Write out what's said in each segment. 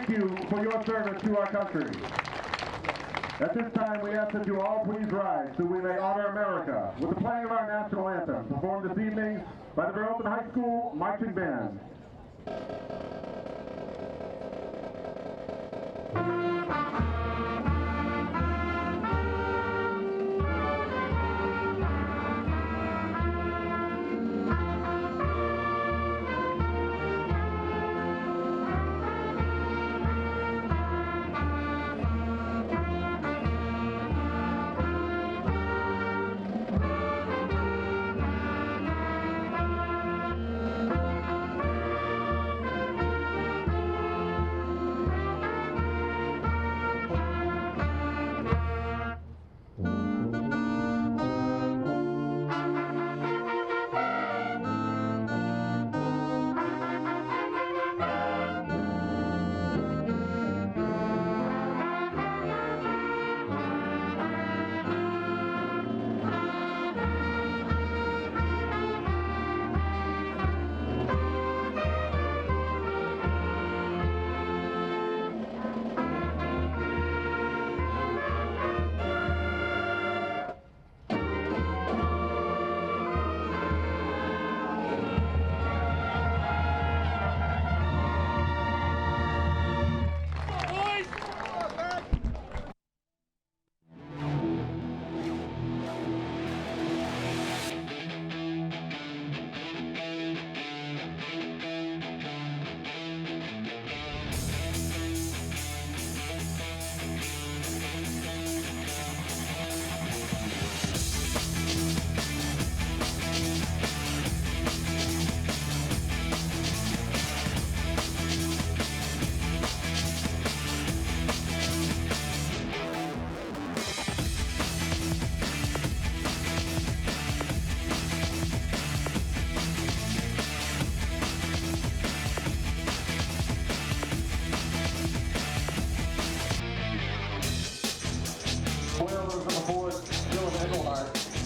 thank you for your service to our country. At this time, we ask that you all please rise so we may honor America with the playing of our national anthem, performed this evening by the Burlington High School Marching Band.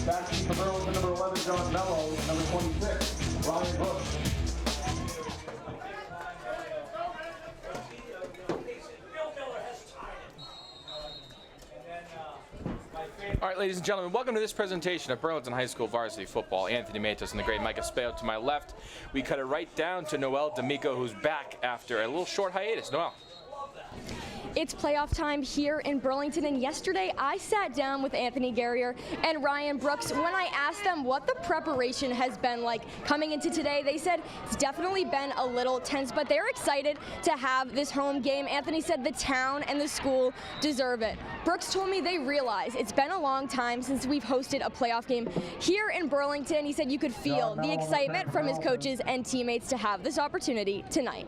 Backing for Burlington, number 11, John Mello, number 26, Ryan Brooks. All right, ladies and gentlemen, welcome to this presentation of Burlington High School varsity football. Anthony Matos and the great Mike Espejo to my left. We cut it right down to Noel Damico, who's back after a little short hiatus. Noel. It's playoff time here in Burlington, and yesterday I sat down with Anthony Guerrier and Ryan Brooks. When I asked them what the preparation has been like coming into today, they said it's definitely been a little tense, but they're excited to have this home game. Anthony said the town and the school deserve it. Brooks told me they realize it's been a long time since we've hosted a playoff game here in Burlington. He said you could feel the excitement from his coaches and teammates to have this opportunity tonight.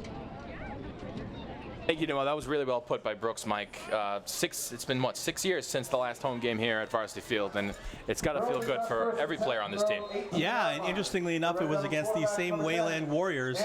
Thank you, Noel. That was really well put by Brooks, Mike. It's been, what, 6 years since the last home game here at Varsity Field, and it's got to feel good for every player on this team. Yeah, and interestingly enough, it was against these same Wayland Warriors,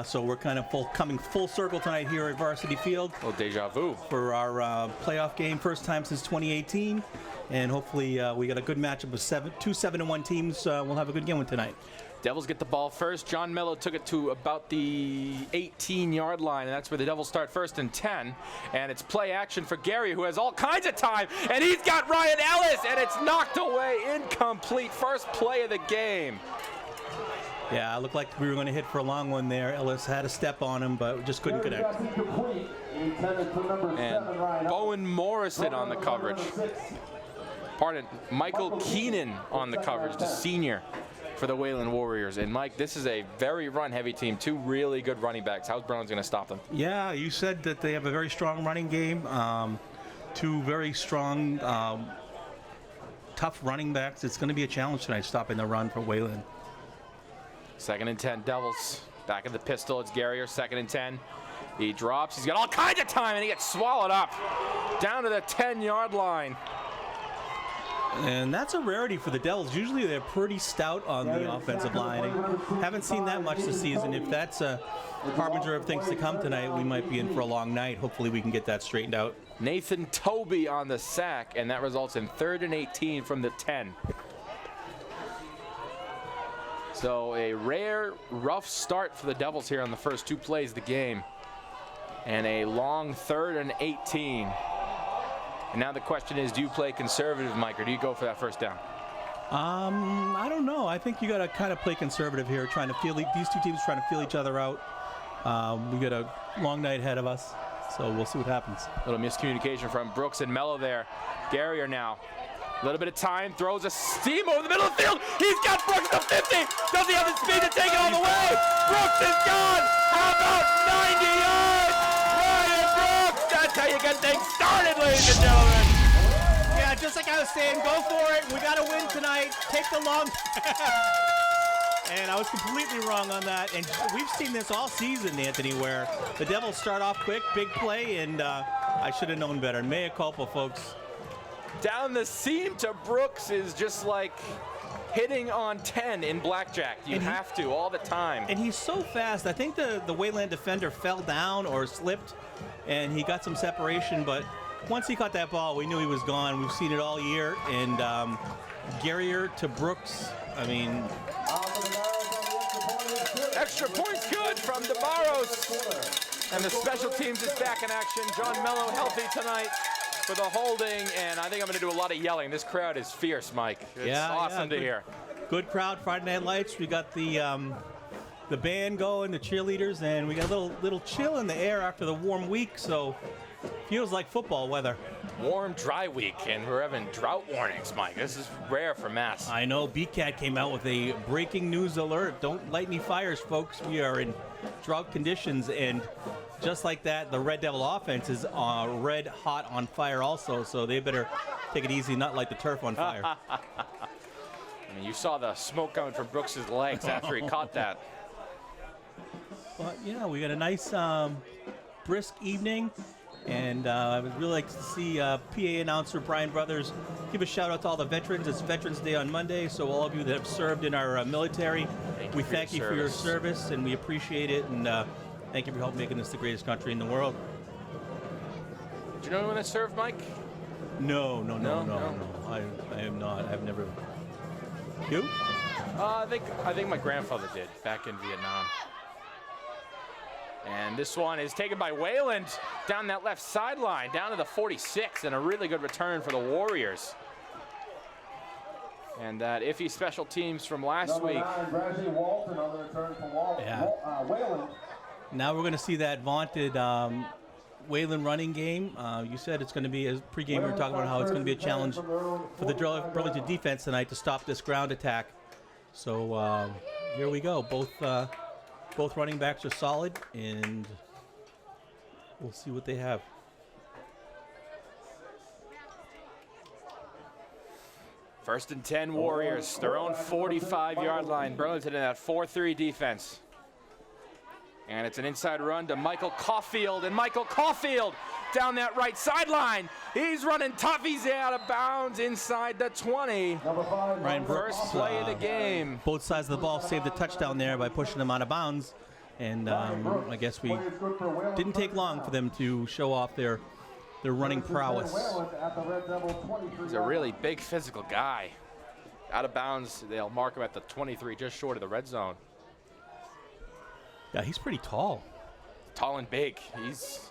so we're kind of coming full circle tonight here at Varsity Field. Oh, deja vu. For our playoff game, first time since 2018, and hopefully we got a good matchup of two 7-1 teams. We'll have a good game with tonight. Devils get the ball first. John Mello took it to about the 18-yard line, and that's where the Devils start first and 10. And it's play action for Gary, who has all kinds of time, and he's got Ryan Ellis, and it's knocked away, incomplete. First play of the game. Yeah, it looked like we were going to hit for a long one there. Ellis had a step on him, but just couldn't connect. And Bowen Morrison on the coverage. Pardon, Michael Keenan on the coverage, the senior for the Wayland Warriors. And Mike, this is a very run-heavy team. Two really good running backs. How's Burlington going to stop them? Yeah, you said that they have a very strong running game. Two very strong, tough running backs. It's going to be a challenge tonight, stopping the run for Wayland. 2nd and 10, Devils. Back of the pistol, it's Guerrier, 2nd and 10. He drops, he's got all kinds of time, and he gets swallowed up. Down to the 10-yard line. And that's a rarity for the Devils. Usually they're pretty stout on the offensive line. I haven't seen that much this season. If that's a harbinger of things to come tonight, we might be in for a long night. Hopefully we can get that straightened out. Nathan Toby on the sack, and that results in 3rd and 18 from the 10. So a rare, rough start for the Devils here on the first two plays of the game. And a long 3rd and 18. And now the question is, do you play conservative, Mike, or do you go for that first down? I don't know. I think you got to kind of play conservative here, trying to feel these two teams trying to feel each other out. We got a long night ahead of us, so we'll see what happens. A little miscommunication from Brooks and Mello there. Garrier now. A little bit of time, throws a steam over the middle of the field. He's got Brooks at the 50. Does he have the speed to take it all the way? Brooks is gone. How about 90 yards? Ryan Brooks. That's how you get things started, ladies and gentlemen. Yeah, just like I was saying, go for it. We got to win tonight. Take the long. And I was completely wrong on that. And we've seen this all season, Anthony, where the Devils start off quick, big play, and I should have known better. Mea culpa, folks. Down the seam to Brooks is just like hitting on 10 in blackjack. You have to all the time. And he's so fast. I think the Wayland defender fell down or slipped, and he got some separation. But once he caught that ball, we knew he was gone. We've seen it all year. And Garrier to Brooks, I mean... Extra points good from DeBarros. And the special teams is back in action. John Mello healthy tonight for the holding, and I think I'm going to do a lot of yelling. This crowd is fierce, Mike. It's awesome to hear. Good crowd, Friday Night Lights. We got the band going, the cheerleaders, and we got a little chill in the air after the warm week, so feels like football weather. Warm, dry week, and we're having drought warnings, Mike. This is rare for Mass. I know. BCAT came out with a breaking news alert. Don't light any fires, folks. We are in drought conditions, and just like that, the Red Devil offense is red hot on fire also, so they better take it easy, not light the turf on fire. I mean, you saw the smoke coming from Brooks's legs after he caught that. But yeah, we got a nice brisk evening, and I would really like to see PA announcer Brian Brothers give a shout out to all the veterans. It's Veterans Day on Monday, so all of you that have served in our military, we thank you for your service, and we appreciate it, and thank you for helping making this the greatest country in the world. Do you know anyone that served, Mike? No. I am not. I've never. You? I think my grandfather did back in Vietnam. And this one is taken by Wayland down that left sideline, down to the 46, and a really good return for the Warriors. And that iffy special teams from last week. Walton on the return from Wayland. Now we're going to see that vaunted Wayland running game. You said it's going to be, as pregame we were talking about how it's going to be a challenge for the Burlington defense tonight to stop this ground attack. So here we go. Both running backs are solid, and we'll see what they have. First and 10 Warriors, their own 45-yard line. Burlington in that 4-3 defense. And it's an inside run to Michael Caulfield, and Michael Caulfield down that right sideline. He's running tough. He's out of bounds inside the 20. Ryan Brooks, first play of the game. Both sides of the ball saved the touchdown there by pushing them out of bounds. And I guess we didn't take long for them to show off their running prowess. He's a really big physical guy. Out of bounds, they'll mark him at the 23, just short of the red zone. Yeah, he's pretty tall. Tall and big. He's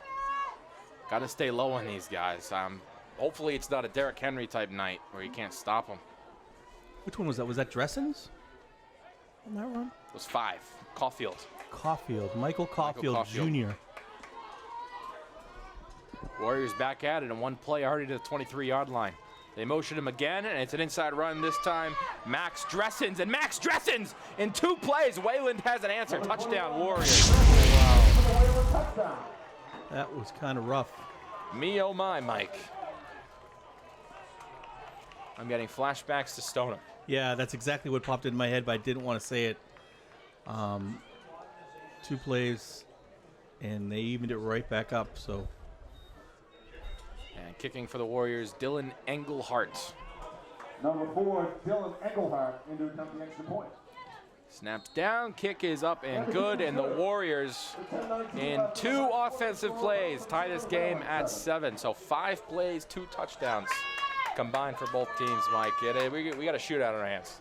got to stay low on these guys. Hopefully it's not a Derrick Henry type night where you can't stop him. Which one was that? Was that Dressens? Am I wrong? It was 5. Caulfield. Michael Caulfield Jr. Warriors back at it, and one play already to the 23-yard line. They motion him again, and it's an inside run this time. Max Dressens, and Max Dressens in 2 plays. Wayland has an answer. Touchdown, Warriors. Wow. That was kind of rough. Me, oh my, Mike. I'm getting flashbacks to Stoneham. Yeah, that's exactly what popped in my head, but I didn't want to say it. 2 plays, and they evened it right back up, so. And kicking for the Warriors, Dylan Engelhart. Number 4, Dylan Engelhart into attempt the extra point. Snaps down, kick is up and good, and the Warriors in 2 offensive plays tie this game at 7. So 5 plays, 2 touchdowns combined for both teams, Mike. We got a shootout on our hands.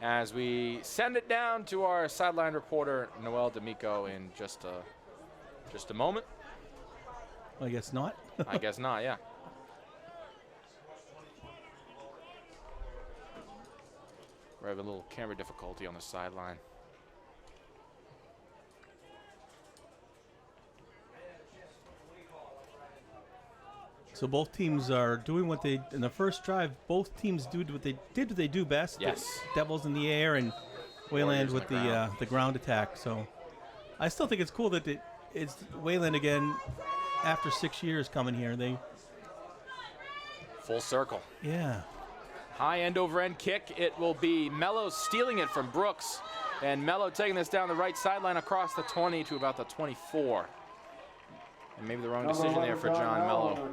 As we send it down to our sideline reporter, Noel Damico, in just Just a moment. I guess not. I guess not, yeah. We're having a little camera difficulty on the sideline. So both teams are doing what they, in the first drive, both teams do what they do best. Yes. The Devils in the air and Wayland with the ground attack. So I still think it's cool that it's Wayland again after 6 years coming here. They full circle. Yeah. High end over end kick. It will be Mello stealing it from Brooks. And Mello taking this down the right sideline across the 20 to about the 24. And maybe the wrong decision there for John Mello.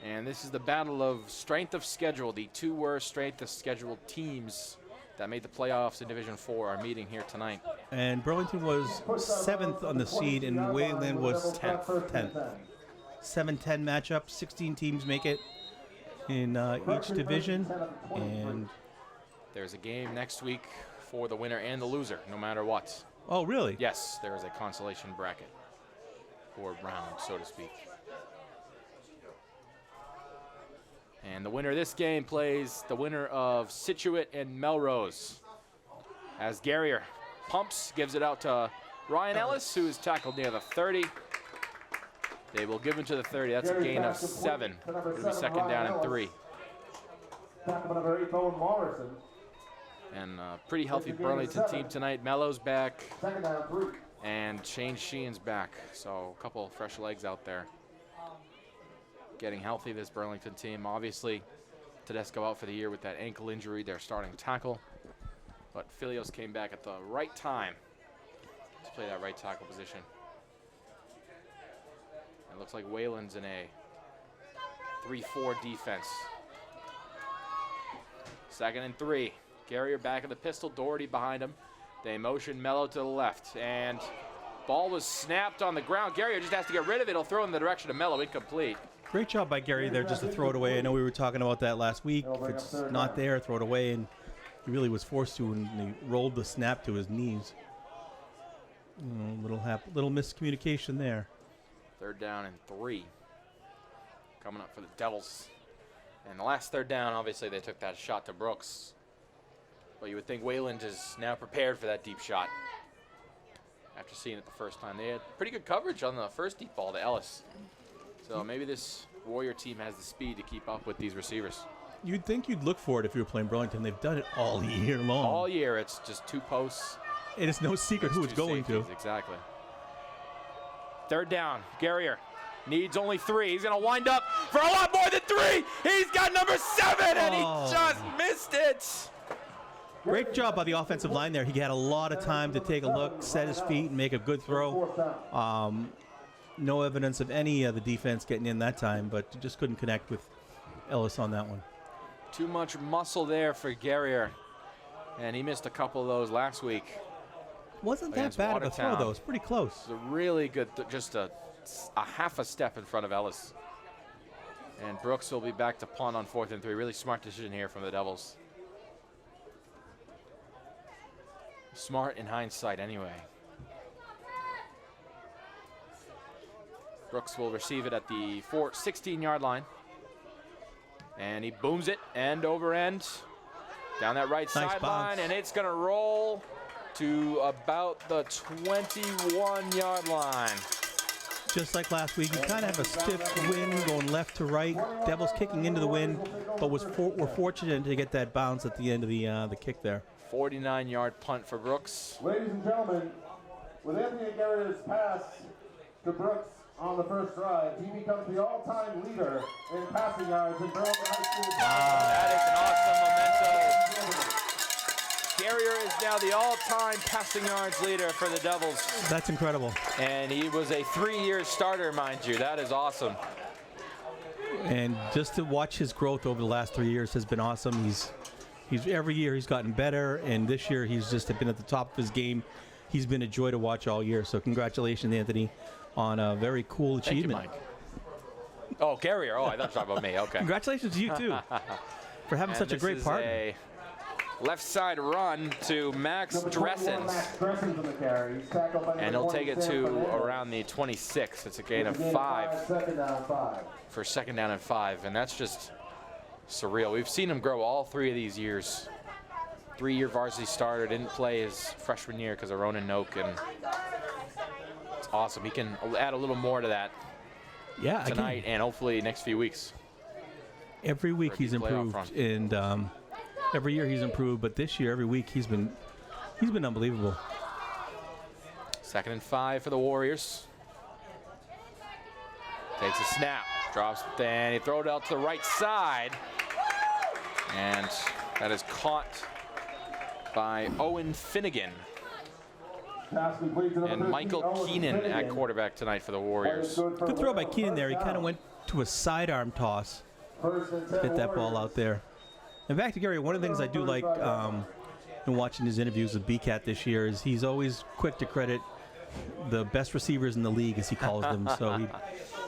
And this is the battle of strength of schedule. The two worst strength of schedule teams that made the playoffs in Division 4 are meeting here tonight. And Burlington was 7th on the seed, and Wayland was 10th. 7-10 matchup. 16 teams make it in each division. And there's a game next week for the winner and the loser, no matter what. Oh, really? Yes, there is a consolation bracket. Or round, so to speak. And the winner of this game plays the winner of Situate and Melrose. As Garrier pumps, gives it out to Ryan Ellis, who is tackled near the 30. They will give him to the 30. That's a gain of 7. It'll be second down and 3. And a pretty healthy Burlington team tonight. Mello's back. And Shane Sheehan's back, so a couple of fresh legs out there. Getting healthy, this Burlington team. Obviously, Tedesco out for the year with that ankle injury, their starting tackle. But Filios came back at the right time to play that right tackle position. It looks like Wayland's in a 3-4 defense. 2nd and 3. Garrier back in the pistol, Doherty behind him. They motion Mello to the left, and ball was snapped on the ground. Garrier just has to get rid of it. He'll throw in the direction of Mello, incomplete. Great job by Gary there just to throw it away. I know we were talking about that last week. If it's not there, throw it away, and he really was forced to, and he rolled the snap to his knees. Little miscommunication there. 3rd down and 3. Coming up for the Devils. And the last 3rd down, obviously, they took that shot to Brooks. But you would think Wayland is now prepared for that deep shot. After seeing it the first time. They had pretty good coverage on the first deep ball to Ellis. So maybe this Warrior team has the speed to keep up with these receivers. You'd think you'd look for it if you were playing Burlington. They've done it all year long. All year, it's just 2 posts. And it's no secret who it's going to. Exactly. 3rd down, Garrier needs only 3. He's going to wind up for a lot more than 3. He's got number 7, and he just missed it. Great job by the offensive line there. He had a lot of time to take a look, set his feet, and make a good throw. No evidence of any of the defense getting in that time, but just couldn't connect with Ellis on that one. Too much muscle there for Garrier, and he missed a couple of those last week. Wasn't that bad of a throw, though. It's pretty close. It's a really good, just a half a step in front of Ellis. And Brooks will be back to punt on 4th and 3. Really smart decision here from the Devils. Smart in hindsight anyway. Brooks will receive it at the 16-yard line. And he booms it end over end down that right sideline, and it's going to roll to about the 21-yard line. Just like last week, you kind of have a stiff wind going left to right. Devils kicking into the wind, but were fortunate to get that bounce at the end of the kick there. 49-yard punt for Brooks. Ladies and gentlemen, with Anthony Garrier's pass to Brooks on the first drive, he becomes the all-time leader in passing yards in Burlington High School. That is an awesome memento. Garrier is now the all-time passing yards leader for the Devils. That's incredible. And he was a 3-year starter, mind you. That is awesome. And just to watch his growth over the last 3 years has been awesome. He's every year he's gotten better, and this year he's just been at the top of his game. He's been a joy to watch all year. So congratulations, Anthony, on a very cool achievement. Thank you, Mike. Oh, Garrier. Oh, I thought you were talking about me. Okay. Congratulations to you, too, for having such a great partner. left side run to Max Dressens. And he'll take it to around the 26. It's a gain of 5 for second down and 5. And that's just surreal. We've seen him grow all 3 of these years. 3-year varsity starter, didn't play his freshman year because of Ronan Noak, and it's awesome. He can add a little more to that tonight and hopefully next few weeks. Every week he's improved, and every year he's improved, but this year, every week, he's been unbelievable. Second and 5 for the Warriors. Takes a snap, drops, then he throws it out to the right side, and that is caught by Owen Finnegan. And Michael Keenan at quarterback tonight for the Warriors. Good throw by Keenan there. He kind of went to a sidearm toss to get that ball out there. And back to Gary, one of the things I do like in watching his interviews with BCAT this year is he's always quick to credit the best receivers in the league, as he calls them. So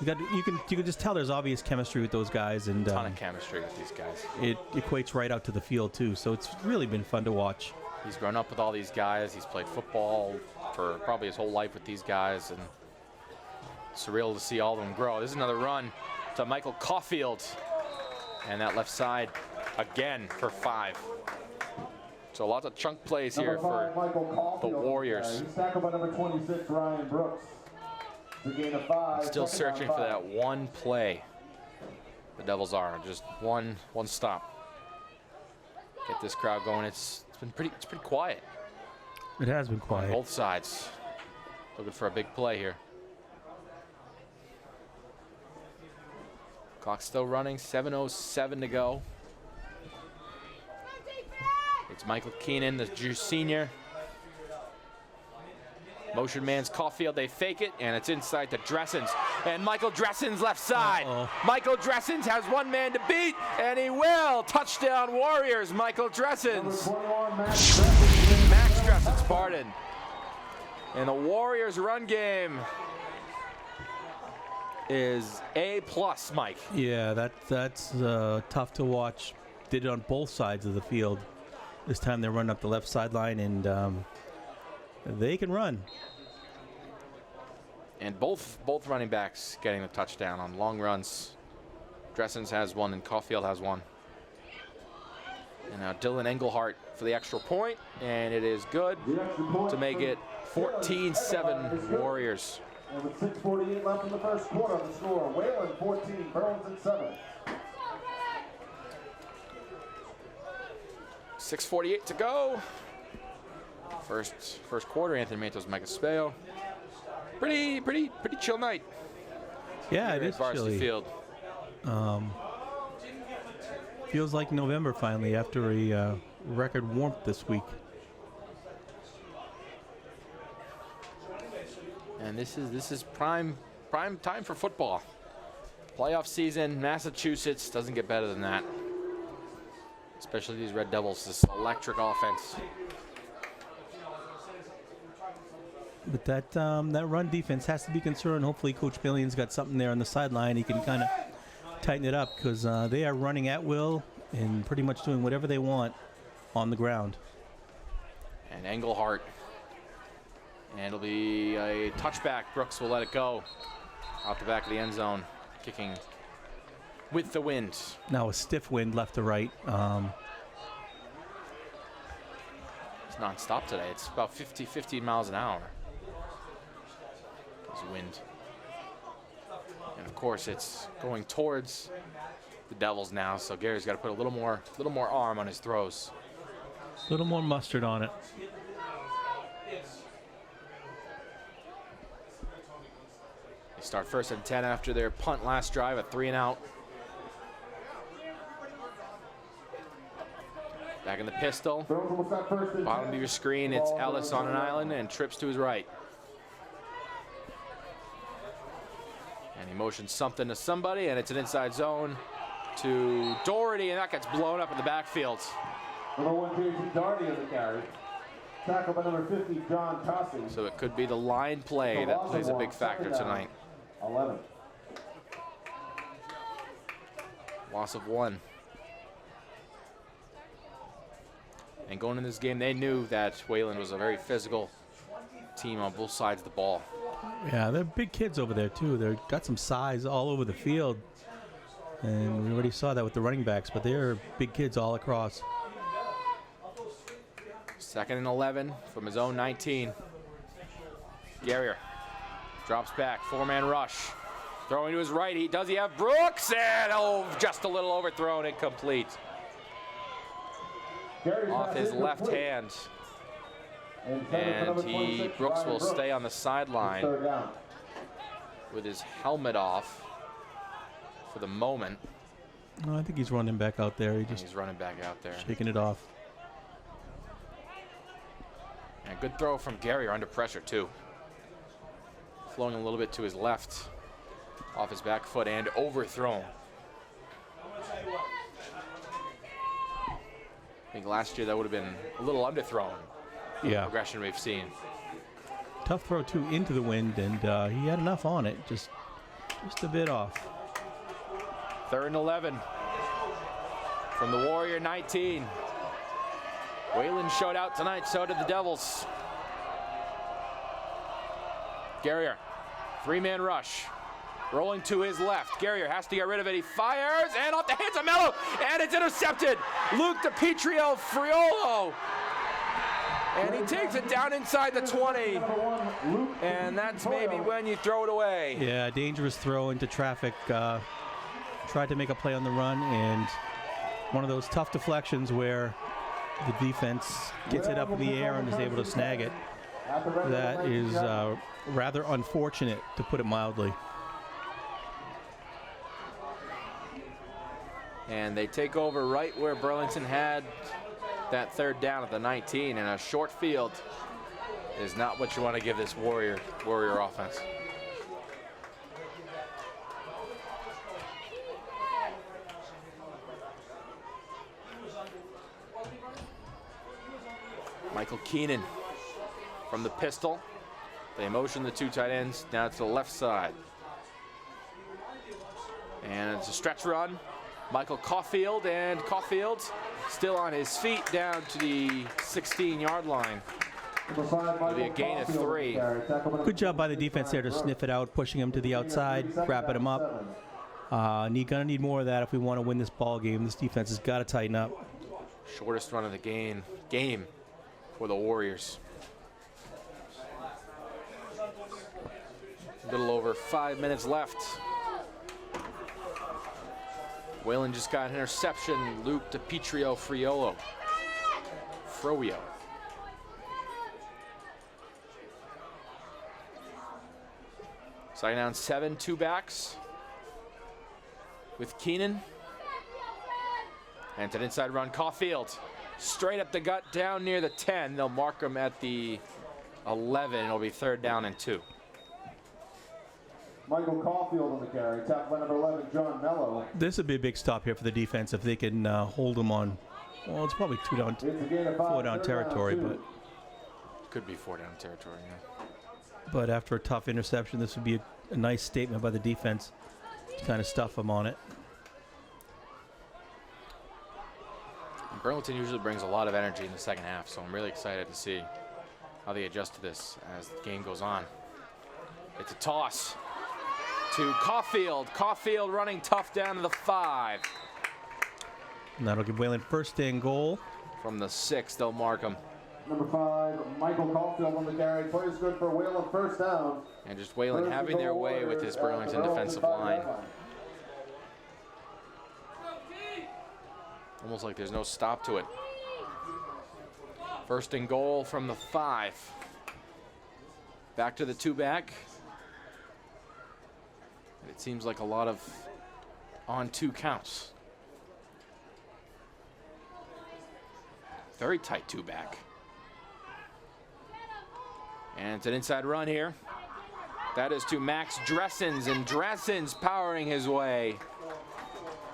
you can just tell there's obvious chemistry with those guys, and ton of chemistry with these guys. It equates right out to the field too. So it's really been fun to watch. He's grown up with all these guys. He's played football for probably his whole life with these guys, and it's surreal to see all of them grow. This is another run to Michael Caulfield, and that left side again for 5. So lots of chunk plays here for the Warriors. He's tackled by number 26, Ryan Brooks. It's a gain of 5. Still searching for that one play. The Devils are just one stop. Get this crowd going. It's pretty quiet. It has been quiet. On both sides. Looking for a big play here. Clock's still running. 7:07 to go. It's Michael Keenan, the senior. Motion man's Caulfield. They fake it, and it's inside to Dressens. And Michael Dressens left side. Michael Dressens has one man to beat, and he will. Touchdown Warriors, Michael Dressens. Max Dressens, pardon. And the Warriors run game is A+, Mike. Yeah, that's tough to watch. Did it on both sides of the field. This time they're running up the left sideline, and they can run. And both running backs getting a touchdown on long runs. Dressens has one and Caulfield has one. And now Dylan Engelhart for the extra point, and it is good to make it 14-7 Warriors. And with 6:48 left in the first quarter, the score: Wayland 14, Burlington 7. 6:48 to go. First quarter. Anthony Matos, Mike Espejo. Pretty chill night. Yeah, it is Varsity chilly. Field. Feels like November finally after a record warmth this week. And this is prime time for football. Playoff season. Massachusetts doesn't get better than that. Especially these Red Devils, this electric offense. But that run defense has to be concerned. Hopefully Coach Billion's got something there on the sideline. He can kind of tighten it up, because they are running at will and pretty much doing whatever they want on the ground. And Engelhart. And it'll be a touchback. Brooks will let it go out the back of the end zone, kicking with the wind. Now a stiff wind left to right. It's non-stop today. It's about 15 miles an hour. There's wind. And of course it's going towards the Devils now, so Gary's got to put a little more arm on his throws. A little more mustard on it. They start first and 10 after their punt last drive, a 3-and-out. Back in the pistol. Bottom of your screen, it's Ellis on an island and trips to his right. And he motions something to somebody, and it's an inside zone to Doherty, and that gets blown up in the backfield. Number 1, JC Doherty on the carry. Tackled by number 50, John Tossi. So it could be the line play that plays a big factor tonight. 11. Loss of 1. And going in this game, they knew that Wayland was a very physical team on both sides of the ball. Yeah, they're big kids over there, too. They've got some size all over the field. And we already saw that with the running backs, but they're big kids all across. 2nd and 11 from his own 19. Guerrier drops back, 4-man rush. Throwing to his right, he have Brooks, and just a little overthrown, incomplete. Off his left hand. And Brooks will stay on the sideline with his helmet off for the moment. No, I think he's running back out there. He's running back out there. Shaking it off. And good throw from Guerrier under pressure, too. Flowing a little bit to his left. Off his back foot and overthrown. I think last year that would have been a little underthrown. Yeah. Progression we've seen. Tough throw, too, into the wind, and he had enough on it. Just a bit off. 3rd and 11 from the Warrior 19. Wayland showed out tonight, so did the Devils. Guerrier, 3-man rush. Rolling to his left. Guerrier has to get rid of it. He fires, and off the hands of Mello, and it's intercepted. Luke DiPietro Friolo. And he takes it down inside the 20. And that's maybe when you throw it away. Yeah, dangerous throw into traffic. Tried to make a play on the run, and one of those tough deflections where the defense gets it up in the air and is able to snag it. That is rather unfortunate, to put it mildly. And they take over right where Burlington had that 3rd down at the 19, and a short field is not what you want to give this Warrior offense. Michael Keenan from the pistol. They motion the 2 tight ends down to the left side. And it's a stretch run. Michael Caulfield, and Caulfield still on his feet down to the 16-yard line. It'll be a gain of 3. Good job by the defense there to sniff it out, pushing him to the outside, wrapping him up. Gonna need more of that if we want to win this ball game. This defense has got to tighten up. Shortest run of the game for the Warriors. A little over 5 minutes left. Wayland just got an interception. Luke DiPietro Froyo. Second down 7, 2 backs with Keenan. And it's an inside run. Caulfield straight up the gut down near the 10. They'll mark him at the 11. It'll be 3rd down and 2. Michael Caulfield on the carry. Tackle number 11, John Mello. This would be a big stop here for the defense if they can hold them on. Well, it's probably 4 down territory, but could be 4 down territory. Yeah. But after a tough interception, this would be a nice statement by the defense to kind of stuff them on it. Burlington usually brings a lot of energy in the second half, so I'm really excited to see how they adjust to this as the game goes on. It's a toss to Caulfield. Caulfield running tough down to the 5. And that'll give Wayland 1st and goal. From the 6, they'll mark him. Number 5, Michael Caulfield on the carry. Play is good for Wayland, 1st down. And just Wayland having their way with this Burlington defensive line. Almost like there's no stop to it. 1st and goal from the 5. Back to the 2 back. It seems like a lot of on 2 counts. Very tight 2 back. And it's an inside run here. That is to Max Dressens, and Dressens powering his way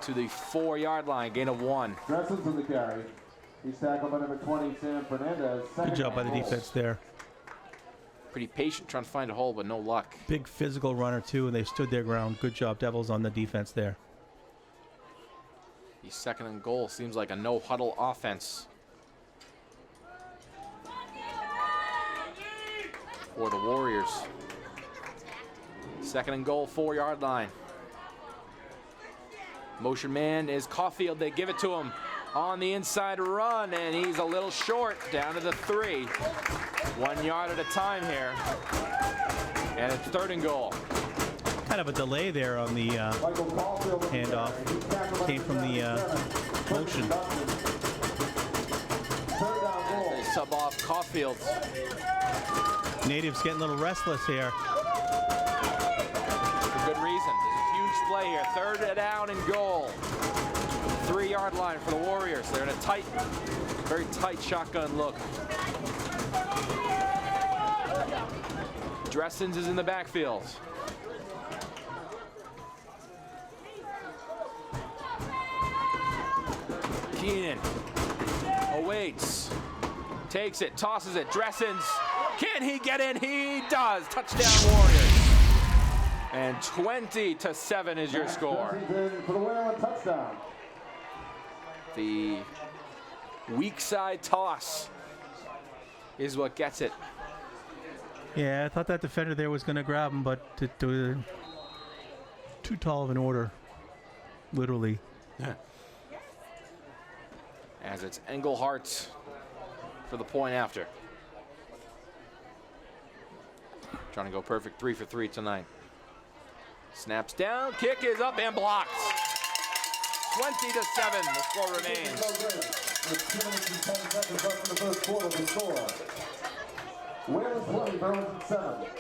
to the 4-yard line, gain of 1. Dressens on the carry. He's tackled by number 20, Sam Fernandez. Good job by the defense there. Pretty patient, trying to find a hole, but no luck. Big physical runner, too, and they stood their ground. Good job, Devils, on the defense there. The 2nd and goal seems like a no-huddle offense for the Warriors. 2nd and goal, 4-yard line. Motion man is Caulfield. They give it to him on the inside run, and he's a little short, down to the 3. 1 yard at a time here. And it's 3rd and goal. Kind of a delay there on the handoff. Came from the motion. They sub off Caulfield. Natives getting a little restless here. For good reason. There's a huge play here. 3rd down and goal. 3-yard line for the Warriors. They're in a tight, very tight shotgun look. Dressens is in the backfield. Keenan awaits, takes it, tosses it. Dressens, can he get in? He does. Touchdown Warriors. And 20-7 is your score. For the Wayland touchdown. The weak side toss is what gets it. Yeah, I thought that defender there was going to grab him, but too tall of an order, literally. As it's Engelhardt for the point after. Trying to go perfect 3 for 3 tonight. Snaps down, kick is up and blocked. 20-7, the score remains.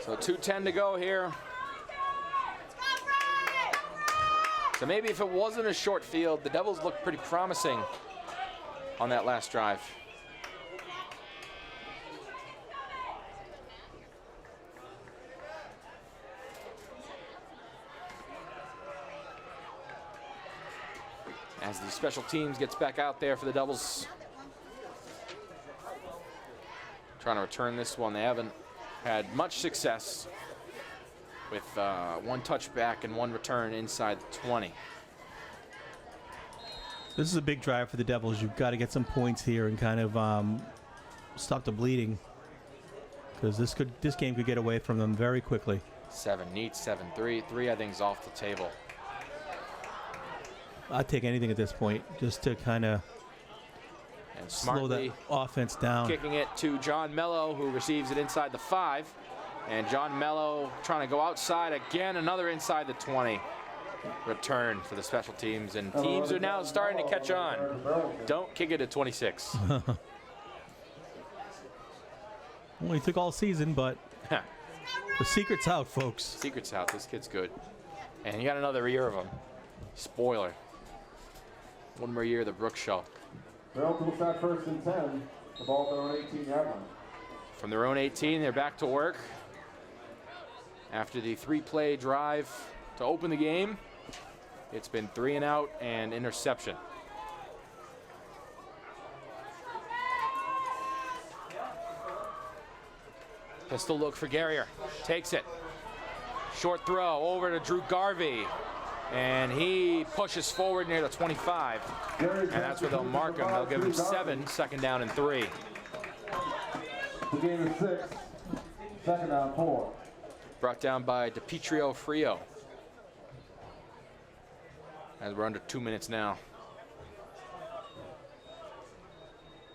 So 2:10 to go here. So maybe if it wasn't a short field, the Devils looked pretty promising on that last drive. As the special teams gets back out there for the Devils. Trying to return this one. They haven't had much success with 1 touchback and 1 return inside the 20. This is a big drive for the Devils. You've got to get some points here and kind of stop the bleeding, because this game could get away from them very quickly. 7 neat, 7-3. 3 I think is off the table. I'd take anything at this point just to kind of slow that offense down. Kicking it to John Mello, who receives it inside the 5. And John Mello trying to go outside again, another inside the 20. Return for the special teams, and teams are now starting to catch on. Don't kick it at 26. Only took all season, but the secret's out, folks. Secret's out. This kid's good. And you got another year of him. Spoiler. 1 more year of the Brooks show. Burlington will start 1st and 10. The ball at their own 18-yard line. From their own 18, they're back to work. After the 3-play drive to open the game, it's been 3 and out and interception. Pistol look for Guerrier. Takes it. Short throw over to Drew Garvey. And he pushes forward near the 25. And that's where they'll mark him. They'll give him 7, 2nd down and 3. The game is 6, 2nd down 4. Brought down by DiPietro Frio. As we're under 2 minutes now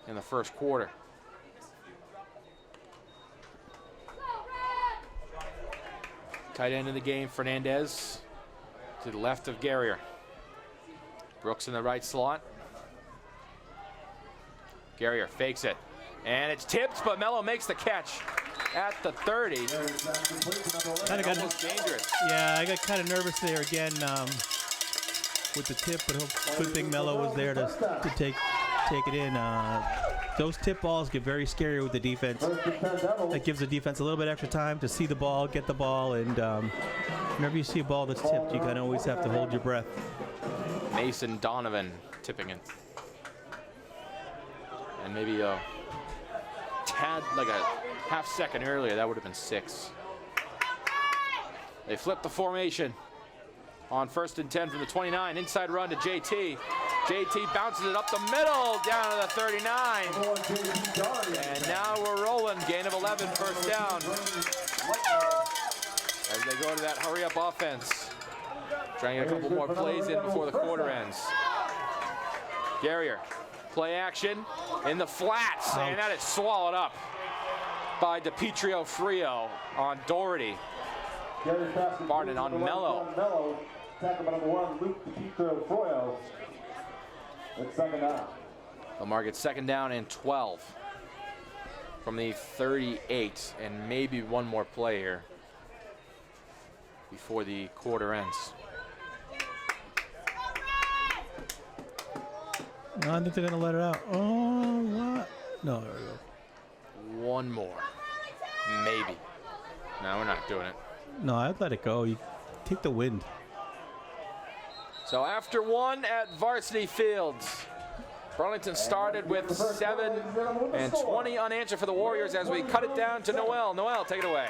in the first quarter. Tight end of the game, Fernandez to the left of Guerrier. Brooks in the right slot. Guerrier fakes it, and it's tipped, but Mello makes the catch at the 30. Kind of got almost dangerous. Yeah, I got kind of nervous there again with the tip, but good thing Mello was there to take it in. Those tip balls get very scary with the defense. That gives the defense a little bit extra time to see the ball, get the ball, and whenever you see a ball that's tipped, you kind of always have to hold your breath. Mason Donovan tipping it. And maybe a tad, like a half second earlier, that would have been 6. They flip the formation on 1st and 10 from the 29. Inside run to JT. JT bounces it up the middle, down to the 39. And now we're rolling. Gain of 11, first down. As they go to that hurry-up offense. Trying to get a couple more plays in before the quarter ends. Garrier, play action in the flats, and that is swallowed up by DiPietro Frio on Doherty. Barton on Mello. Tackle number 1, Luke DiPietro Frio. It's second down. Lamar gets second down and 12 from the 38, and maybe one more play here before the quarter ends. I think they're going to let it out. Oh, what? No, there we go. One more. Maybe. No, we're not doing it. No, I'd let it go. You take the wind. So after one at Varsity Fields, Burlington started with 7 and 20 unanswered for the Warriors as we cut it down to Noel. Noel, take it away.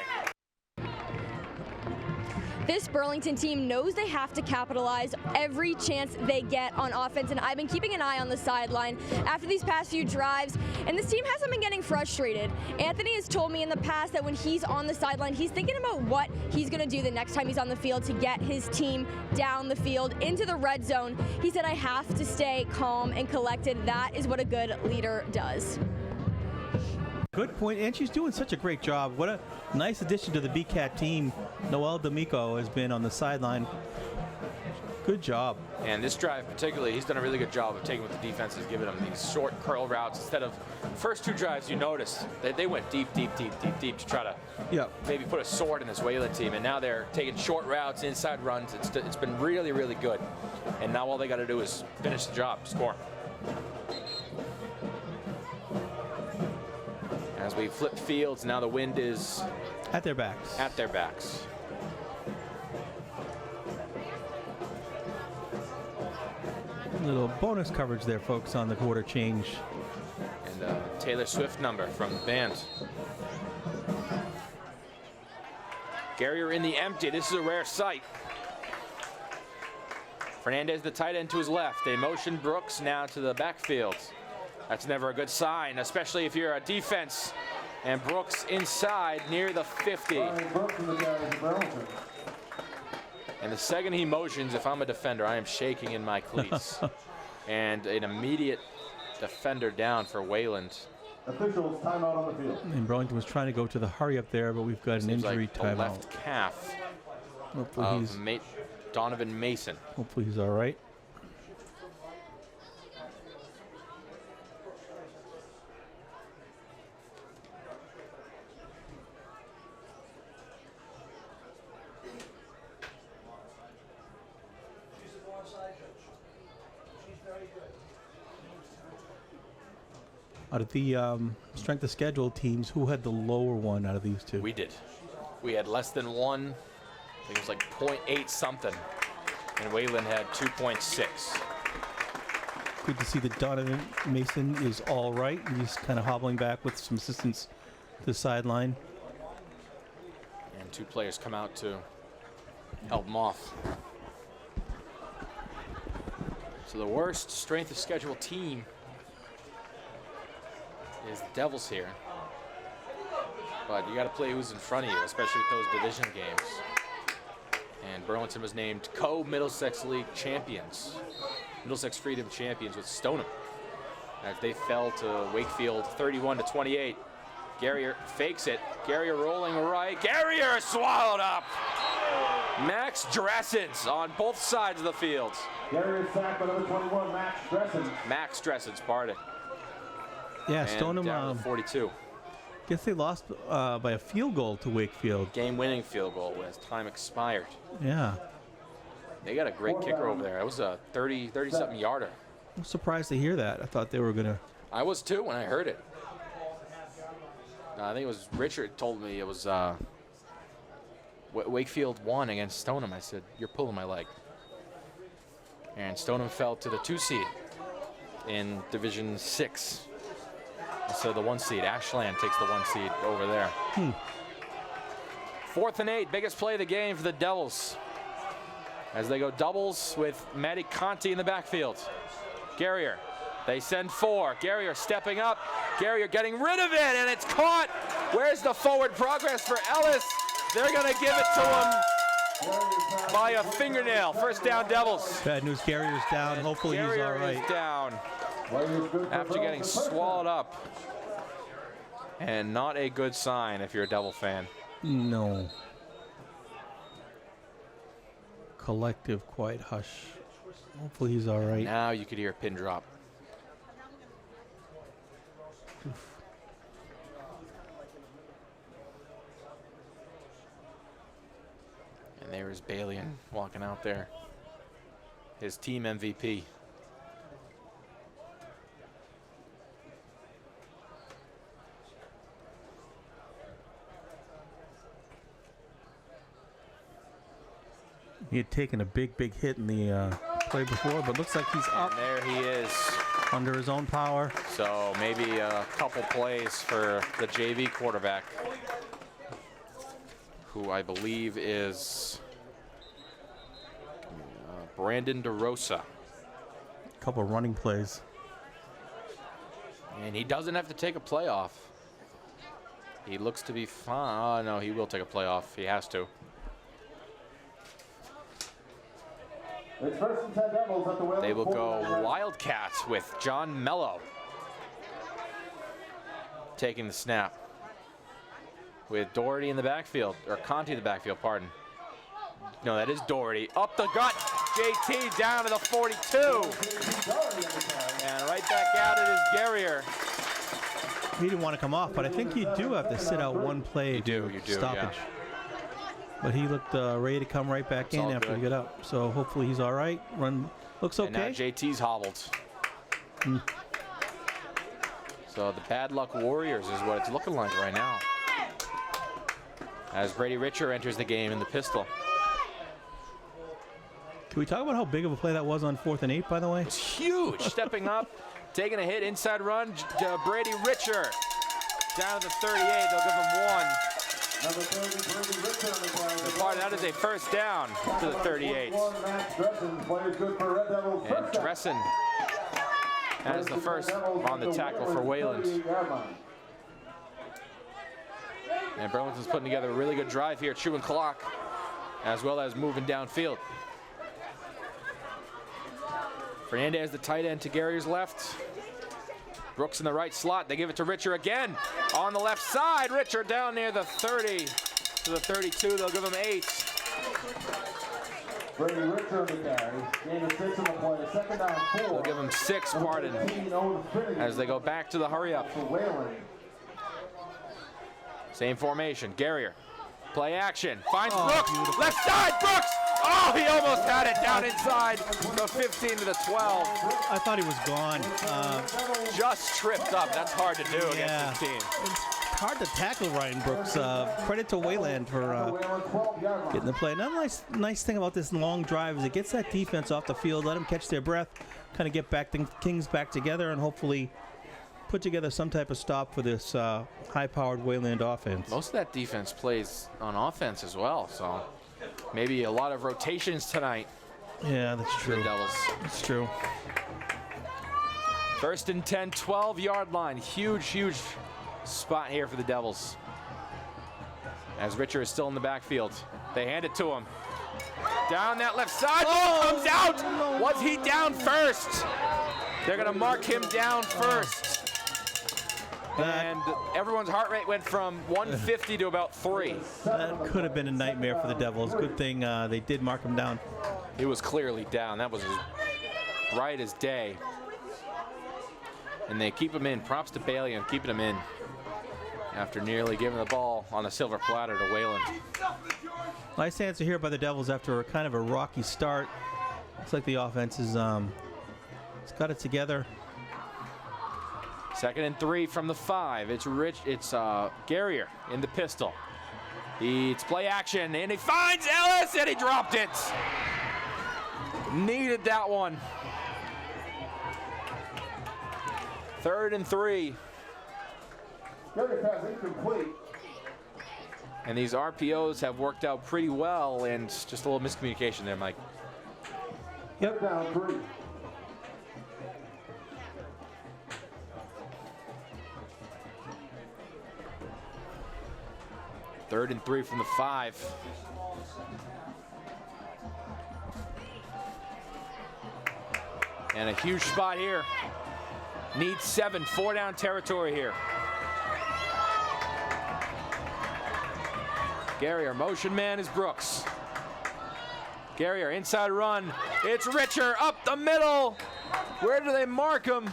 This Burlington team knows they have to capitalize every chance they get on offense, and I've been keeping an eye on the sideline after these past few drives, and this team hasn't been getting frustrated. Anthony has told me in the past that when he's on the sideline, he's thinking about what he's going to do the next time he's on the field to get his team down the field into the red zone. He said, I have to stay calm and collected. That is what a good leader does. Good point, and she's doing such a great job. What a nice addition to the BCAT team. Noel Damico has been on the sideline. Good job. And this drive particularly, he's done a really good job of taking what the defense has given him, these short curl routes. Instead of first two drives, you noticed they went deep to try to maybe put a sword in this Wayland team. And now they're taking short routes, inside runs. It's been really, really good. And now all they got to do is finish the job, score. As we flip fields, now the wind is at their backs. At their backs. Little bonus coverage there, folks, on the quarter change. And a Taylor Swift number from the band. Garrier in the empty. This is a rare sight. Fernandez, the tight end, to his left. They motion Brooks now to the backfield. That's never a good sign, especially if you're a defense. And Brooks inside near the 50. And the second he motions, if I'm a defender, I am shaking in my cleats. And an immediate defender down for Wayland. Officials, timeout on the field. And Burlington was trying to go to the hurry up there, but we've got an injury like timeout. The left calf Hopefully of Donovan Mason. Hopefully he's all right. Out of the strength of schedule teams, who had the lower one out of these two? We did. We had less than 1. I think it was like 0.8 something. And Wayland had 2.6. Good to see that Donovan Mason is all right. He's kind of hobbling back with some assistance to the sideline. And 2 players come out to help him off. So the worst strength of schedule team is the Devils here. But you got to play who's in front of you, especially with those division games. And Burlington was named co-Middlesex League champions, Middlesex Freedom champions with Stoneham, as they fell to Wakefield 31-28. Garrier fakes it. Garrier rolling right. Garrier swallowed up. Max Dressens on both sides of the field. Garrier sacked by number 21, Max Dressens. Max Dressens, pardon. Yeah, Stoneham down to 42. Guess they lost by a field goal to Wakefield. Game-winning field goal as time expired. Yeah. They got a great kicker over there. It was a 30-something yarder. I'm surprised to hear that. I thought they were going to... I was too when I heard it. I think it was Richard told me it was Wakefield won against Stoneham. I said, you're pulling my leg. And Stoneham fell to the 2 seed in Division 6. So the 1 seed, Ashland takes the 1 seed over there. 4th and 8, biggest play of the game for the Devils. As they go doubles with Matty Conti in the backfield. Guerrier. They send 4. Guerrier stepping up. Guerrier getting rid of it, and it's caught. Where's the forward progress for Ellis? They're going to give it to him by a fingernail. First down, Devils. Bad news, Guerrier's down. And Hopefully he's all right. Is down after getting swallowed up. And not a good sign if you're a Devil fan. No. Collective quiet hush. Hopefully he's all right. Now you could hear a pin drop. And there is Balian walking out there. His team MVP. He had taken a big hit in the play before, but looks like he's up. And there he is. Under his own power. So maybe a couple plays for the JV quarterback, who I believe is Brandon DeRosa. Couple running plays. And he doesn't have to take a play off. He looks to be fine. Oh, no, he will take a play off. He has to. They will go Wildcats with John Mello taking the snap. With Doherty in the backfield, or Conti in the backfield, pardon. No, that is Doherty. Up the gut, JT down to the 42. And right back at it is Guerrier. He didn't want to come off, but I think you do have to sit out one play. You do, stoppage. Yeah. But he looked ready to come right back in after he got up. So hopefully he's all right. Run looks okay. And now JT's hobbled. So the bad luck Warriors is what it's looking like right now. As Brady Richer enters the game in the pistol. Can we talk about how big of a play that was on 4th and 8, by the way? It's huge. Stepping up, taking a hit, inside run. Brady Richer down to the 38. They'll give him 1. That is a first down to the 38. And Dressen has the first on the tackle for Wayland. And Burlington's putting together a really good drive here, chewing clock, as well as moving downfield. Fernandez, the tight end, to Guerrier's left. Brooks in the right slot. They give it to Richer again on the left side. Richer down near the 30 to the 32. They'll give him 8. Brady Richer on the carry. Gain of 6 on the play. Second down, 4. They'll give him 6, pardon, as they go back to the hurry up. Same formation. Guerrier. Play action. Finds Brooks. Beautiful. Left side. Brooks. Oh, he almost had it down inside the 15 to the 12. I thought he was gone. Just tripped up. That's hard to do against this team. It's hard to tackle Ryan Brooks. Credit to Wayland for getting the play. Another nice thing about this long drive is it gets that defense off the field, let them catch their breath, kind of get Kings back together, and hopefully put together some type of stop for this high-powered Wayland offense. Most of that defense plays on offense as well, so maybe a lot of rotations tonight. Yeah, that's true. The Devils. That's true. First and 10, 12-yard line. Huge spot here for the Devils. As Richer is still in the backfield. They hand it to him. Down that left side. Comes out. No. Was he down first? They're going to mark him down first. And everyone's heart rate went from 150 to about 3. That could have been a nightmare for the Devils. Good thing they did mark him down. He was clearly down. That was as bright as day. And they keep him in. Props to Balian keeping him in after nearly giving the ball on a silver platter to Wayland. Nice answer here by the Devils after a kind of a rocky start. Looks like the offense is it's got it together. 2nd and 3 from the 5. It's Guerrier in the pistol. It's play action, and he finds Ellis, and he dropped it. Needed that one. 3rd and 3. And these RPOs have worked out pretty well, and just a little miscommunication there, Mike. Yep. 3rd and 3 from the 5. And a huge spot here. Needs 7, 4 down territory here. Gary, our motion man is Brooks. Gary, our inside run. It's Richer up the middle. Where do they mark him?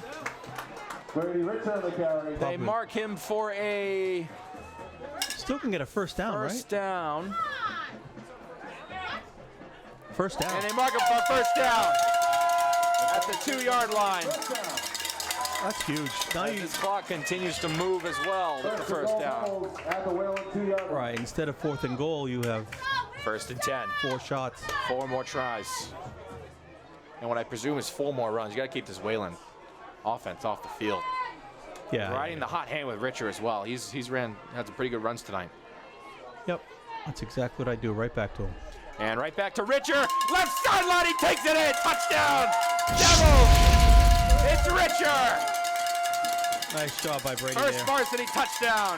They mark him for a... Still can get a first down, right? First down. First down. And they mark him for first down at the 2-yard line. That's huge. Now This clock continues to move as well with the first down. Right, instead of 4th and goal, you have 1st and 10. 4 shots. 4 more tries. And what I presume is 4 more runs. You got to keep this Wayland offense off the field. Yeah. Riding the hot hand with Richer as well. Had some pretty good runs tonight. Yep. That's exactly what I do. Right back to him. And right back to Richer. Left sideline, he takes it in. Touchdown. Devils. It's Richer. Nice job by Brady First there. varsity touchdown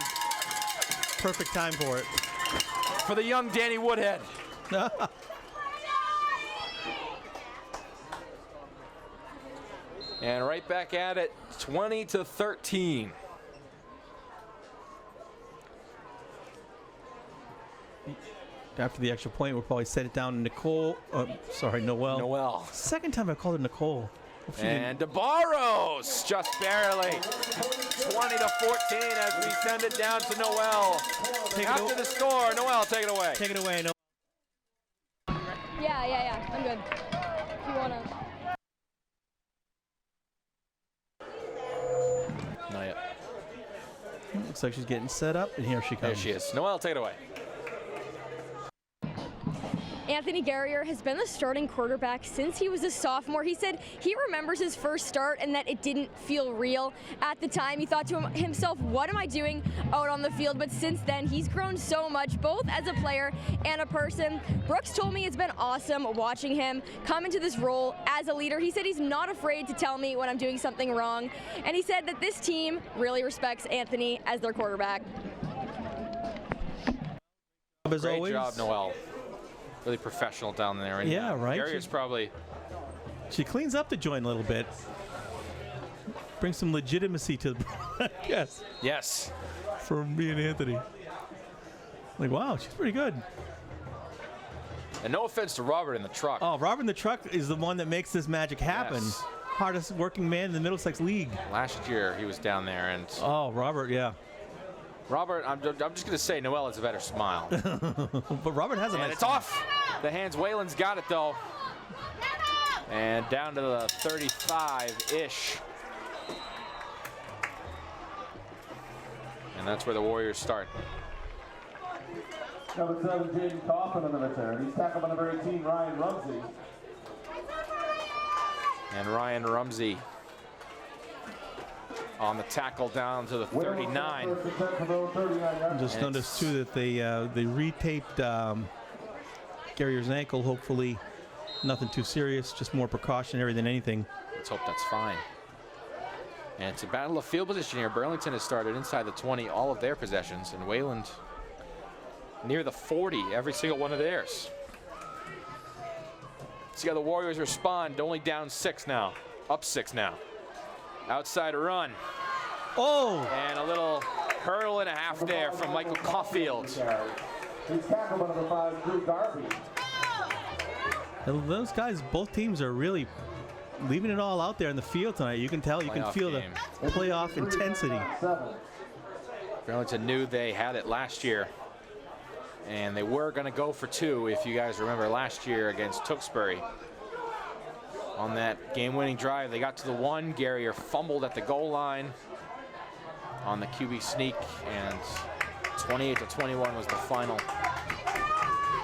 Perfect time for it. for the young Danny Woodhead. And right back at it, 20-13. After the extra point, we'll probably set it down to Nicole. Noel. Noel. Second time I called her Nicole. And DeBarros, just barely. 20-14 as we send it down to Noel. After the score, Noel, take it away. Take it away, Noel. Yeah. I'm good. If you want to. Not yet. Looks like she's getting set up, and here she There comes. she is. Noel, take it away. Anthony Guerrier has been the starting quarterback since he was a sophomore. He said he remembers his first start and that it didn't feel real at the time. He thought to himself, what am I doing out on the field? But since then, he's grown so much, both as a player and a person. Brooks told me it's been awesome watching him come into this role as a leader. He said he's not afraid to tell me when I'm doing something wrong. And he said that this team really respects Anthony as their quarterback. As Great always. job, Noel. Really professional down there. And Yeah, right. Guerrier's probably... She cleans up the joint a little bit. Brings some legitimacy to the yes. Yes. For me and Anthony. Like, wow, she's pretty good. And no offense to Robert in the truck. Oh, Robert in the truck is the one that makes this magic happen. Yes. Hardest working man in the Middlesex League. Last year he was down there, and Oh, Robert, yeah. Robert, I'm just going to say Noel has a better smile. But Robert has a And nice it's off the hands. Wayland's got it, though. And down to the 35-ish. And that's where the Warriors start. Number 7, Jaden Coffin on the return. He's tackled by number 18, Ryan Rumsey. And Ryan Rumsey on the tackle down to the 39. Just noticed too that they retaped Guerrier's ankle. Hopefully, nothing too serious, just more precautionary than anything. Let's hope that's fine. And it's a battle of field position here. Burlington has started inside the 20 all of their possessions, and Wayland near the 40 every single one of theirs. See how the Warriors respond. Only down 6 now, up 6 now. Outside run. Oh! And a little hurdle and a half there from Michael Caulfield. He's tackled by number 5, Drew Garvey. And those guys, both teams are really leaving it all out there in the field tonight. You can tell, you can feel the playoff intensity. Burlington knew they had it last year, and they were going to go for 2, if you guys remember last year against Tewksbury. On that game-winning drive, they got to the 1. Guerrier fumbled at the goal line on the QB sneak, and 28-21 was the final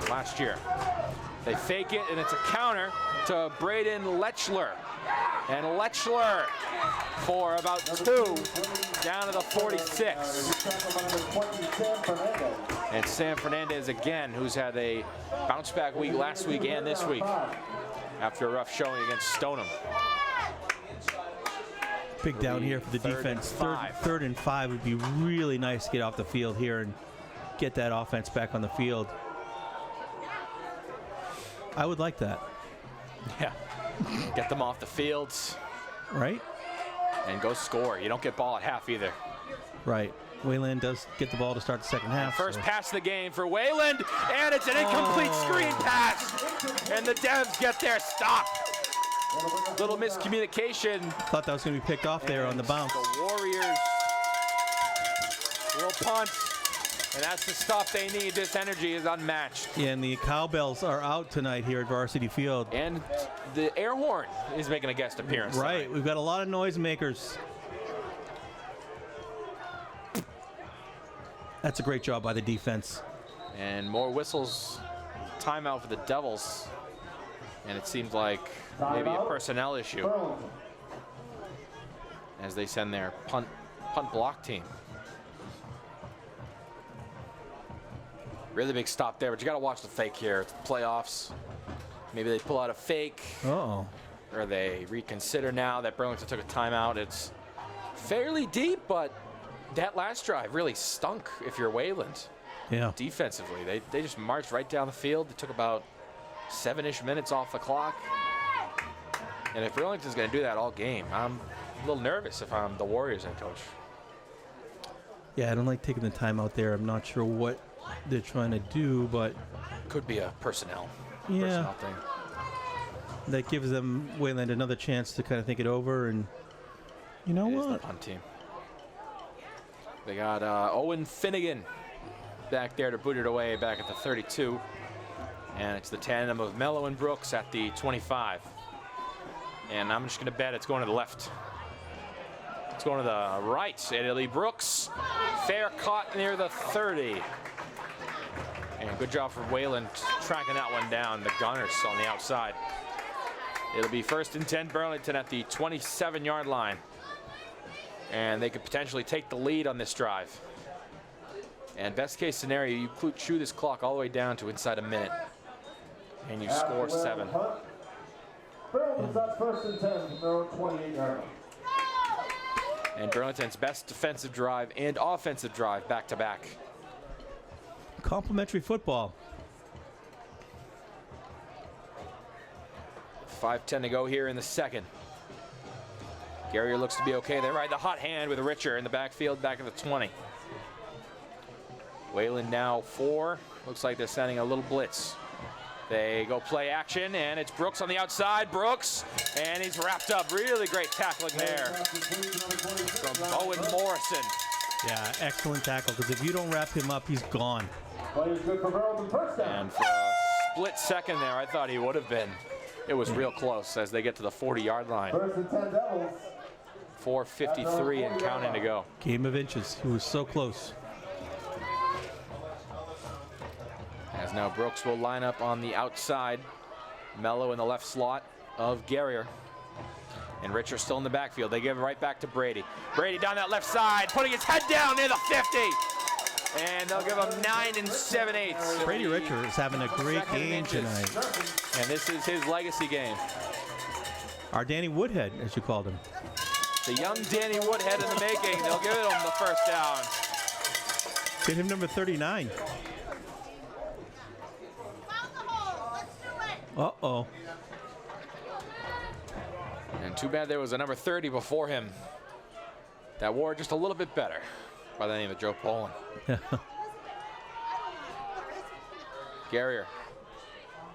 last year. They fake it, and it's a counter to Braden Lechler. And Lechler for about 2, down to the 46. And Sam Fernandez again, who's had a bounce-back week last week and this week after a rough showing against Stoneham. Big down here for the defense. Third and 5 would be really nice to get off the field here and get that offense back on the field. I would like that. Yeah. Get them off the fields. Right? And go score. You don't get ball at half either. Right. Wayland does get the ball to start the second half. First pass of the game for Wayland, and it's an incomplete screen pass. And the Devs get their stop. Little miscommunication. Thought that was going to be picked off there on the bounce. The Warriors will punt, and that's the stop they need. This energy is unmatched. Yeah, and the cowbells are out tonight here at Varsity Field. And the air horn is making a guest appearance. Right, tonight. we've got a lot of noisemakers. That's a great job by the defense. And more whistles. Timeout for the Devils. And it seems like maybe a personnel issue as they send their punt block team. Really big stop there, but you got to watch the fake here. It's the playoffs. Maybe they pull out a fake. Uh-oh. Or they reconsider now that Burlington took a timeout. It's fairly deep, but that last drive really stunk if you're Wayland. Yeah. Defensively, they just marched right down the field. It took about 7-ish minutes off the clock. And if Burlington's going to do that all game, I'm a little nervous if I'm the Warriors head coach. Yeah, I don't like taking the time out there. I'm not sure what they're trying to do, but Could be a personnel yeah, thing. that gives them Wayland another chance to kind of think it over. And you know It is the what? punt team. They got Owen Finnegan back there to boot it away back at the 32. And it's the tandem of Mello and Brooks at the 25. And I'm just going to bet it's going to the left. It's going to the right. It'll be Brooks. Fair caught near the 30. And good job for Wayland tracking that one down. The Gunners on the outside. It'll be 1st and 10 Burlington at the 27-yard line. And they could potentially take the lead on this drive. And best case scenario, you chew this clock all the way down to inside a minute. And you score 7. Burlington's at 1st and 10 from their own 28-yard line. And Burlington's best defensive drive and offensive drive back-to-back. Complimentary football. 5:10 to go here in the second. Garrier looks to be okay. They ride the hot hand with Richer in the backfield back at the 20. Wayland now 4. Looks like they're sending a little blitz. They go play action, and it's Brooks on the outside. Brooks, and he's wrapped up. Really great tackling there from Owen Morrison. Yeah, excellent tackle, because if you don't wrap him up, he's gone. Players good for Burlington, first down. And for a split second there, I thought he would have been. It was real close as they get to the 40-yard line. 1st and 10 Devils. 4:53 and counting to go. Game of inches. He was so close. As now Brooks will line up on the outside. Mello in the left slot of Garrier. And Richer still in the backfield. They give it right back to Brady. Brady down that left side, putting his head down near the 50. And they'll give him 9 7/8. Brady Richer is having a great game tonight. And this is his legacy game. Our Danny Woodhead, as you called him. The young Danny Woodhead in the making. They'll give him the first down. Get him number 39. Uh-oh. And too bad there was a number 30 before him that wore just a little bit better by the name of Joe Poland. Garrier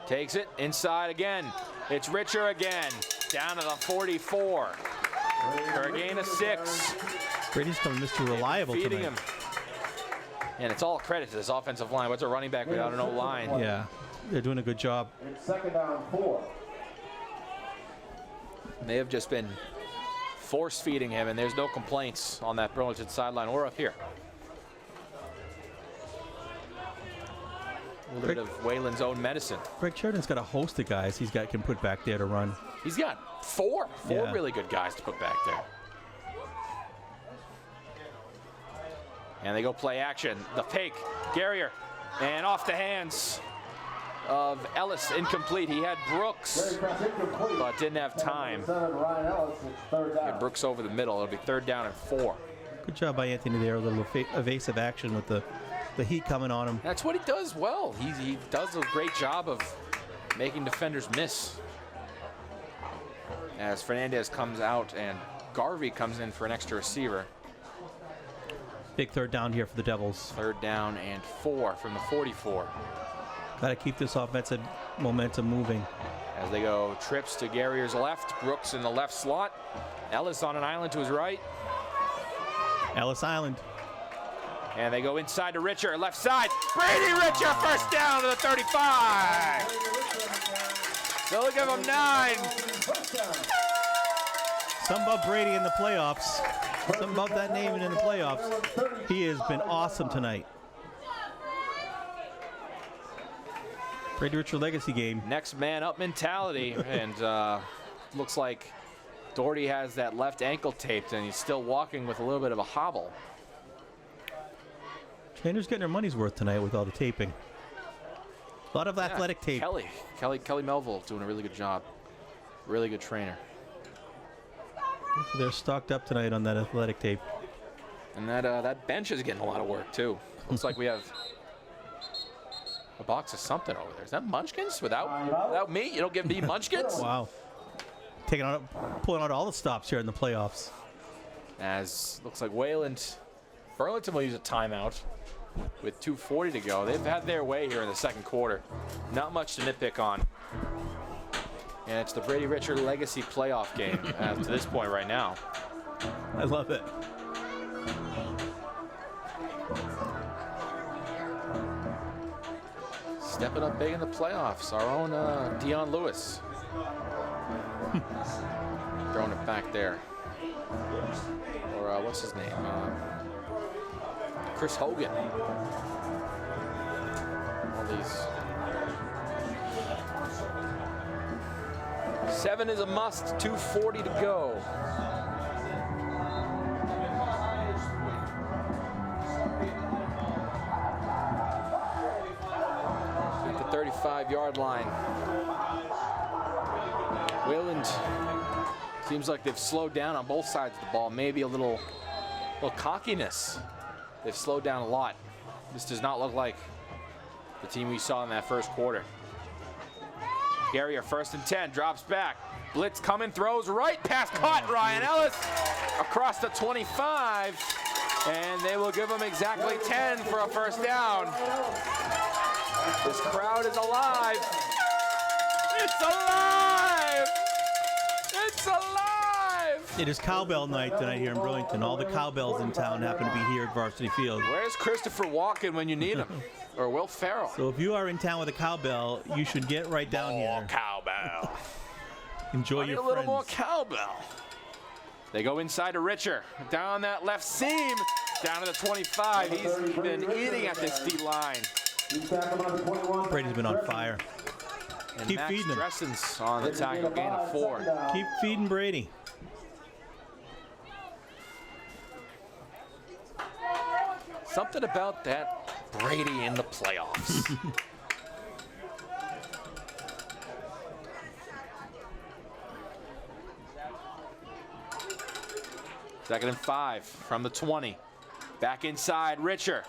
takes it inside again. It's Richer again, down to the 44 for a gain of 6. Brady's coming Mr. Reliable Feeding tonight. him. And it's all credit to this offensive line. What's a running back without an O-line? Yeah, they're doing a good job. It's 2nd down 4. They have just been force-feeding him, and there's no complaints on that Burlington sideline or up here. A little bit of Wayland's own medicine. Greg Sheridan's got a host of guys can put back there to run. He's got four really good guys to put back there. And they go play action. The fake, Garrier, and off the hands of Ellis, incomplete. He had Brooks, but didn't have time. And Brooks over the middle. It'll be 3rd down and 4. Good job by Anthony there. A little evasive action with the the heat coming on him. That's what he does well. He does a great job of making defenders miss. As Fernandez comes out and Garvey comes in for an extra receiver. Big third down here for the Devils. 3rd down and 4 from the 44. Got to keep this offensive momentum moving. As they go trips to Garrier's left, Brooks in the left slot. Ellis on an island to his right. Ellis Island. And they go inside to Richer, left side. Brady Richer, first down to the 35. They'll give him 9. Something about Brady in the playoffs. Something about that name in the playoffs. He has been awesome tonight. Brady Richer legacy game. Next man up mentality. And looks like Doherty has that left ankle taped, and he's still walking with a little bit of a hobble. Trainers getting their money's worth tonight with all the taping. A lot of athletic tape. Kelly Melville doing a really good job. Really good trainer. They're stocked up tonight on that athletic tape. And that bench is getting a lot of work too. Looks like we have a box of something over there. Is that Munchkins? Without me, you don't give me Munchkins? Wow. Pulling out all the stops here in the playoffs. As looks like Wayland, Burlington will use a timeout with 2:40 to go. They've had their way here in the second quarter. Not much to nitpick on. And it's the Brady Richer legacy playoff game to this point right now. I love it. Stepping up big in the playoffs. Our own Dion Lewis. Throwing it back there. Or what's his name? Chris Hogan. All these. 7 is a must, 2:40 to go. At the 35-yard line. Wayland seems like they've slowed down on both sides of the ball. Maybe a little cockiness. They've slowed down a lot. This does not look like the team we saw in that first quarter. Garrier 1st and 10, drops back. Blitz coming, throws right, pass caught. Ryan Ellis across the 25, and they will give him exactly 10 for a first down. This crowd is alive. It's alive! It's alive! It is cowbell night tonight here in Burlington. All the cowbells in town happen to be here at Varsity Field. Where's Christopher Walken when you need him? Or Will Ferrell? So if you are in town with a cowbell, you should get right down here. More cowbell. Enjoy I need your a little friends. more cowbell. They go inside to Richer. Down that left seam. Down to the 25. He's been eating at this D line. Brady's been on fire. And Keep Max feeding him. Dressen's on the tackle, gain of 4. Keep feeding Brady. Something about that Brady in the playoffs. 2nd and 5 from the 20. Back inside, Richer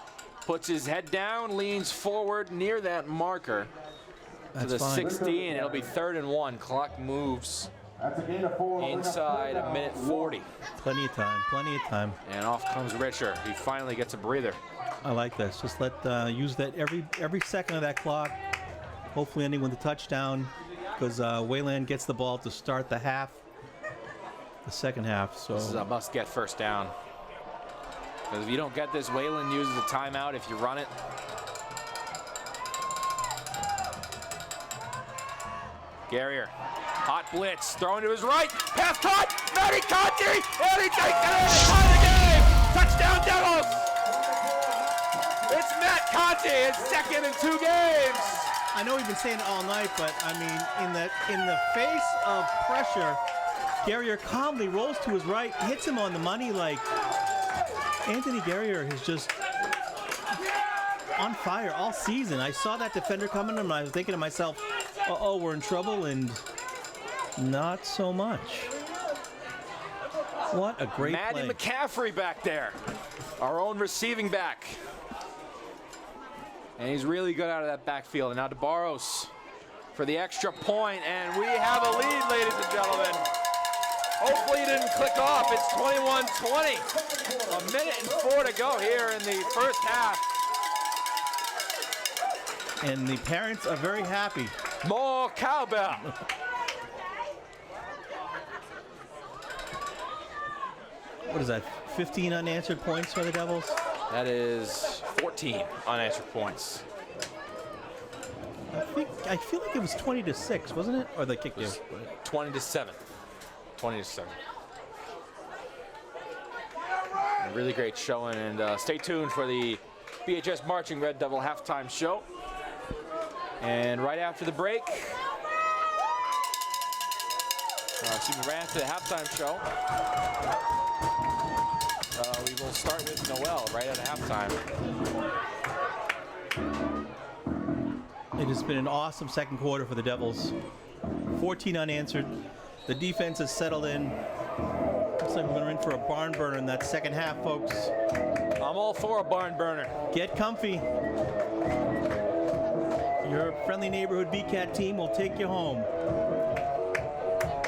puts his head down, leans forward near that marker to the 16. It'll be 3rd and 1. Clock moves inside a minute 40. Plenty of time, plenty of time. And off comes Richer. He finally gets a breather. I like this. Just use that every second of that clock. Hopefully ending with a touchdown, because Wayland gets the ball to start the second half. So this is a must-get first down. Because if you don't get this, Wayland uses a timeout if you run it. Garrier, hot blitz, thrown to his right, pass caught, Matty Conti, and he takes it in, tie the game, touchdown Devils! It's Matt Conti, his 2nd in 2 games. I know we've been saying it all night, but I mean, in the face of pressure, Garrier calmly rolls to his right, hits him on the money. Like Anthony Garrier is just on fire all season. I saw that defender coming, and I was thinking to myself, uh-oh, we're in trouble, and not so much. What a great Maddie play. McCaffrey back there, our own receiving back. And he's really good out of that backfield. And now DeBarros for the extra point, and we have a lead, ladies and gentlemen. Hopefully it didn't click off. It's 21-20. A minute and 4 to go here in the first half. And the parents are very happy. More cowbell. What is that, 15 unanswered points for the Devils? That is 14 unanswered points. I feel like it was 20-6, wasn't it? Or they kicked you? 20-7. 20-7. A really great showing, and stay tuned for the BHS Marching Red Devil halftime show. And right after the break, right after the halftime show, we will start with Noel right at halftime. It has been an awesome second quarter for the Devils. 14 unanswered. The defense has settled in. Looks like we're going in for a barn burner in that second half, folks. I'm all for a barn burner. Get comfy. Your friendly neighborhood BCAT team will take you home.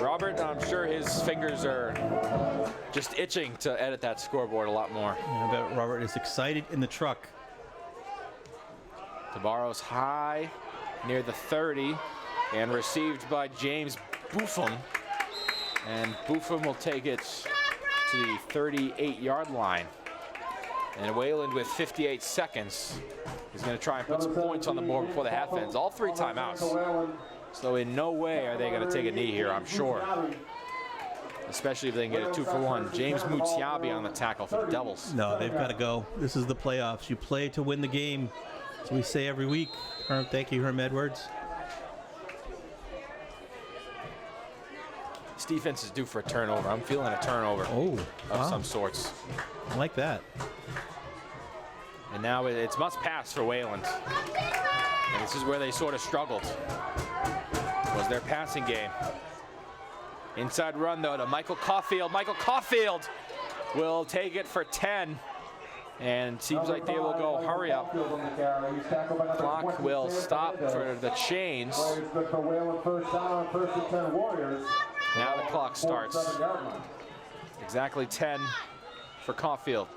Robert, I'm sure his fingers are just itching to edit that scoreboard a lot more. I bet Robert is excited in the truck. DeBarros high near the 30 and received by James Buffum. And Buffum will take it to the 38-yard line. And Wayland with 58 seconds is going to try and put some points on the board before the half ends. All 3 timeouts. So in no way are they going to take a knee here, I'm sure. Especially if they can get a 2-for-1. James Mutiabi on the tackle for the Devils. No, they've got to go. This is the playoffs. You play to win the game. As we say every week. Thank you, Herm Edwards. This defense is due for a turnover. I'm feeling a turnover of some sorts. I like that. And now it's must pass for Wayland. And this is where they sort of struggled. Was their passing game. Inside run though to Michael Caulfield. Michael Caulfield will take it for 10. And seems like they will go hurry up. Clock will stop for the chains. Now the clock starts. Exactly 10 for Caulfield.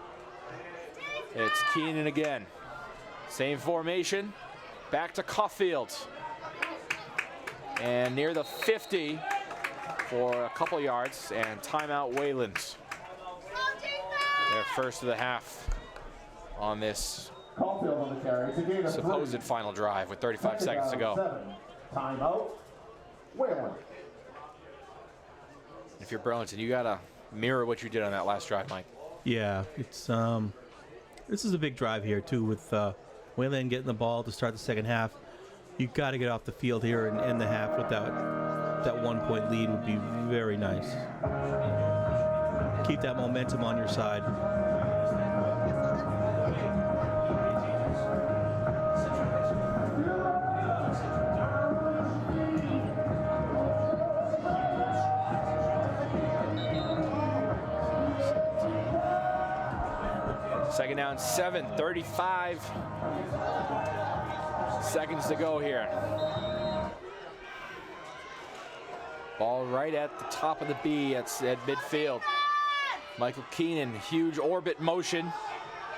It's Keenan again. Same formation. Back to Caulfield. And near the 50 for a couple yards. And timeout Wayland. Their first of the half on this supposed final drive with 35 seconds to go. Timeout Wayland. If you're Burlington, you gotta mirror what you did on that last drive, Mike. Yeah, it's this is a big drive here too, with Wayland getting the ball to start the second half. You've got to get off the field here and end the half with that 1-point lead would be very nice. Keep that momentum on your side. Second down, 7, 35 seconds to go here. Ball right at the top of the B at midfield. Michael Keenan, huge orbit motion.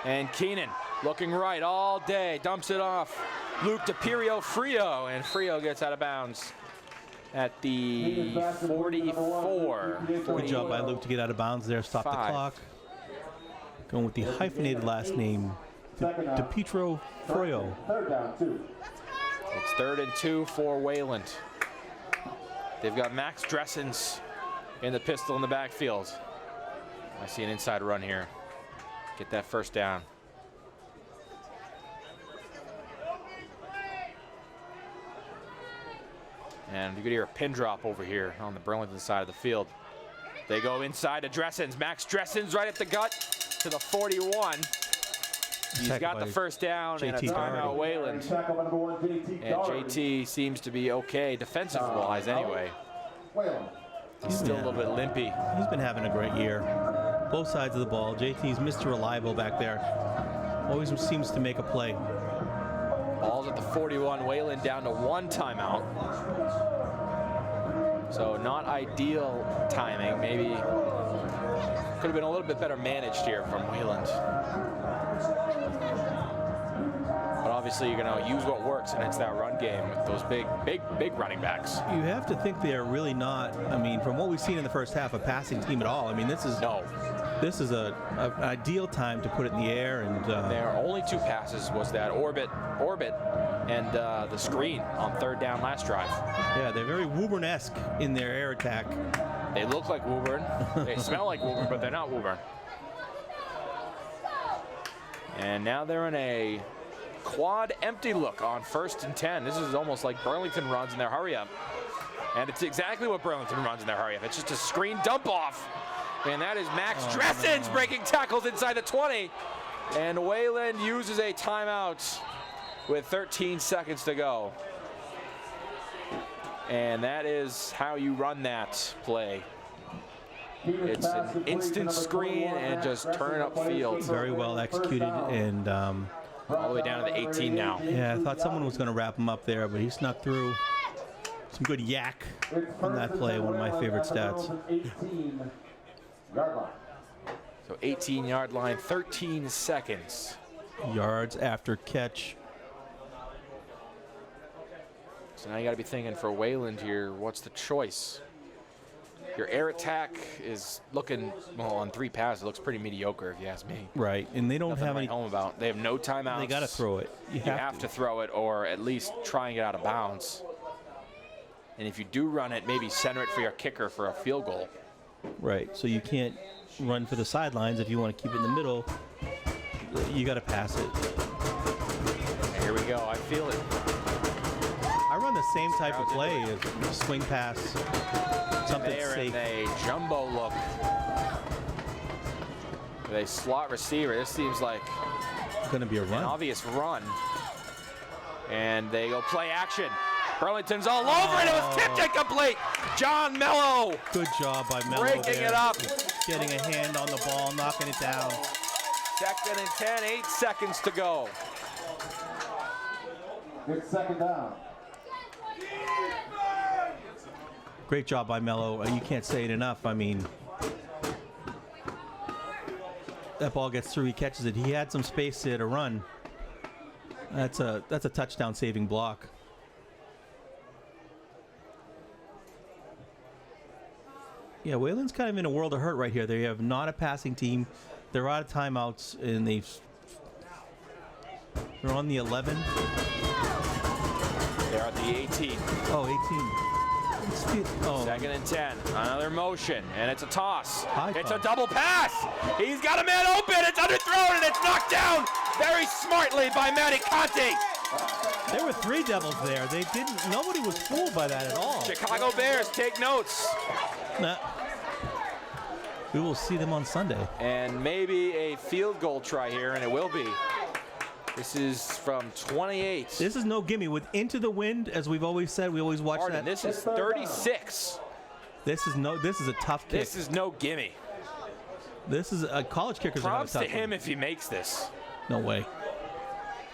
And Keenan looking right all day, dumps it off. Luke DePirio Frio, and Frio gets out of bounds at the 44. Good job by Luke to get out of bounds there, stop the clock. Going with the hyphenated last name, DePietro Froyo. It's 3rd and 2 for Wayland. They've got Max Dressens in the pistol in the backfield. I see an inside run here. Get that first down. And you could hear a pin drop over here on the Burlington side of the field. They go inside to Dressens. Max Dressens right at the gut to the 41. He's got the first down and a timeout Wayland. And JT seems to be okay defensive-wise anyway. He's still a little bit limpy. He's been having a great year. Both sides of the ball. JT's Mr. Reliable back there. Always seems to make a play. Ball's at the 41. Wayland down to 1 timeout. So not ideal timing. Maybe could have been a little bit better managed here from Wayland. But obviously you're going to use what works, and it's that run game with those big running backs. You have to think they're really not, I mean, from what we've seen in the first half, a passing team at all. I mean, this is an ideal time to put it in the air. And their only 2 passes was that orbit, and the screen on 3rd down last drive. Yeah, they're very Woburn-esque in their air attack. They look like Woburn. They smell like Woburn, but they're not Woburn. And now they're in a quad empty look on 1st and 10. This is almost like Burlington runs in their hurry up. And it's exactly what Burlington runs in their hurry up. It's just a screen dump off. And that is Max Dressens breaking tackles inside the 20. And Wayland uses a timeout with 13 seconds to go. And that is how you run that play. It's an instant screen and just turn it upfield. Very well executed, and all the way down to the 18 now. Yeah, I thought someone was going to wrap him up there, but he snuck through. Some good yak on that play, one of my favorite stats. So 18-yard line, 13 seconds. Yards after catch. So now you got to be thinking for Wayland here, what's the choice? Your air attack is looking, well, on 3 passes, it looks pretty mediocre if you ask me. Right, and they don't Nothing have to any write home about. They have no timeouts. They got to throw it. You have to throw it, or at least try and get out of bounds. And if you do run it, maybe center it for your kicker for a field goal. Right, so you can't run for the sidelines if you want to keep it in the middle. You got to pass it. Here we go. I feel it. I run the same type of play, a swing pass, something safe. In a jumbo look with a slot receiver. This seems like going to be a run. An obvious run. And they go play action. Burlington's all over it. It was tipped incomplete. John Mello. Good job by Mello. Breaking it up. Getting a hand on the ball, knocking it down. 2nd and 10, 8 seconds to go. It's 2nd down. Great job by Mello. You can't say it enough. I mean, that ball gets through, he catches it. He had some space there to run. That's a touchdown saving block. Yeah, Wayland's kind of in a world of hurt right here. They have not a passing team. They're out of timeouts, and they're on the 11. They're at the 18. Oh, 18. Oh. 2nd and 10. Another motion, and it's a toss. It's a toss. double pass. He's got a man open. It's underthrown, and it's knocked down very smartly by Matty Conte. There were 3 Devils there. Nobody was fooled by that at all. Chicago Bears, take notes. Nah. We will see them on Sunday. And maybe a field goal try here, and it will be. This is from 28. This is no gimme. With Into the Wind, as we've always said, we always watch that. This is 36. This is a tough kick. This is no gimme. This is a college kicker's Props tough to him one. if he makes this. No way.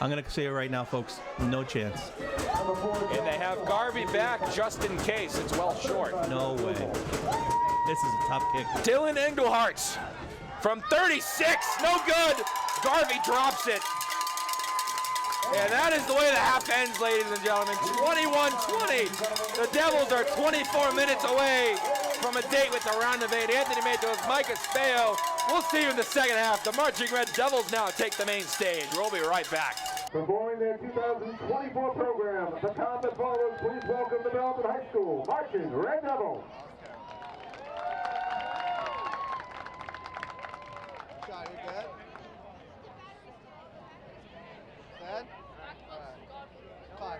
I'm going to say it right now, folks. No chance. And they have Garvey back just in case. It's well short. No way. This is a tough kick. Dylan Engelhart from 36. No good. Garvey drops it. And that is the way the half ends, ladies and gentlemen. 21-20. The Devils are 24 minutes away from a date with the round of 8. Anthony Matos, Mike Espejo. We'll see you in the second half. The Marching Red Devils now take the main stage. We'll be right back. Performing their 2024 program, the top and followers, please welcome the Burlington High School Marching Red Devils. Shot, you good? Good? All right. Fine.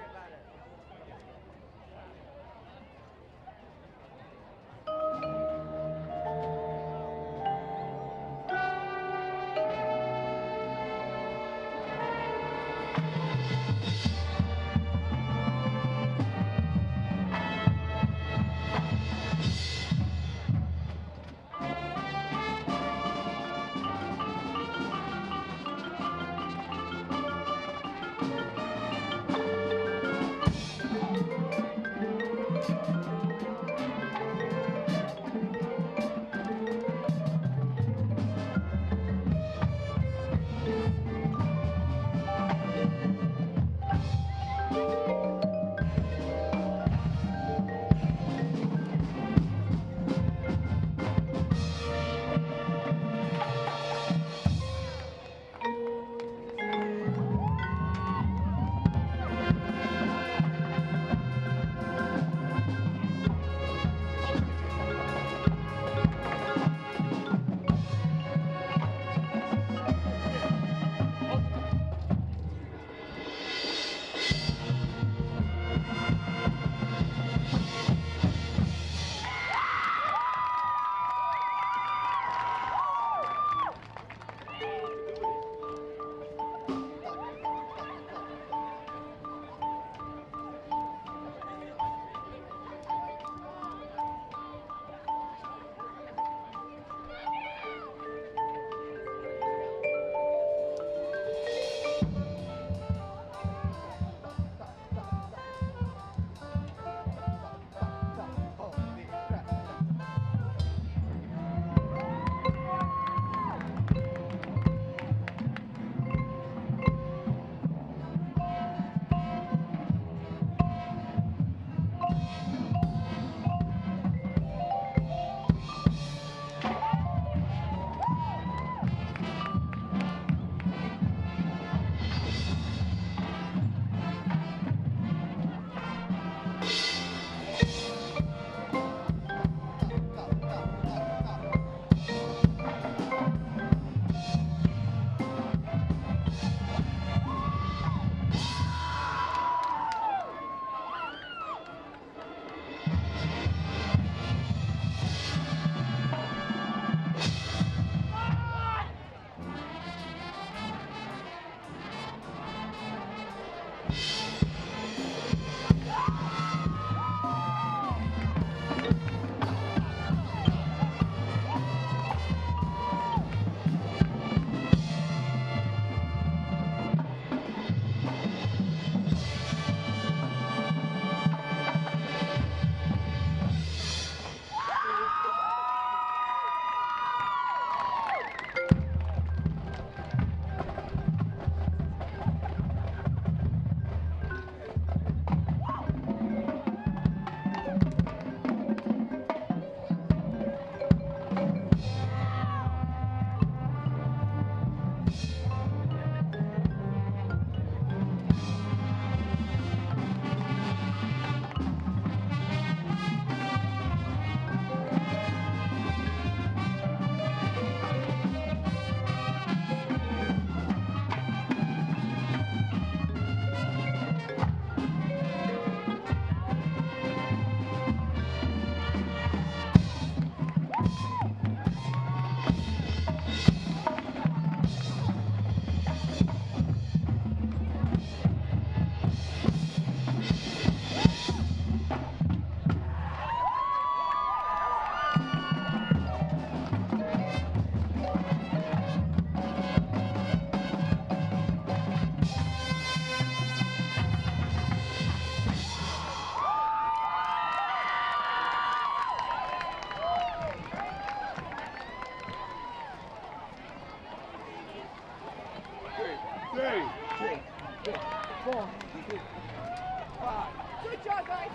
Good job, guys.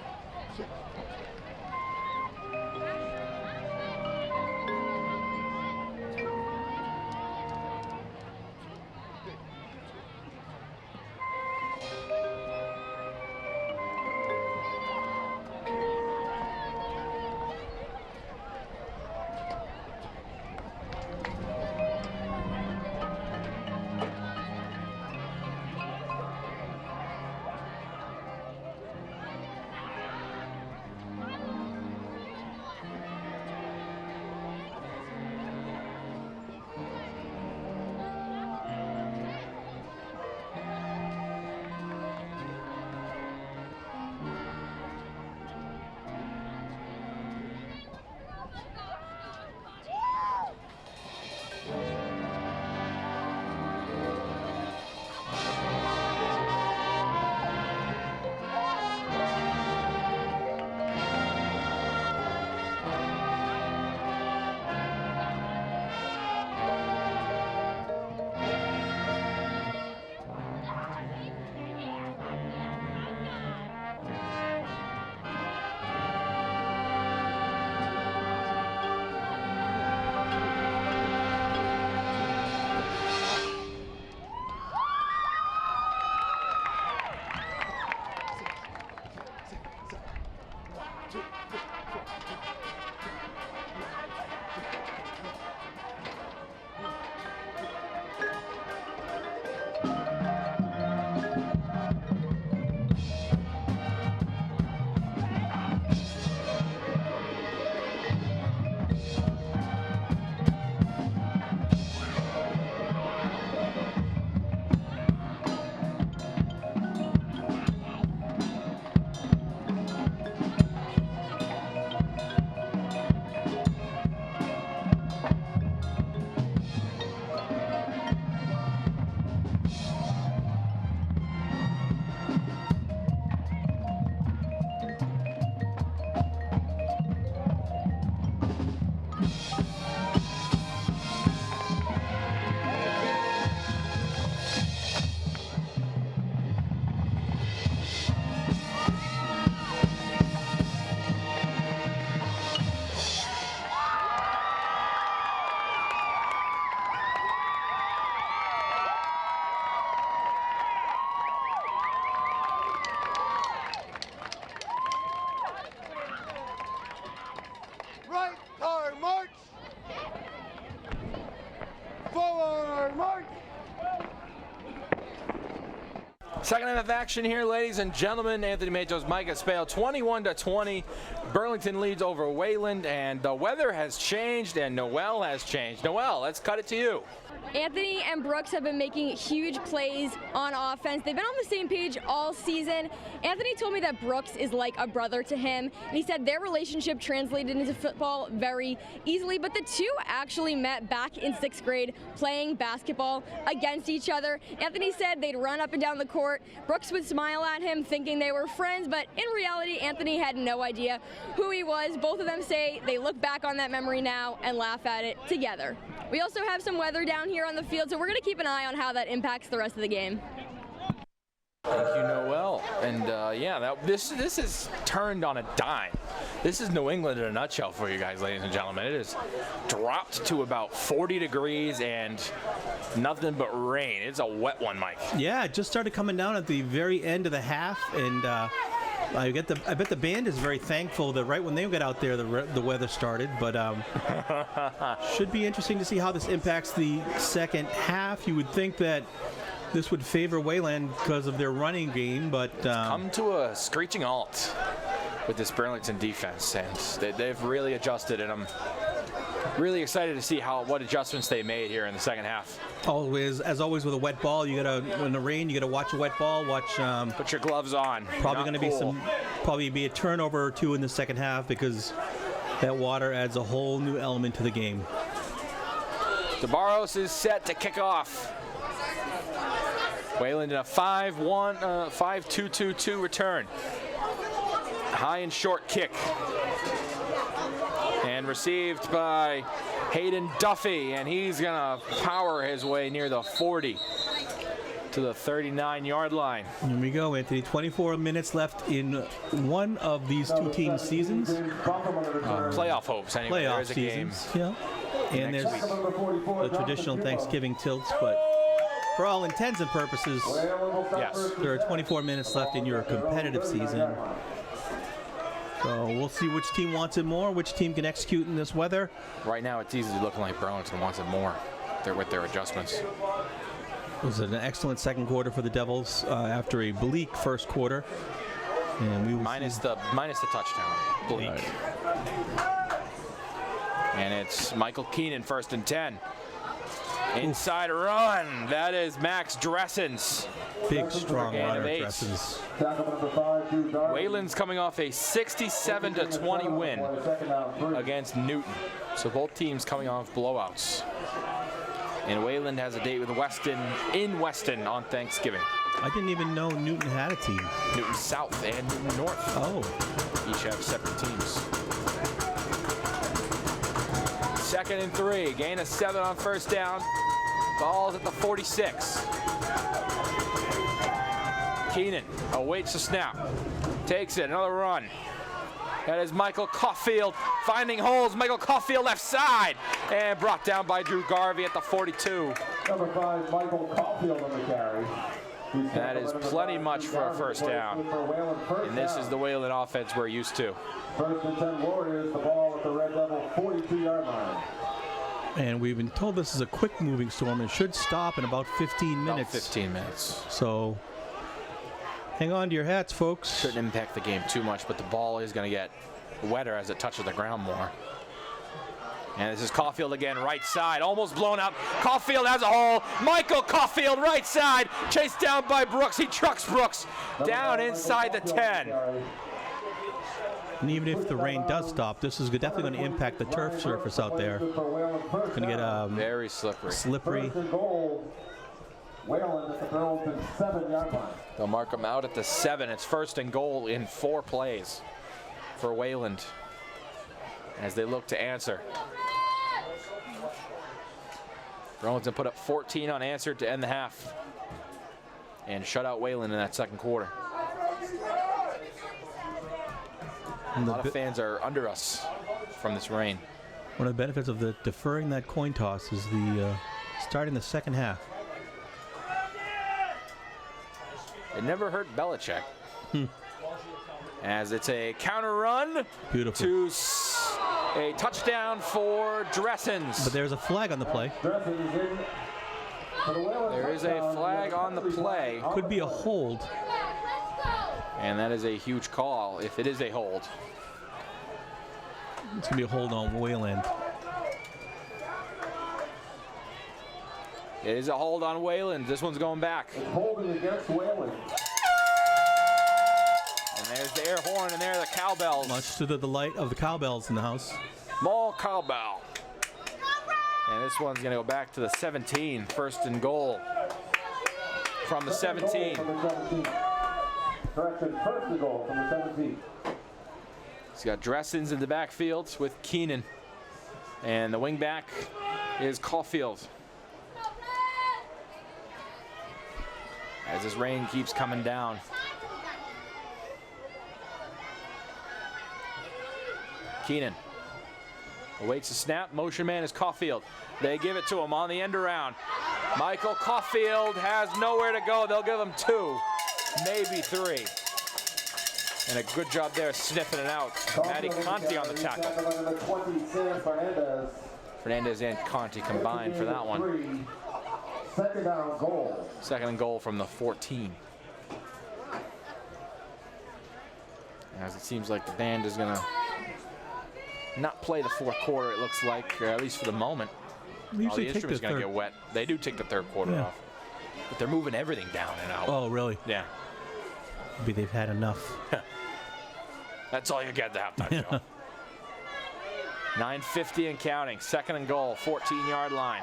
Second half of action here, ladies and gentlemen. Anthony Matos, Mike Espejo, 21-20. Burlington leads over Wayland, and the weather has changed, and Noel has changed. Noel, let's cut it to you. Anthony and Brooks have been making huge plays on offense. They've been on the same page all season. Anthony told me that Brooks is like a brother to him, and he said their relationship translated into football very easily, but the two actually met back in 6th grade playing basketball against each other. Anthony said they'd run up and down the court. Brooks would smile at him thinking they were friends, but in reality, Anthony had no idea who he was. Both of them say they look back on that memory now and laugh at it together. We also have some weather down here on the field, so we're going to keep an eye on how that impacts the rest of the game. Thank you, Noel. And yeah, this is turned on a dime. This is New England in a nutshell for you guys, ladies and gentlemen. It has dropped to about 40 degrees and nothing but rain. It's a wet one, Mike. Yeah, it just started coming down at the very end of the half, and I bet the band is very thankful that right when they got out there, the weather started. But should be interesting to see how this impacts the second half. You would think that this would favor Wayland because of their running game, but come to a screeching halt with this Burlington defense, and they've really adjusted, and I'm really excited to see what adjustments they made here in the second half. As always with a wet ball, you gotta, in the rain, you gotta watch a wet ball. Put your gloves on. Probably going to be a turnover or two in the second half because that water adds a whole new element to the game. DeBarros is set to kick off. Wayland in a 5-2-2-2 return. High and short kick. And received by Hayden Duffy, and he's going to power his way near the 40. to the 39-yard line. Here we go, Anthony. 24 minutes left in one of these two teams' seasons. Playoff hopes, anyway. Playoff There's a seasons. game. Yeah. And there's the traditional Thanksgiving tilts, but for all intents and purposes, Yes. there are 24 minutes left in your competitive season. So we'll see which team wants it more, which team can execute in this weather. Right now, it's easily looking like Burlington wants it more with their adjustments. It was an excellent second quarter for the Devils after a bleak first quarter. And we will Minus the touchdown. Bleak. Right. And it's Michael Keenan, 1st and 10. Inside run. That is Max Dressens. Big, strong Gain of runner 8. Dressens. Wayland's coming off a 67-20 win against Newton. So both teams coming off blowouts. And Wayland has a date with Weston in Weston on Thanksgiving. I didn't even know Newton had a team. Newton South and Newton North. Oh. Each have separate teams. 2nd and 3. Gain of 7 on 1st down. Ball's at the 46. Keenan awaits the snap. Takes it. Another run. That is Michael Caulfield finding holes. Michael Caulfield left side. And brought down by Drew Garvey at the 42. Number 5, Michael Caulfield on the carry. That is plenty much for a 1st down. And this is the Wayland offense we're used to. 1st and 10 Warriors, the ball at the Red Devil 42-yard line. And we've been told this is a quick moving storm and should stop in about 15 minutes. About 15 minutes. So hang on to your hats, folks. Shouldn't impact the game too much, but the ball is going to get wetter as it touches the ground more. And this is Caulfield again, right side, almost blown up. Caulfield has a hole. Michael Caulfield, right side, chased down by Brooks. He trucks Brooks down inside the 10. And even if the rain does stop, this is definitely going to impact the turf surface out there. It's going to get very slippery. First and goal, Wayland at the Burlington 7-yard line. They'll mark him out at the 7. It's 1st and goal in 4 plays for Wayland as they look to answer. Burlington put up 14 unanswered to end the half and shut out Wayland in that 2nd quarter. A lot of fans are under us from this rain. One of the benefits of the deferring that coin toss is the starting the second half. It never hurt Belichick. As it's a counter run. Beautiful. To a touchdown for Dressens. But there's a flag on the play. There is a flag on the play. Could be a hold. And that is a huge call if it is a hold. It's going to be a hold on Wayland. It is a hold on Wayland. This one's going back. Holding against Wayland. And there's the air horn, and there are the cowbells. Much to the delight of the cowbells in the house. Small cowbell. And this one's going to go back to the 17. 1st and goal from the 17. Correction, 1st and goal from the 17. He's got Dressens in the backfield with Keenan. And the wing back is Caulfield. As this rain keeps coming down. Keenan awaits the snap. Motion man is Caulfield. They give it to him on the end around. Michael Caulfield has nowhere to go. They'll give him 2, maybe 3. And a good job there sniffing it out. Matty Conti on the tackle. Fernandez and Conti combined for that one. 2nd down goal. 2nd and goal from the 14. As it seems like the band is going to not play the 4th quarter, it looks like, or at least for the moment. All the instruments going to get wet. They do take the 3rd quarter off. But they're moving everything down and out. Oh, really? Yeah. Maybe they've had enough. That's all you get at the halftime show. 9:50 and counting. 2nd and goal, 14-yard line.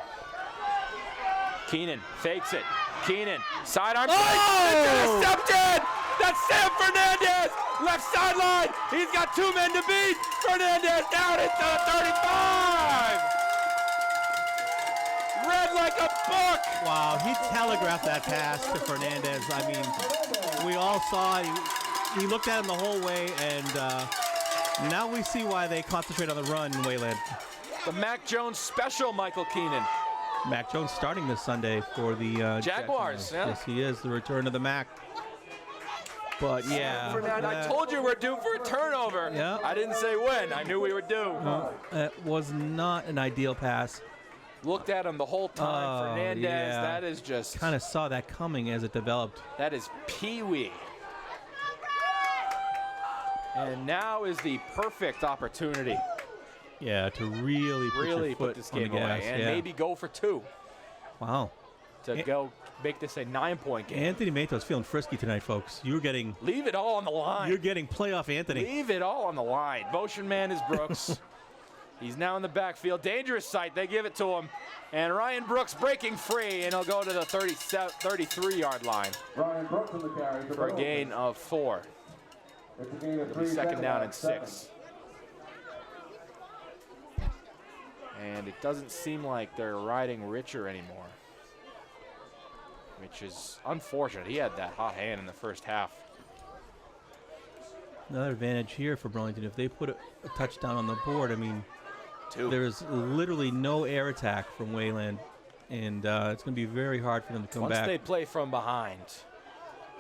Keenan fakes it. Keenan, sidearm. Oh! Stepped in! That's Sam Fernandez! Left sideline! He's got 2 men to beat! Fernandez down into the 35! Red read like a book. Wow, he telegraphed that pass to Fernandez. I mean, we all saw it. He looked at him the whole way, and now we see why they concentrate on the run in Wayland. The Mac Jones special, Michael Keenan. Mac Jones starting this Sunday for the Jaguars. Yeah. Yes, he is. The return of the Mac. But yeah. I told you we're due for a turnover. Yeah. I didn't say when. I knew we were due. It was not an ideal pass. Looked at him the whole time. Fernandez, yeah. that is just... Kind of saw that coming as it developed. That is pee-wee. And now is the perfect opportunity. Yeah, to really Put this game away and maybe go for 2. Wow. To go make this a 9-point game. Anthony Matos feeling frisky tonight, folks. You're getting... Leave it all on the line. You're getting playoff Anthony. Leave it all on the line. Motion man is Brooks. He's now in the backfield. Dangerous sight. They give it to him. And Ryan Brooks breaking free, and he'll go to the 33-yard line. Ryan Brooks in the carry for a gain of 4. It's a gain of 3. Second down and 6. And it doesn't seem like they're riding Richer anymore, which is unfortunate. He had that hot hand in the first half. Another advantage here for Burlington. If they put a touchdown on the board, I mean, 2. There's literally no air attack from Wayland, and it's going to be very hard for them to come back. Once they play from behind,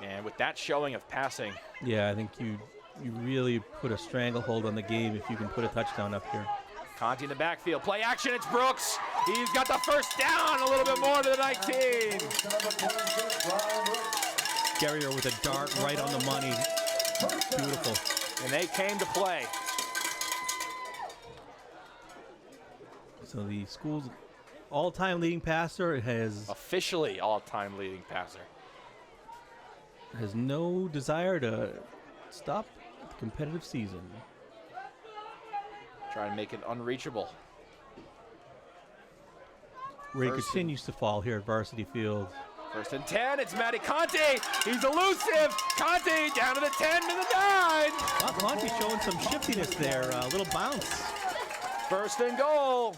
and with that showing of passing. Yeah, I think you really put a stranglehold on the game if you can put a touchdown up here. Conti in the backfield. Play action, it's Brooks. He's got the first down, a little bit more to the 19. Guerrier with a dart right on the money. Beautiful. And they came to play. So the school's all-time leading passer has officially all-time leading passer. Has no desire to stop the competitive season. Try to make it unreachable. Ray continues to fall here at Varsity Field. 1st and 10, it's Matty Conti. He's elusive. Conti down to the 10 to the 9. Well, Conti showing some shiftiness there, a little bounce. 1st and goal.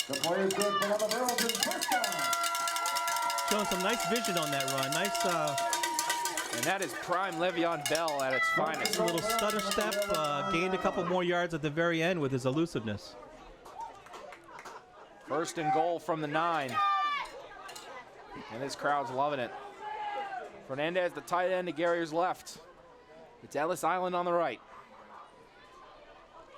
The play is good for the Burlington first down. Showing some nice vision on that run. Nice. And that is prime Le'Veon Bell at its finest. A little stutter step, gained a couple more yards at the very end with his elusiveness. 1st and goal from the 9. And this crowd's loving it. Fernandez, the tight end, to Guerrier's left. It's Ellis Island on the right.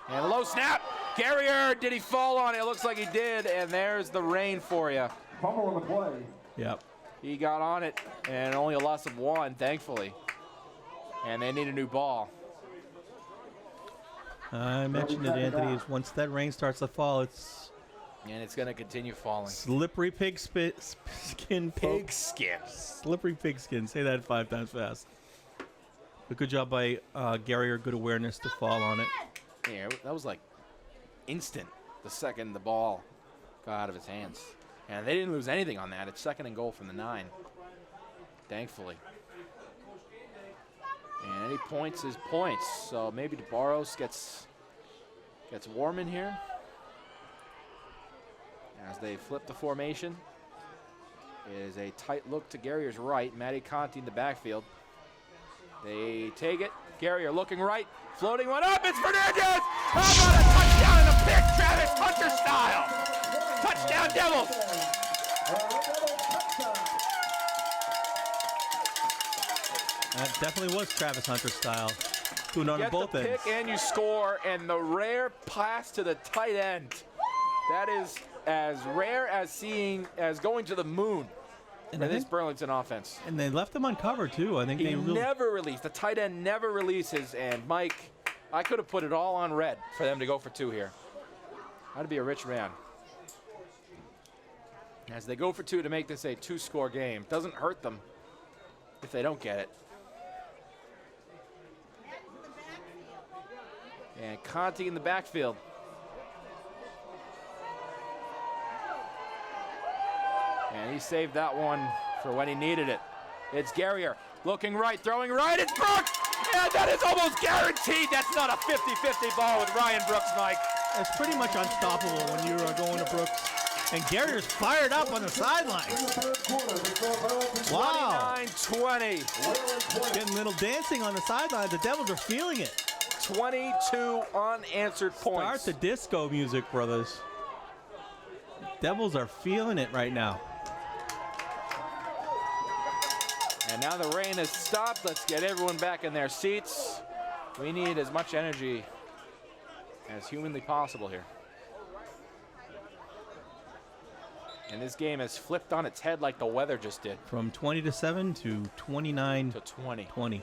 And a low snap. Guerrier, did he fall on it? It looks like he did, and there's the rain for you. Fumble on the play. Yep. He got on it, and only a loss of 1, thankfully. And they need a new ball. I mentioned it, Anthony. Once that rain starts to fall, it's... And it's going to continue falling. Slippery pigskin. Pigskin. Slippery pigskin. Say that 5 times fast. But good job by Guerrier. Good awareness to fall on it. Yeah, that was like instant the second the ball got out of his hands. And they didn't lose anything on that. It's 2nd and goal from the 9, thankfully. And any points is points. So maybe DeBarros gets warm in here. As they flip the formation, it is a tight look to Guerrier's right. Matty Conti in the backfield. They take it. Guerrier looking right, floating one up. It's Fernandez. How about a touchdown and a pick, Travis Hunter style? Touchdown, Devils. That definitely was Travis Hunter style. Doing on both ends. You get the pick and you score, and the rare pass to the tight end. That is as rare as going to the moon in this Burlington offense. And they left him uncovered too. I think he never released. The tight end never releases. And Mike, I could have put it all on red for them to go for 2 here. I'd be a rich man. As they go for 2 to make this a 2-score game. Doesn't hurt them if they don't get it. And Conti in the backfield. And he saved that one for when he needed it. It's Guerrier looking right, throwing right. It's Brooks! And that is almost guaranteed. That's not a 50-50 ball with Ryan Brooks, Mike. It's pretty much unstoppable when you're going to Brooks. And Garrier's fired up on the sideline. Wow. 29-20. Getting a little dancing on the sideline. The Devils are feeling it. 22 unanswered points. Start the disco music, brothers. Devils are feeling it right now. And now the rain has stopped. Let's get everyone back in their seats. We need as much energy as humanly possible here. And this game has flipped on its head like the weather just did. From 20-7 to 29 to 20. 20.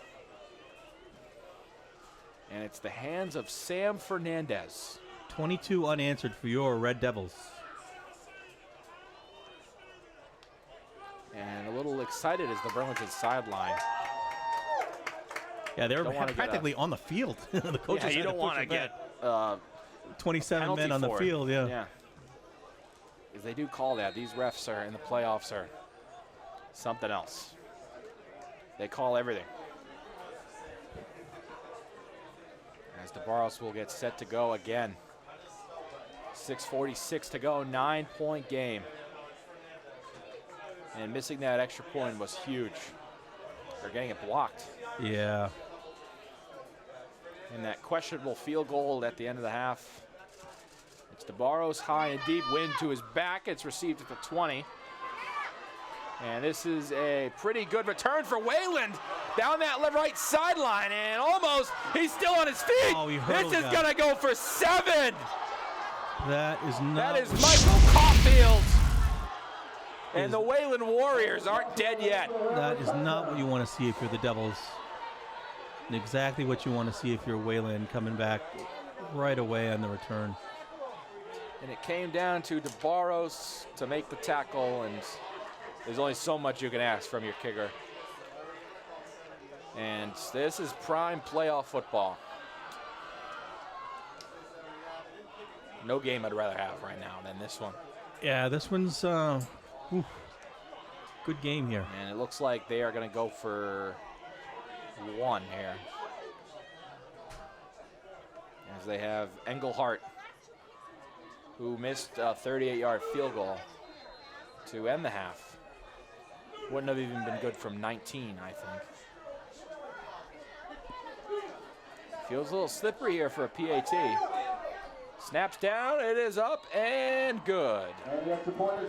And it's the hands of Sam Fernandez. 22 unanswered for your Red Devils. And a little excited is the Burlington sideline. Yeah, they're practically on the field. The coaches. Yeah, you don't want to get 27 men on the field. Yeah. Yeah. Because they do call that. These refs are in the playoffs are something else. They call everything. As DeBarros will get set to go again. 6:46 to go, 9-point game. And missing that extra point was huge. They're getting it blocked. Yeah. And that questionable field goal at the end of the half. It's DeBarros high and deep, wind to his back. It's received at the 20. And this is a pretty good return for Wayland down that right sideline. And almost, he's still on his feet. Oh, this is going to go for 7. That is not. That is Michael Caulfield. And the Wayland Warriors aren't dead yet. That is not what you want to see if you're the Devils. And exactly what you want to see if you're Wayland, coming back right away on the return. And it came down to DeBarros to make the tackle, and there's only so much you can ask from your kicker. And this is prime playoff football. No game I'd rather have right now than this one. Yeah, this one's good game here. And it looks like they are going to go for 1 here. As they have Engelhart, who missed a 38-yard field goal to end the half. Wouldn't have even been good from 19, I think. Feels a little slippery here for a PAT. Snaps down, it is up and good.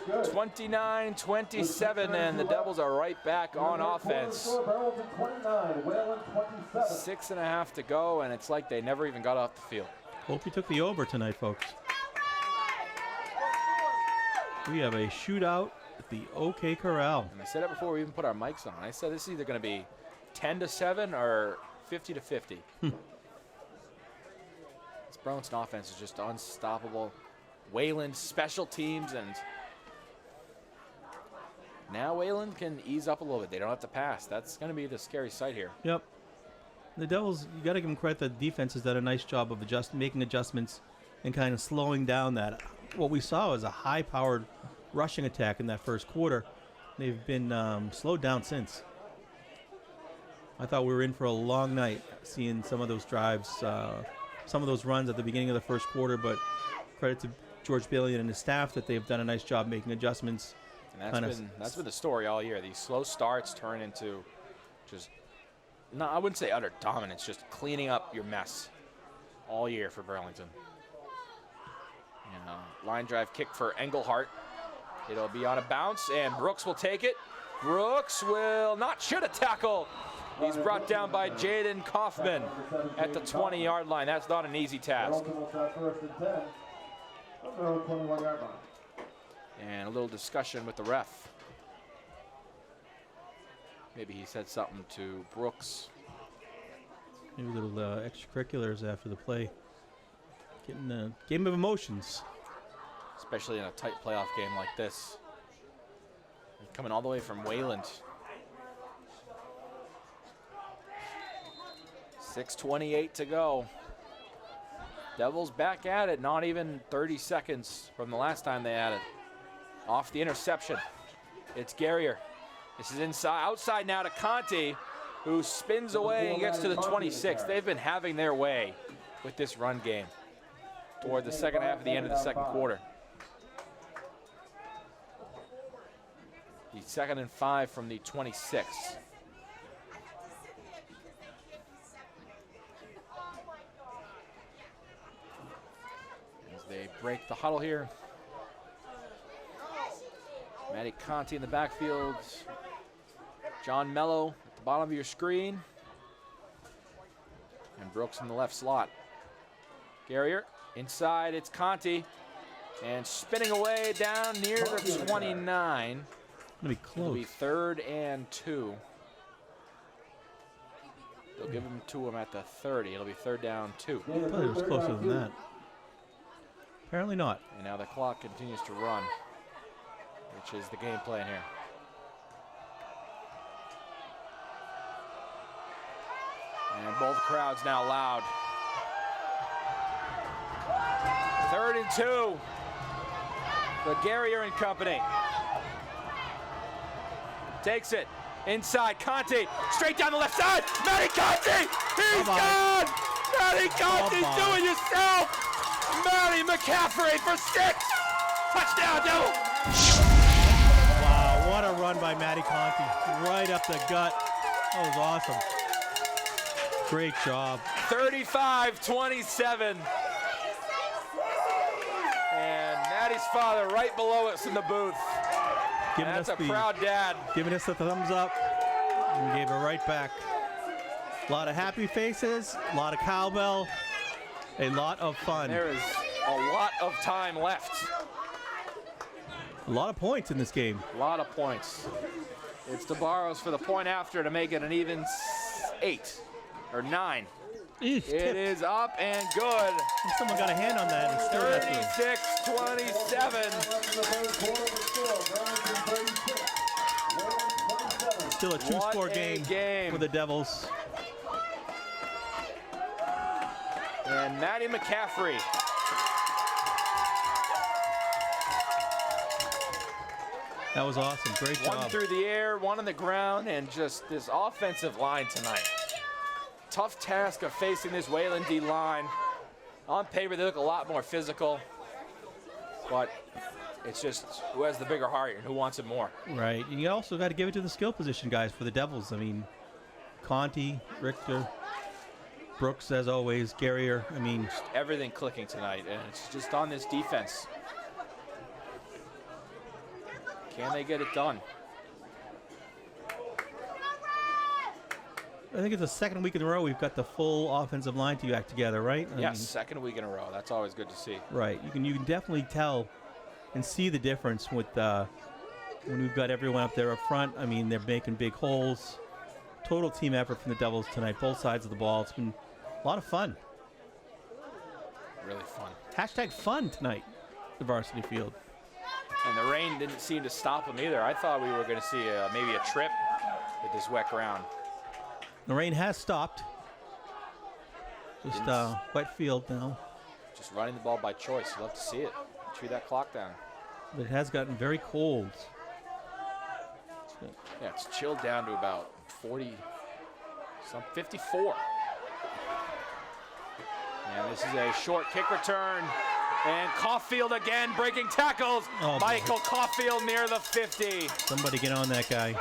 29-27, and the Devils are right back on offense. 6.5 to go, and it's like they never even got off the field. Hope you took the over tonight, folks. We have a shootout at the OK Corral. And I said it before we even put our mics on. I said this is either going to be 10-7 or 50-50. This Burlington offense is just unstoppable. Wayland special teams, and now Wayland can ease up a little bit. They don't have to pass. That's going to be the scary sight here. Yep. The Devils, you got to give them credit. The defense has done a nice job of making adjustments and kind of slowing down that. What we saw was a high-powered rushing attack in that first quarter. They've been slowed down since. I thought we were in for a long night seeing some of those drives, some of those runs at the beginning of the first quarter, but credit to George Bailey and his staff that they've done a nice job making adjustments. And that's been the story all year. These slow starts turn into just, no, I wouldn't say utter dominance, just cleaning up your mess all year for Burlington. Line drive kick for Engelhart. It'll be on a bounce, and Brooks will take it. Brooks will not shoot a tackle. He's brought down by Jaden Kaufman at the 20-yard line. That's not an easy task. And a little discussion with the ref. Maybe he said something to Brooks. Maybe little extracurriculars after the play. Getting a game of emotions. Especially in a tight playoff game like this. And coming all the way from Wayland. 6:28 to go. Devils back at it, not even 30 seconds from the last time they had it. Off the interception. It's Garrier. This is outside now to Conti, who spins away and gets to the 26. They've been having their way with this run game toward the second half of the end of the second quarter. The 2nd and 5 from the 26. As they break the huddle here. Matty Conti in the backfield. John Mello at the bottom of your screen. And Brooks in the left slot. Garrier inside, it's Conti. And spinning away down near the 29. It'll be close. It'll be 3rd and 2. They'll give him to him at the 30. It'll be 3rd down 2. I thought it was closer than that. Apparently not. And now the clock continues to run, which is the game plan here. And both crowds now loud. 3rd and 2. The Garrier and company. Takes it inside. Conti straight down the left side. Matty Conti, he's gone. Matty Conti's doing yourself. Matty McCaffrey for 6. Touchdown, Devil. Wow, what a run by Matty Conti. Right up the gut. That was awesome. Great job. 35-27. And Matty's father right below us in the booth. That's a proud dad. Giving us the thumbs up. And gave it right back. A lot of happy faces, a lot of cowbell, a lot of fun. There is a lot of time left. A lot of points in this game. A lot of points. It's DeBarros for the point after to make it an even 8 or 9. It is up and good. Someone got a hand on that. And still 36-27. Still a 2-score game for the Devils. And Matty McCaffrey. That was awesome. Great job. One through the air, one on the ground, and just this offensive line tonight. Tough task of facing this Wayland D line. On paper, they look a lot more physical, but it's just who has the bigger heart and who wants it more. Right. And you also got to give it to the skill position guys for the Devils. I mean, Conti, Richter, Brooks, as always, Garrier. I mean, just everything clicking tonight, and it's just on this defense. Can they get it done? I think it's the 2nd week in a row we've got the full offensive line to act together, right? Yes, 2nd week in a row. That's always good to see. Right. You can definitely tell and see the difference with when we've got everyone up there up front. I mean, they're making big holes. Total team effort from the Devils tonight, both sides of the ball. It's been a lot of fun. Really fun. Hashtag fun tonight, the varsity field. And the rain didn't seem to stop them either. I thought we were going to see maybe a trip with this wet ground. The rain has stopped. Just wet field now. Just running the ball by choice. Love to see it. Chew that clock down. But it has gotten very cold. Yeah, it's chilled down to about 54. And this is a short kick return. And Caulfield again breaking tackles. Oh, Michael Caulfield near the 50. Somebody get on that guy.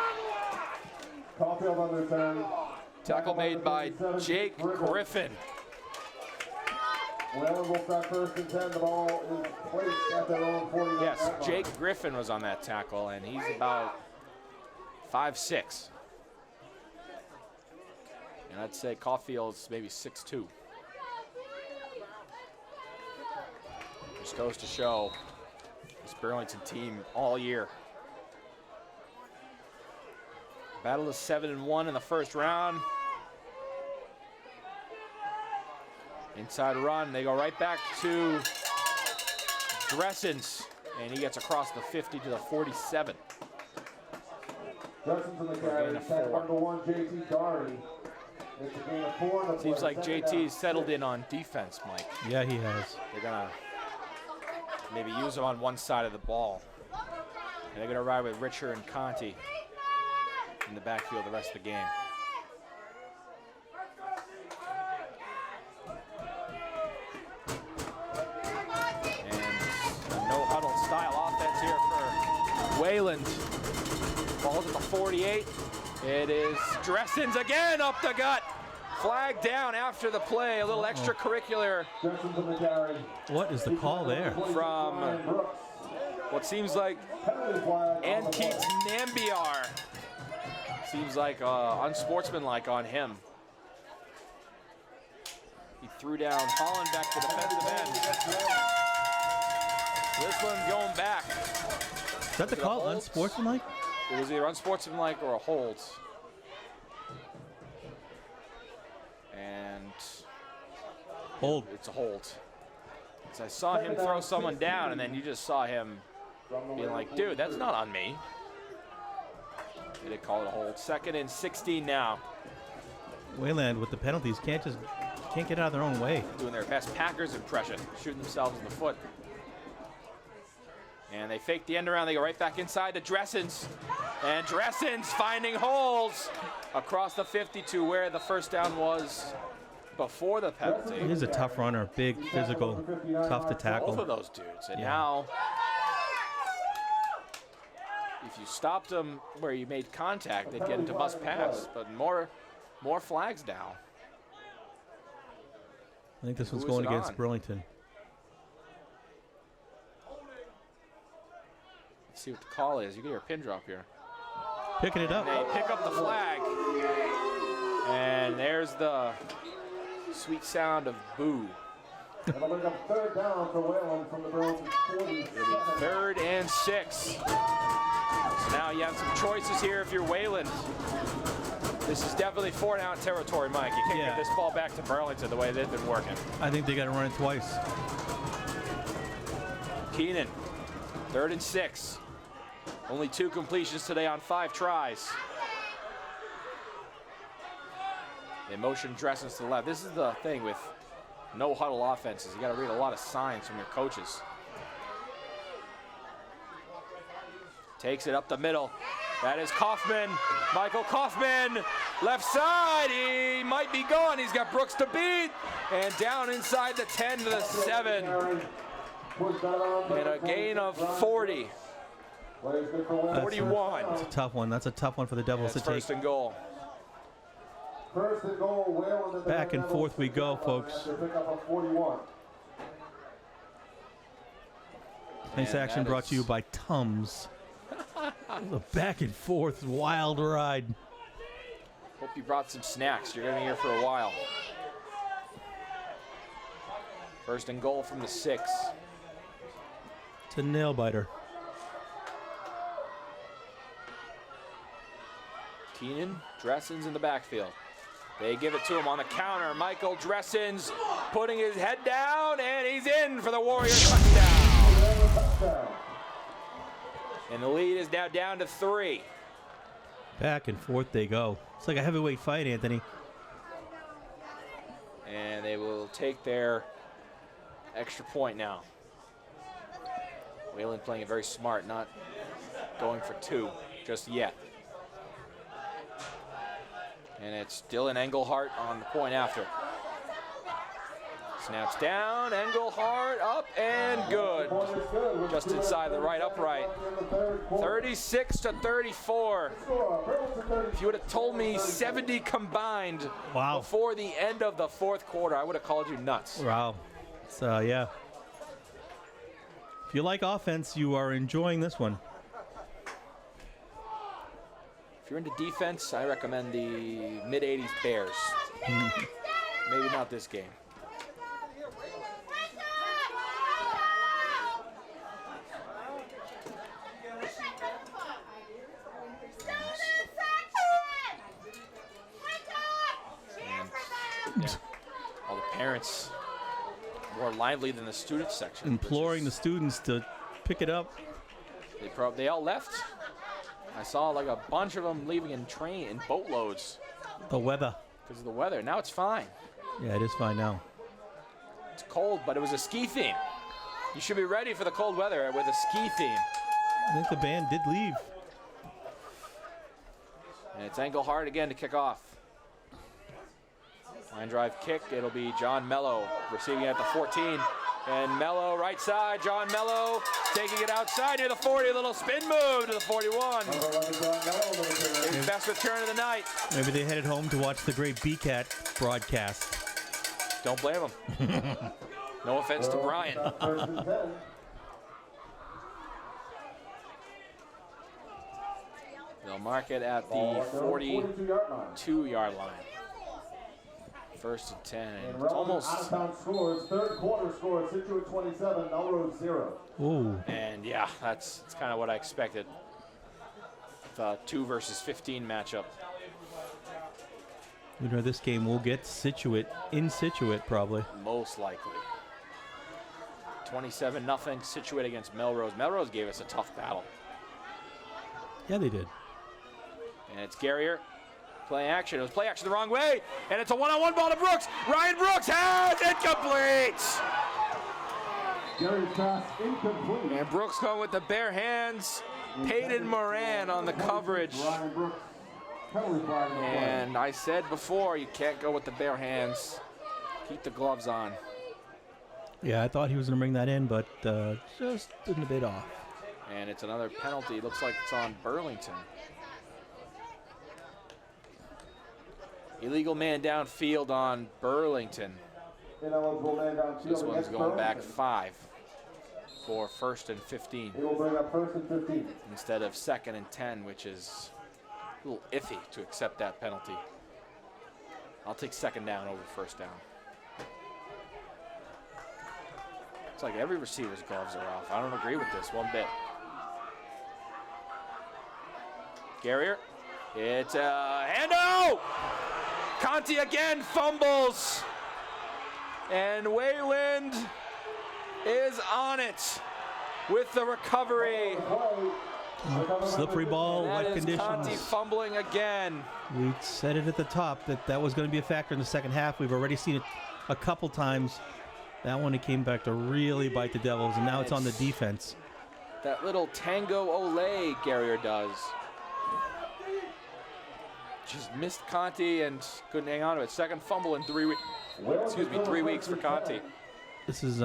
Caulfield on the 10. Tackle made by Jake Griffin. Wayland will start 1st and 10. The ball is placed at their own 49. Yes, Jake Griffin was on that tackle, and he's about 5'6". And I'd say Caulfield's maybe 6'2". Just goes to show this Burlington team all year. Battle of 7-1 in the first round. Inside run, they go right back to Dressens, and he gets across the 50 to the 47. Dressens in the carry, number 1, JT Doherty. It's a gain of 4. Seems like JT's settled in on defense, Mike. Yeah, he has. They're gonna maybe use him on one side of the ball. And they're gonna ride with Richer and Conti in the backfield the rest of the game. And a no-huddle style offense here for Wayland. 48. It is Dressens again up the gut. Flag down after the play. A little extracurricular What is the call there? from what seems like Ankit Nambiar. Seems like unsportsmanlike on him. He threw down Holland back to defensive end. This one's going back. Is that the call? Unsportsmanlike? It was either unsportsmanlike or a hold. And Hold. it's a hold. Because I saw him throw someone down, and then you just saw him being like, dude, that's not on me. They did call it a hold. 2nd and 16 now. Wayland with the penalties can't get out of their own way. Doing their best Packers impression, shooting themselves in the foot. And they fake the end around. They go right back inside to Dressens. And Dressens finding holes across the 50 to where the first down was before the penalty. He's a tough runner, big, physical, tough to tackle. Both of those dudes. And now, if you stopped them where you made contact, they'd get into must pass. But more flags now. I think this one's Who is going it against on? Burlington. Let's see what the call is. You get your pin drop here. Picking it up. They pick up the flag. And there's the sweet sound of boo. And it'll become 3rd down for Wayland from the Burlington 40. It'll be 3rd and 6. So now you have some choices here if you're Wayland. This is definitely 4-down territory, Mike. You can't get this ball back to Burlington the way they've been working. I think they got to run it twice. Keenan, 3rd and 6. Only 2 completions today on 5 tries. They motion Dressens to the left. This is the thing with no huddle offenses. You got to read a lot of signs from your coaches. Takes it up the middle. That is Kaufman. Michael Kaufman, left side. He might be gone. He's got Brooks to beat. And down inside the 10 to the 7. And a gain of 40. 41. That's a tough one. That's a tough one for the Devils That's to take. 1st and goal. 1st and goal, Wayland. Back and forth we go, folks. They pick up a 41. Nice And action that brought to you is- by Tums. A back and forth wild ride. Hope you brought some snacks. You're going to be here for a while. 1st and goal from the 6. It's a nail biter. Keenan, Dressens in the backfield. They give it to him on the counter. Michael Dressens putting his head down, and he's in for the Warrior touchdown. And the lead is now down to 3. Back and forth they go. It's like a heavyweight fight, Anthony. And they will take their extra point now. Wayland playing it very smart, not going for 2 just yet. And it's Dylan Engelhart on the point after. Snaps down, Engelhart up and good. Just inside the right upright. 36 to 34. If you would have told me 70 combined Wow. before the end of the 4th quarter, I would have called you nuts. Wow. So, yeah. If you like offense, you are enjoying this one. If you're into defense, I recommend the mid-80s Bears. Maybe not this game. And, yeah, all the parents more lively than the student section. Imploring the students to pick it up. They all left. I saw like a bunch of them leaving in boatloads The weather. because of the weather. Now it's fine. Yeah, it is fine now. It's cold, but it was a ski theme. You should be ready for the cold weather with a ski theme. I think the band did leave. And it's Engelhart again to kick off. Line drive kick. It'll be John Mello receiving it at the 14. And Mello right side. John Mello taking it outside near the 40. A little spin move to the 41. last return of the night. Maybe they headed home to watch the great BCAT broadcast. Don't blame them. No offense to Brian. They'll mark it at the 42-yard line. First and 10. And it's almost. Scores, third quarter score, Situate 27, Melrose 0. Ooh. And yeah, that's kind of what I expected. The 2 versus 15 matchup. Winner of this game will get Situate in Situate, probably. Most likely. 27-0 Situate against Melrose. Melrose gave us a tough battle. Yeah, they did. And it's Garrier. Play action. It was play action the wrong way. And it's a one-on-one ball to Brooks. Ryan Brooks has it complete. Gary's pass incomplete. And Brooks going with the bare hands. Peyton Moran on the coverage. Ryan Brooks, penalty flag on the play. And I said before, you can't go with the bare hands. Keep the gloves on. Yeah, I thought he was going to bring that in, but just a bit off. And it's another penalty. Looks like it's on Burlington. Illegal man downfield on Burlington. Ineligible man downfield. This one's against going back Burlington. 5 for first and 15 He will bring up first and 15. instead of second and 10, which is a little iffy to accept that penalty. I'll take second down over first down. It's like every receiver's gloves are off. I don't agree with this one bit. Garrier. It's a handout! Conti again fumbles. And Wayland is on it with the recovery. Slippery ball, That wet is Conti conditions. fumbling again. We said it at the top that was going to be a factor in the second half. We've already seen it a couple times. That one, it came back to really bite the Devils, and now it's on the defense. That little tango ole Garrier does. Just missed Conti and couldn't hang on to it. Second fumble in 3 weeks. Excuse me, 3 weeks for Conti. This is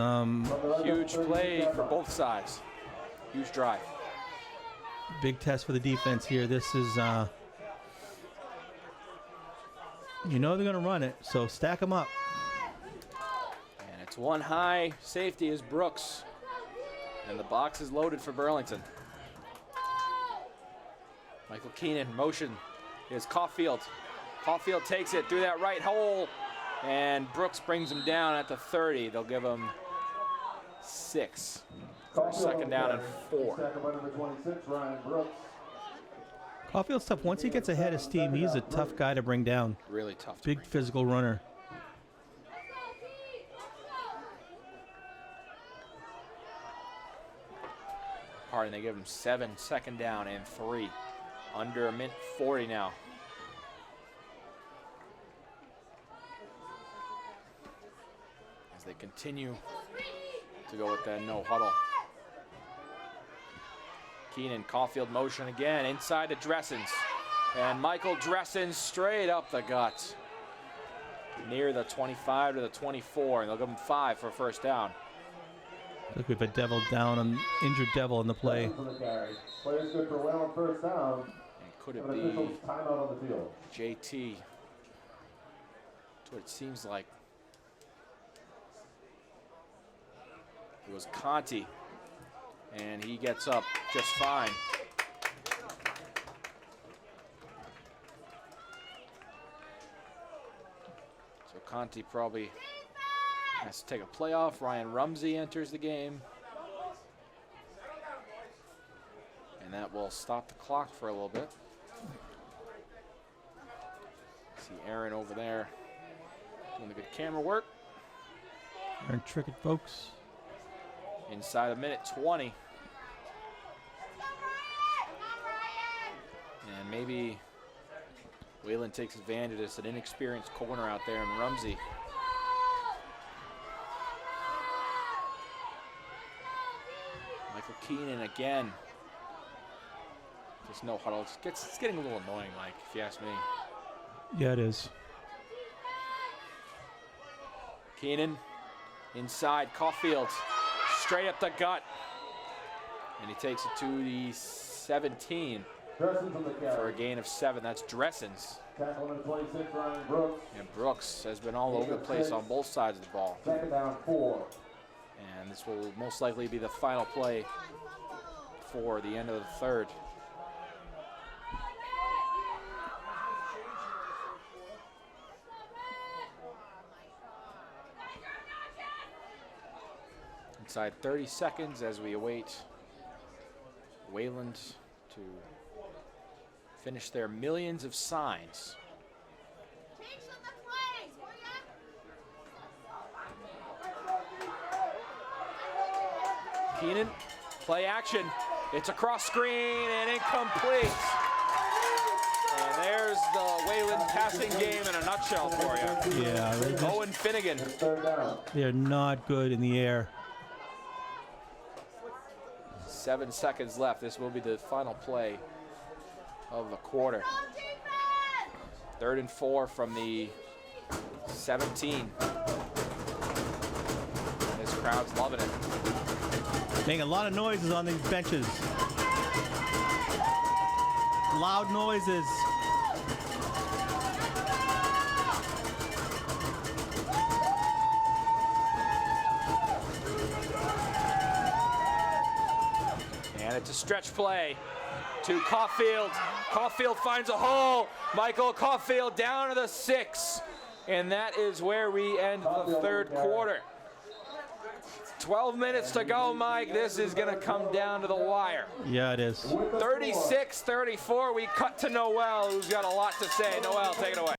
Huge play for both sides. Huge drive. big test for the defense here. This is, you know they're going to run it, so stack them up. And it's one high. Safety is Brooks. And the box is loaded for Burlington. Michael Keenan, motion is Caulfield. Caulfield takes it through that right hole, and Brooks brings him down at the 30. They'll give him 6 for second down and 4. Second one, number 26, Ryan Brooks. Caulfield's tough. Once he gets ahead of steam, he's a tough guy to bring down. Really tough to Big bring. physical runner. Pardon, they give him 7, second down and 3. Under a minute 40 now. As they continue to go with that no huddle. Keenan, Caulfield motion again, inside to Dressens. And Michael Dressens straight up the gut. Near the 25 to the 24, and they'll give him 5 for a first down. Look, we have a devil down, an injured devil in the play. Players good for Wayland first down. And could it And be officials timeout on the field. JT? That's what it seems like. It was Conti, and he gets up just fine. So Conti probably has to take a play off. Ryan Rumsey enters the game. And that will stop the clock for a little bit. See Aaron over there doing the good camera work. Aaron Trickett, folks. Inside a minute 20. And maybe Wayland takes advantage of this, an inexperienced corner out there in Rumsey. Michael Keenan again. Just no huddle. It's getting a little annoying, Mike, if you ask me. Yeah, it is. Keenan inside, Caulfield straight up the gut. And he takes it to the 17. for a gain of 7. That's Dressens. Tackle number 26, Ryan Brooks. And Brooks has been all over the place on both sides of the ball. Second down, 4. And this will most likely be the final play for the end of the third. Inside 30 seconds as we await Wayland to finish their millions of signs. Keenan, play action. It's a cross screen and incomplete. And there's the Wayland passing game in a nutshell for you. Yeah. Owen Finnegan. They're not good in the air. 7 seconds left. This will be the final play of the quarter. 3rd and 4 from the 17. This crowd's loving it. Making a lot of noises on these benches. Loud noises. And it's a stretch play to Caulfield. Caulfield finds a hole. Michael Caulfield down to the 6. And that is where we end the third quarter. 12 minutes to go, Mike. This is going to come down to the wire. Yeah, it is. 36-34. We cut to Noel, who's got a lot to say. Noel, take it away.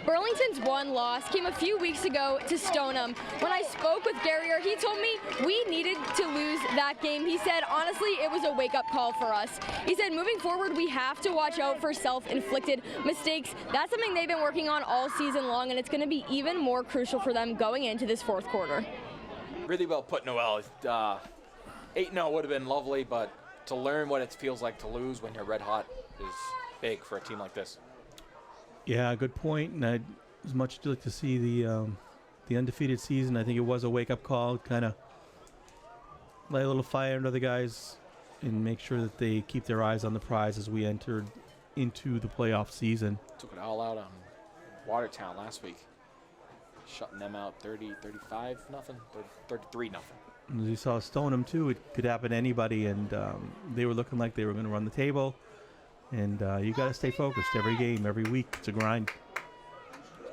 Burlington's one loss came a few weeks ago to Stoneham. When I spoke with Garrier, he told me we needed to lose that game. He said, honestly, it was a wake-up call for us. He said, moving forward, we have to watch out for self-inflicted mistakes. That's something they've been working on all season long, and it's going to be even more crucial for them going into this fourth quarter. Really well put, Noel. 8-0 would have been lovely, but to learn what it feels like to lose when you're red hot is big for a team like this. Yeah, good point. And I'd as much like to see the undefeated season. I think it was a wake-up call, kind of light a little fire under the guys and make sure that they keep their eyes on the prize as we entered into the playoff season. Took it all out on Watertown last week, shutting them out 30-35 nothing, 33 nothing. As you saw Stoneham too, it could happen to anybody, and they were looking like they were going to run the table. And you got to stay focused every game, every week. It's a grind.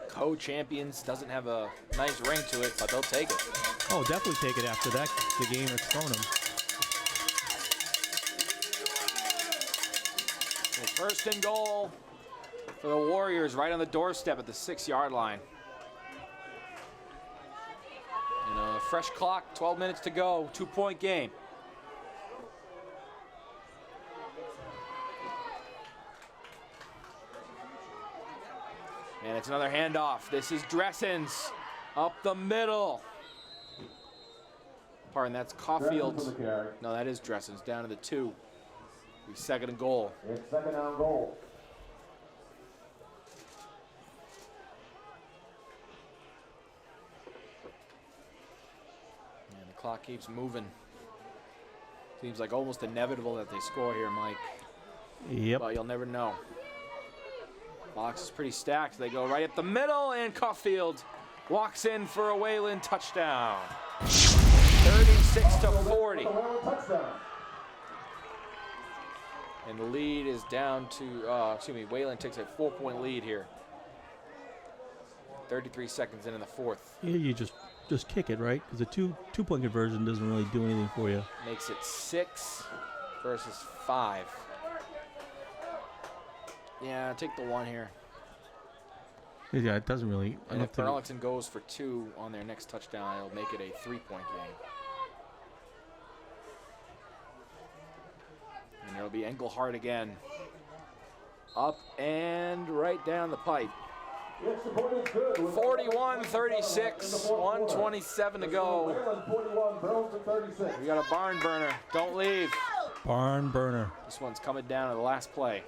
Co-champions doesn't have a nice ring to it, but they'll take it. Oh, definitely take it after that, the game at Stoneham. Well, 1st and goal for the Warriors right on the doorstep at the 6-yard line. And a fresh clock, 12 minutes to go, 2-point game. And it's another handoff. This is Dressens up the middle. Pardon, that's Caulfield. No, that is Dressens down to the 2. 2nd and goal. It's 2nd down goal. And the clock keeps moving. Seems like almost inevitable that they score here, Mike. Yep. But you'll never know. Box is pretty stacked. They go right at the middle, and Caulfield walks in for a Wayland touchdown. 36-40. And the lead is down to, Wayland takes a 4-point lead here. 33 seconds in the 4th. Yeah, you just kick it, right? Because a two-point conversion doesn't really do anything for you. Makes it 6 versus 5. Yeah, take the 1 here. Yeah, it doesn't really. And if Burlington goes for 2 on their next touchdown, it'll make it a 3-point game. And there'll be Engelhardt again. Up and right down the pipe. 41-36, 1:27 to go. We got a barn burner. Don't leave. Barn burner. This one's coming down to the last play.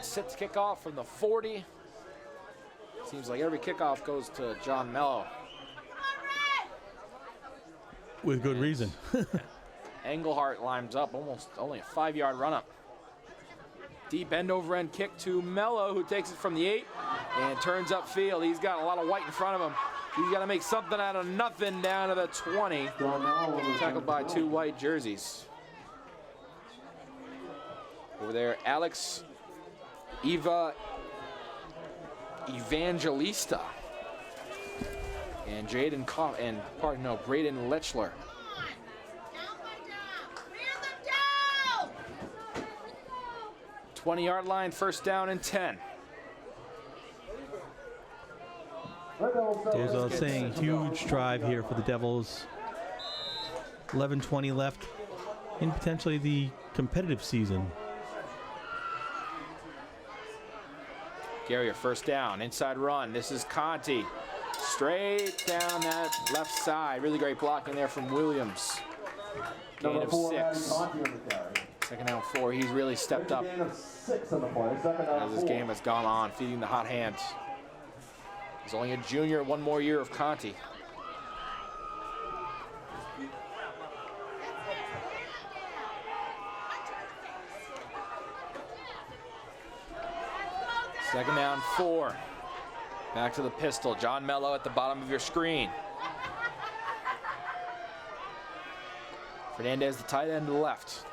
set to kick off from the 40. Seems like every kickoff goes to John Mello. With good reason. Engelhardt lines up, almost only a 5-yard run up. Deep end over end kick to Mello, who takes it from the 8 and turns upfield. He's got a lot of white in front of him. He's got to make something out of nothing down to the 20. Tackled by 2 white jerseys. Over there, Alex Evangelista and Braden Lechler. 20-yard line, first down and 10. Goes without saying, huge drive here for the Devils. 11:20 left in potentially the competitive season. Garrier, first down, inside run. This is Conti. Straight down that left side. Really great blocking there from Williams. Gain of 6. Second down 4. He's really stepped up as this game has gone on, feeding the hot hand. He's only a junior, 1 more year of Conti. Second down 4. Back to the pistol. John Mello at the bottom of your screen. Fernandez, the tight end to the left.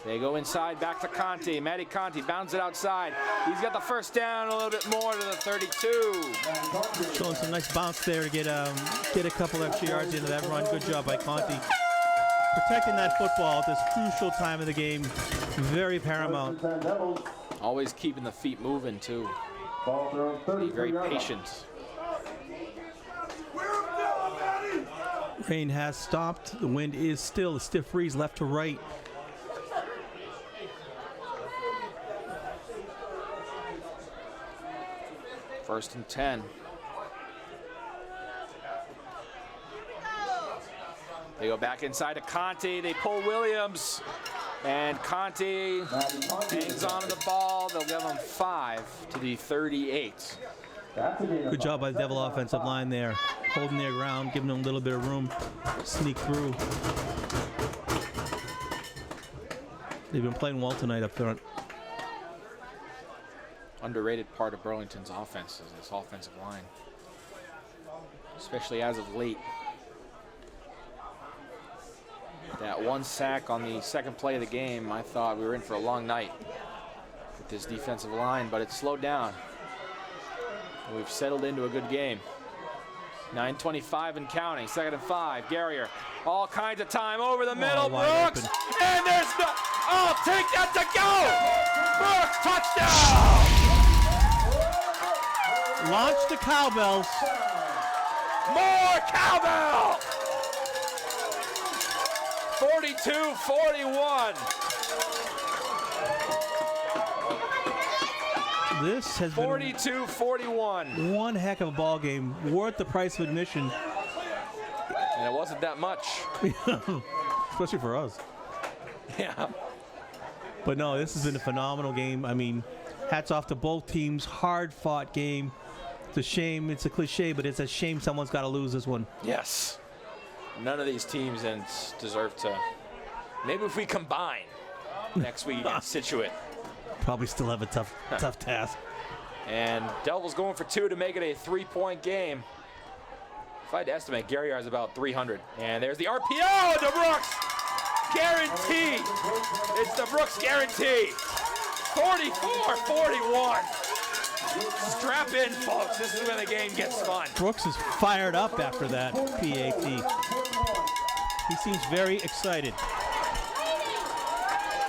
They go inside, back to Conti. Matty Conti bounds it outside. He's got the first down, a little bit more to the 32. Showing some nice bounce there to get a couple extra yards into that run. Good job by Conti. Protecting that football at this crucial time of the game. Very paramount. Always keeping the feet moving, too. Be very patient. Rain has stopped. The wind is still a stiff breeze left to right. First and 10. They go back inside to Conti. They pull Williams. And Conti hangs on to the ball. They'll give him 5 to the 38. Good job by the Devil offensive line there. Holding their ground, giving them a little bit of room to sneak through. They've been playing well tonight up front. Underrated part of Burlington's offense is this offensive line, especially as of late. That 1 sack on the second play of the game, I thought we were in for a long night with this defensive line, but it's slowed down. And we've settled into a good game. 9:25 and counting, 2nd and 5. Garrier, all kinds of time over the middle. Brooks, and there's no, oh, take that to go! Brooks, touchdown! Launch the cowbells. More cowbell! 42-41. This has been 42-41. one heck of a ball game, worth the price of admission. And it wasn't that much. Especially for us. Yeah. But no, this has been a phenomenal game. I mean, hats off to both teams. Hard-fought game. It's a shame. It's a cliche, but it's a shame someone's got to lose this one. Yes. None of these teams deserve to. Maybe if we combine next week against Situate. Probably still have a tough task. And Devils going for 2 to make it a 3-point game. If I had to estimate, Garrier has about 300. And there's the RPO to Brooks. Guarantee. It's the Brooks guarantee. 44-41. Strap in, folks. This is when the game gets fun. Brooks is fired up after that PAT. He seems very excited.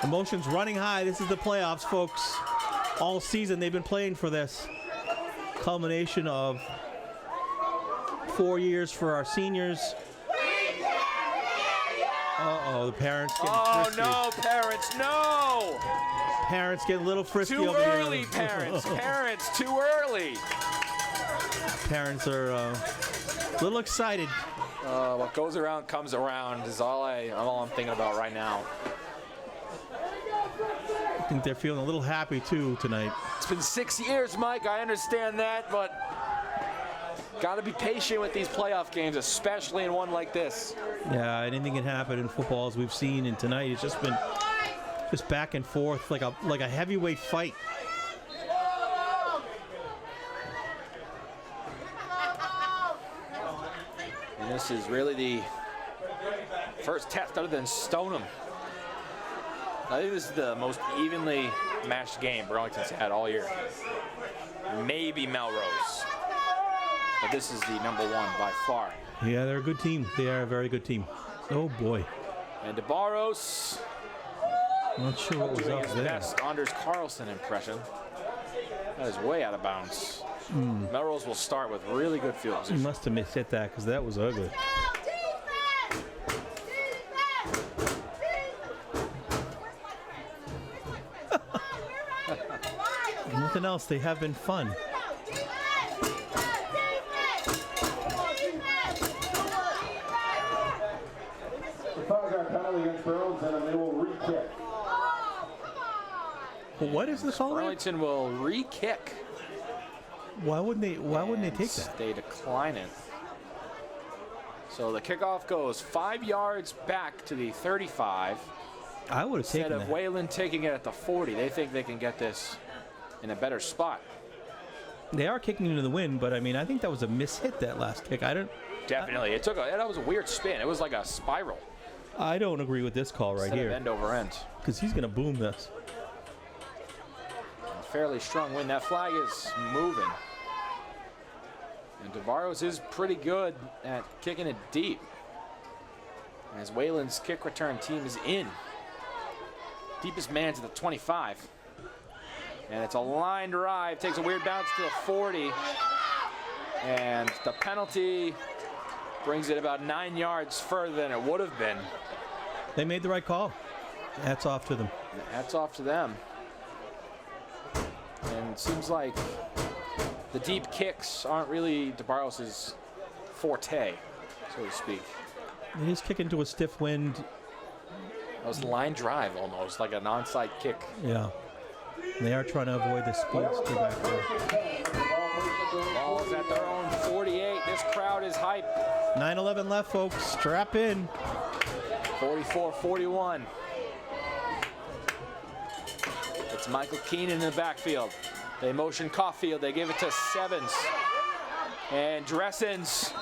Emotions running high. This is the playoffs, folks. All season they've been playing for this. Culmination of 4 years for our seniors. Uh-oh, the parents getting frisky. Oh, no, parents, no! Parents getting a little frisky Too over early, here. parents. Parents, too early. Parents are a little excited. What goes around comes around is all I'm thinking about right now. think they're feeling a little happy too tonight. It's been 6 years, Mike. I understand that, but got to be patient with these playoff games, especially in one like this. Yeah, anything can happen in football, as we've seen, and tonight it's just been back and forth like a heavyweight fight. And this is really the first test other than Stoneham. I think this is the most evenly matched game Burlington's had all year. Maybe Melrose, but this is the number one by far. Yeah, they're a good team. They are a very good team. Oh boy. And DeBarros, Not sure what was doing up his there. best Anders Carlson impression. That is way out of bounds. Melrose will start with really good field He position. must have mishit that because that was ugly. Nothing else. They have been fun. The 5-yard penalty against Burlington, and they will re-kick. What is the call? Burlington will re-kick. Why wouldn't they take And that? They decline it. So the kickoff goes 5 yards back to the 35. I would have Instead taken of that. Wayland taking it at the 40, they think they can get this in a better spot. They are kicking into the wind, but I mean, I think that was a mishit, that last kick. Definitely. That was a weird spin. It was like a spiral. I don't agree with this call right Instead of here end over end. because he's going to boom this. A fairly strong wind. That flag is moving. And DeVaros is pretty good at kicking it deep. As Wayland's kick return team is in. Deepest man's at the 25. And it's a line drive. Takes a weird bounce to the 40. And the penalty brings it about 9 yards further than it would have been. They made the right call. Hats off to them. Hats off to them. And it seems like the deep kicks aren't really DeBarros' forte, so to speak. They just kick into a stiff wind. That was line drive almost, like an onside kick. Yeah. They are trying to avoid the speedster back there. Ball's at their own 48. This crowd is hype. 9-11 left, folks. Strap in. 44-41. It's Michael Keenan in the backfield. They motion Caulfield. They give it to Sevens. And Dressens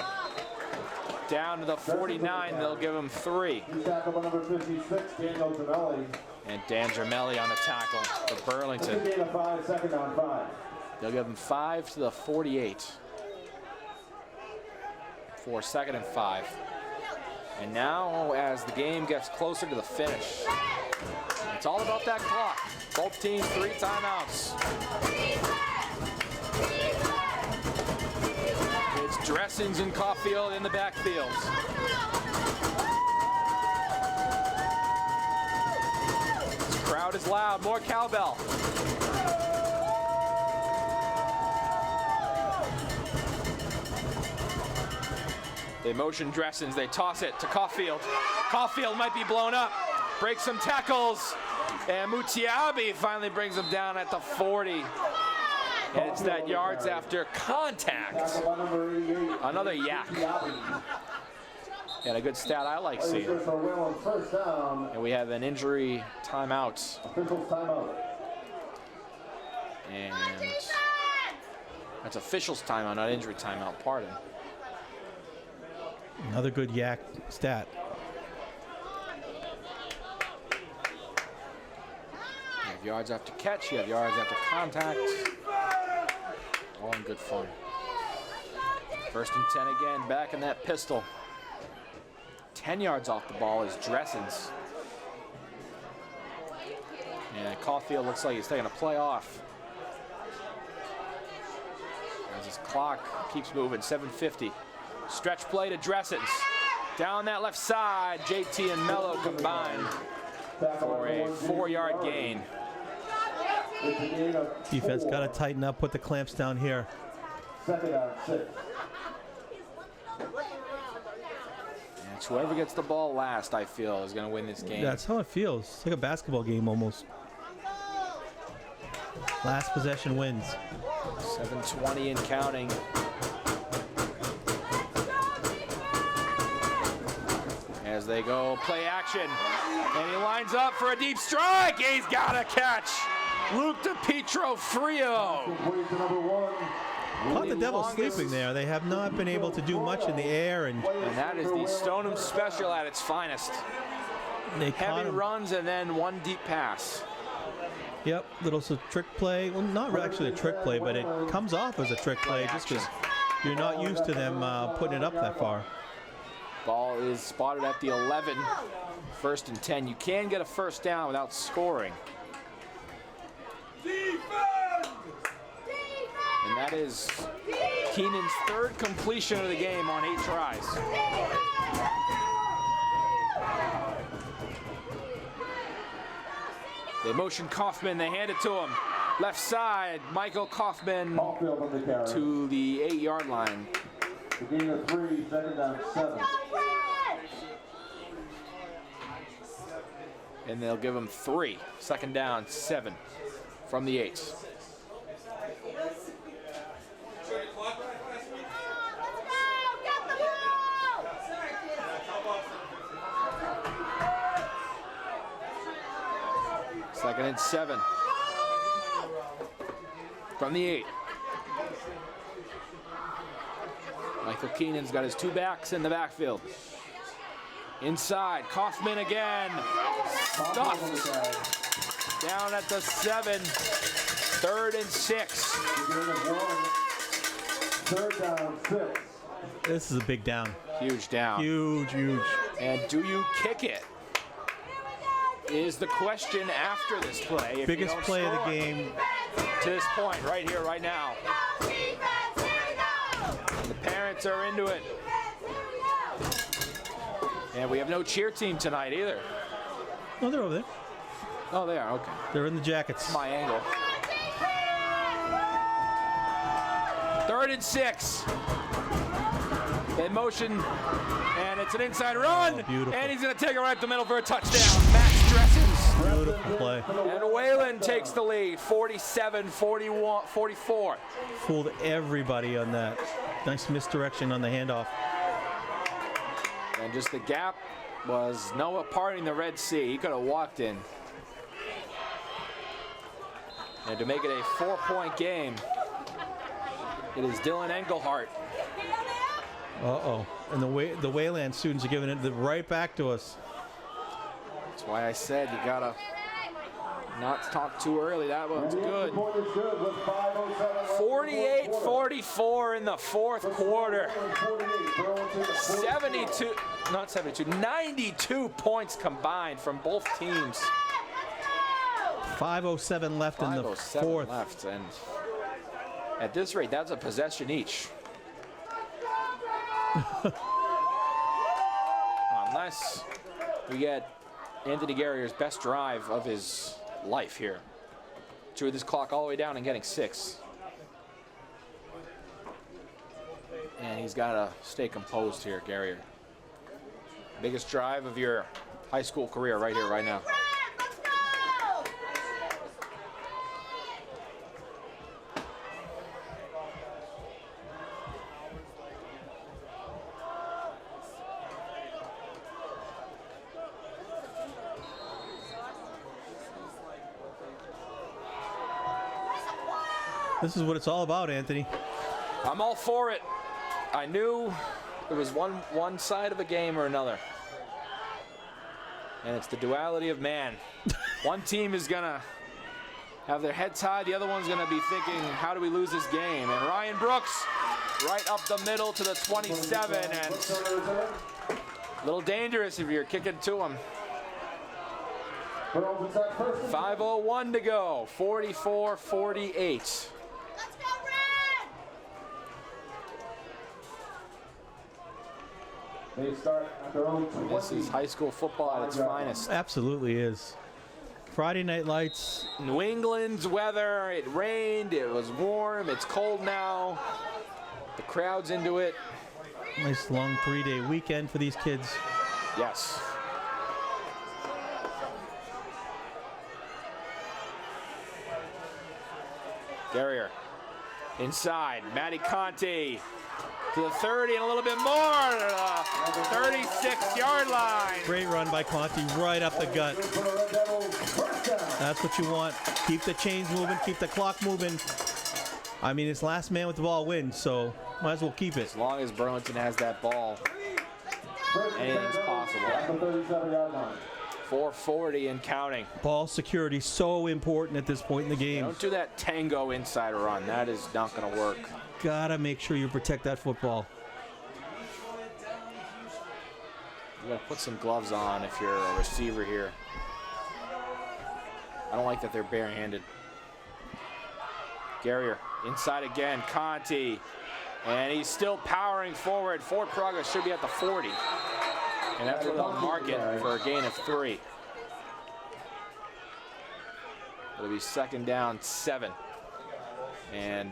down to the 49. They'll give him 3. Tackle by number 56, Daniel Jamelli. And Dan Germelli on the tackle for Burlington. Gain of 5, second down 5. They'll give him 5 to the 48 for 2nd and 5. And now, as the game gets closer to the finish, it's all about that clock. Both teams 3 timeouts. It's Dressings and Caulfield in the backfield. This crowd is loud. More cowbell. They motion Dressens, they toss it to Caulfield. Caulfield might be blown up, breaks some tackles, and Mutiabi finally brings him down at the 40. And it's that yards after contact. Another yak. And a good stat I like seeing. And we have an injury timeout. And that's officials timeout, not injury timeout, pardon. Another good yak stat. You have yards after catch, you have yards after contact. All in good fun. 1st and 10 again, back in that pistol. 10 yards off the ball is Dressens. And Caulfield looks like he's taking a play off. As his clock keeps moving, 7:50. Stretch play to Dressens. Down that left side, JT and Mello combined for a 4-yard gain. Defense got to tighten up, put the clamps down here. 2nd down 6. And it's whoever gets the ball last, I feel, is going to win this game. That's how it feels. It's like a basketball game almost. Last possession wins. 7:20 and counting. As they go play action. And he lines up for a deep strike. He's got a catch. Luke DiPietro, 3-0. Caught the Devils sleeping there. They have not been able to do much in the air. And that is the Stoneham special at its finest. They caught Heavy him. runs and then one deep pass. Yep, little trick play. Well, not actually a trick play, but it comes off as a trick play just because you're not used to them putting it up that far. Ball is spotted at the 11. 1st and 10. You can get a first down without scoring. And that is Keenan's 3rd completion of the game on 8 tries. They motion Kaufman, they hand it to him. Left side, Michael Kaufman to the 8-yard line. The gain of 3, 2nd down, 7. And they'll give him 3. 2nd down, 7 from the 8. Second and 7 from the 8. Michael Keenan's got his 2 backs in the backfield. Inside, Kaufman again. Stuffed. Down at the 7. 3rd and 6. 3rd down, 6. This is a big down. Huge down. Huge. And do you kick it? Is the question after this play. If Biggest play of the score game. to this point, right here, right now. And the parents are into it. And we have no cheer team tonight either. Oh, they're over there. Oh, they are, okay. They're in the jackets. My angle. 3rd and 6. They motion, and it's an inside run. Oh, beautiful. And he's going to take it right up the middle for a touchdown. Max Dressens. Beautiful play. And Wayland takes the lead, 47-44. Fooled everybody on that. Nice misdirection on the handoff. And just the gap was Noah parting the Red Sea. He could have walked in. And to make it a 4-point game, it is Dylan Engelhart. Uh-oh. And the Wayland students are giving it right back to us. That's why I said you gotta not talk too early. That one's good. 48-44 in the 4th quarter. 92 points combined from both teams. 5:07 left in the 4th. Left, and at this rate, that's a possession each. Unless we get Anthony Guerrier's best drive of his life here. Drew this clock all the way down and getting 6. And he's got to stay composed here, Guerrier. Biggest drive of your high school career right here, right now. This is what it's all about, Anthony. I'm all for it. I knew it was one side of a game or another. And it's the duality of man. One team is going to have their heads high. The other one's going to be thinking, how do we lose this game? And Ryan Brooks right up the middle to the 27. And a little dangerous if you're kicking to him. 5:01 to go. 44-48. They start at their own 20. This is high school football at its finest. Absolutely is. Friday night lights. New England's weather, it rained, it was warm, it's cold now. The crowd's into it. Nice long 3-day weekend for these kids. Yes. Guerrier inside. Matty Conti to the 30 and a little bit more. 36-yard line. Great run by Conti right up the gut. That's what you want. Keep the chains moving, keep the clock moving. I mean, it's last man with the ball wins, so might as well keep it. As long as Burlington has that ball, anything's possible. 4:40 and counting. Ball security so important at this point in the game. Don't do that tango inside run. That is not going to work. Gotta make sure you protect that football. You gotta put some gloves on if you're a receiver here. I don't like that they're barehanded. Guerrier inside again. Conti. And he's still powering forward. Forward progress should be at the 40. And that's where they'll mark it for a gain of 3. It'll be 2nd down, 7. And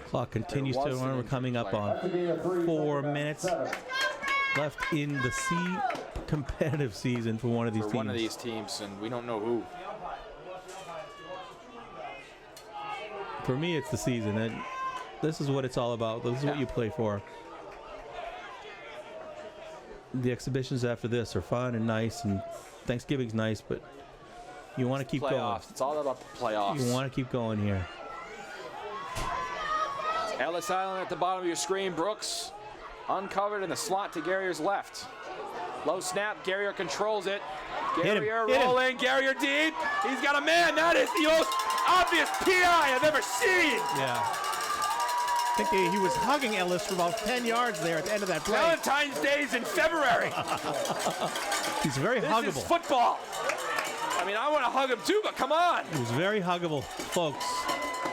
clock continues to run. We're coming up on 4 minutes left in the competitive season for one of these teams. One of these teams, and we don't know who. For me, it's the season. And this is what it's all about. This is what you play for. The exhibitions after this are fun and nice, and Thanksgiving's nice, but you want to keep going. It's all about the playoffs. You want to keep going here. Ellis Island at the bottom of your screen. Brooks uncovered in the slot to Guerrier's left. Low snap. Guerrier controls it. Guerrier rolling. Guerrier deep. He's got a man. That is the most obvious PI I've ever seen. Yeah. I think he was hugging Ellis for about 10 yards there at the end of that play. Valentine's Day's in February. He's very huggable. This is football. I mean, I want to hug him too, but come on. He was very huggable, folks.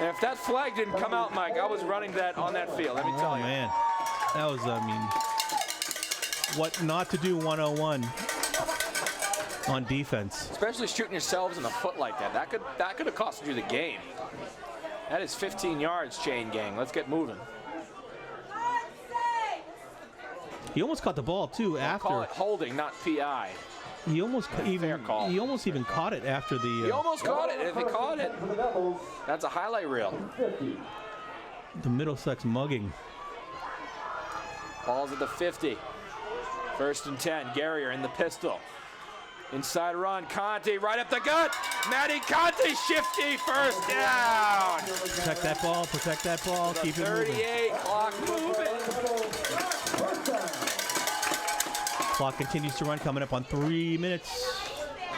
And if that flag didn't come out, Mike, I was running that on that field, let me tell you. Oh, man. That was, I mean, what not to do 101 on defense. Especially shooting yourselves in the foot like that. That could have cost you the game. That is 15 yards, chain gang. Let's get moving. He almost caught the ball too after. Call it holding, not PI. He almost even caught it after the. He almost caught it. If he caught it, that's a highlight reel. The Middlesex mugging. Ball's at the 50. 1st and 10. Guerrier in the pistol. Inside run. Conti right up the gut. Matty Conti shifty. 1st down. Protect that ball. Protect that ball. Keep it moving. 38. Clock moving. Clock continues to run. Coming up on 3 minutes.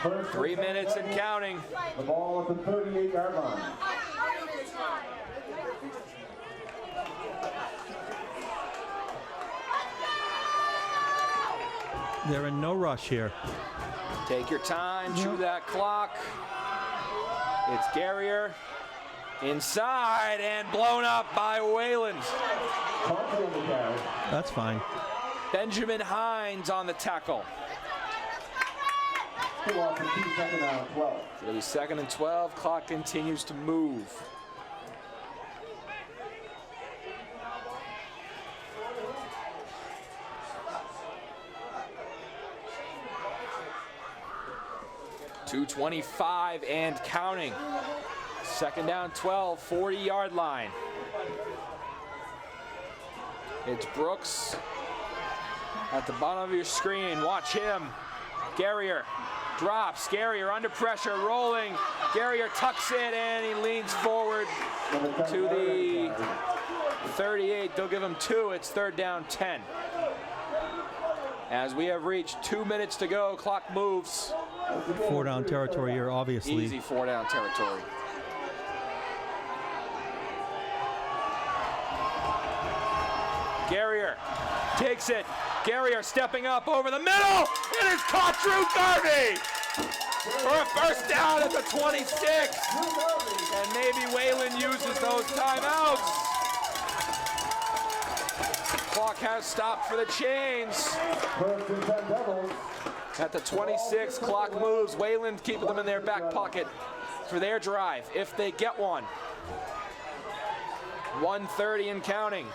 3 minutes and counting. The ball at the 38-yard line. They're in no rush here. Take your time, chew that clock. It's Guerrier inside and blown up by Wayland. That's fine. Benjamin Hines on the tackle. It'll be 2nd and 12. Clock continues to move. .225 and counting. 2nd down 12, 40-yard line. It's Brooks at the bottom of your screen. Watch him. Guerrier drops. Guerrier under pressure, rolling. Guerrier tucks it and he leans forward to the 38. They'll give him 2. It's 3rd down 10. As we have reached 2 minutes to go, clock moves. 4 down territory here, obviously. Easy 4 down territory. Guerrier takes it. Guerrier stepping up over the middle. It is caught. Drew Garvey for a 1st down at the 26. And maybe Wayland uses those timeouts. Clock has stopped for the chains. At the 26, clock moves. Wayland keeping them in their back pocket for their drive, if they get one. 1:30 and counting.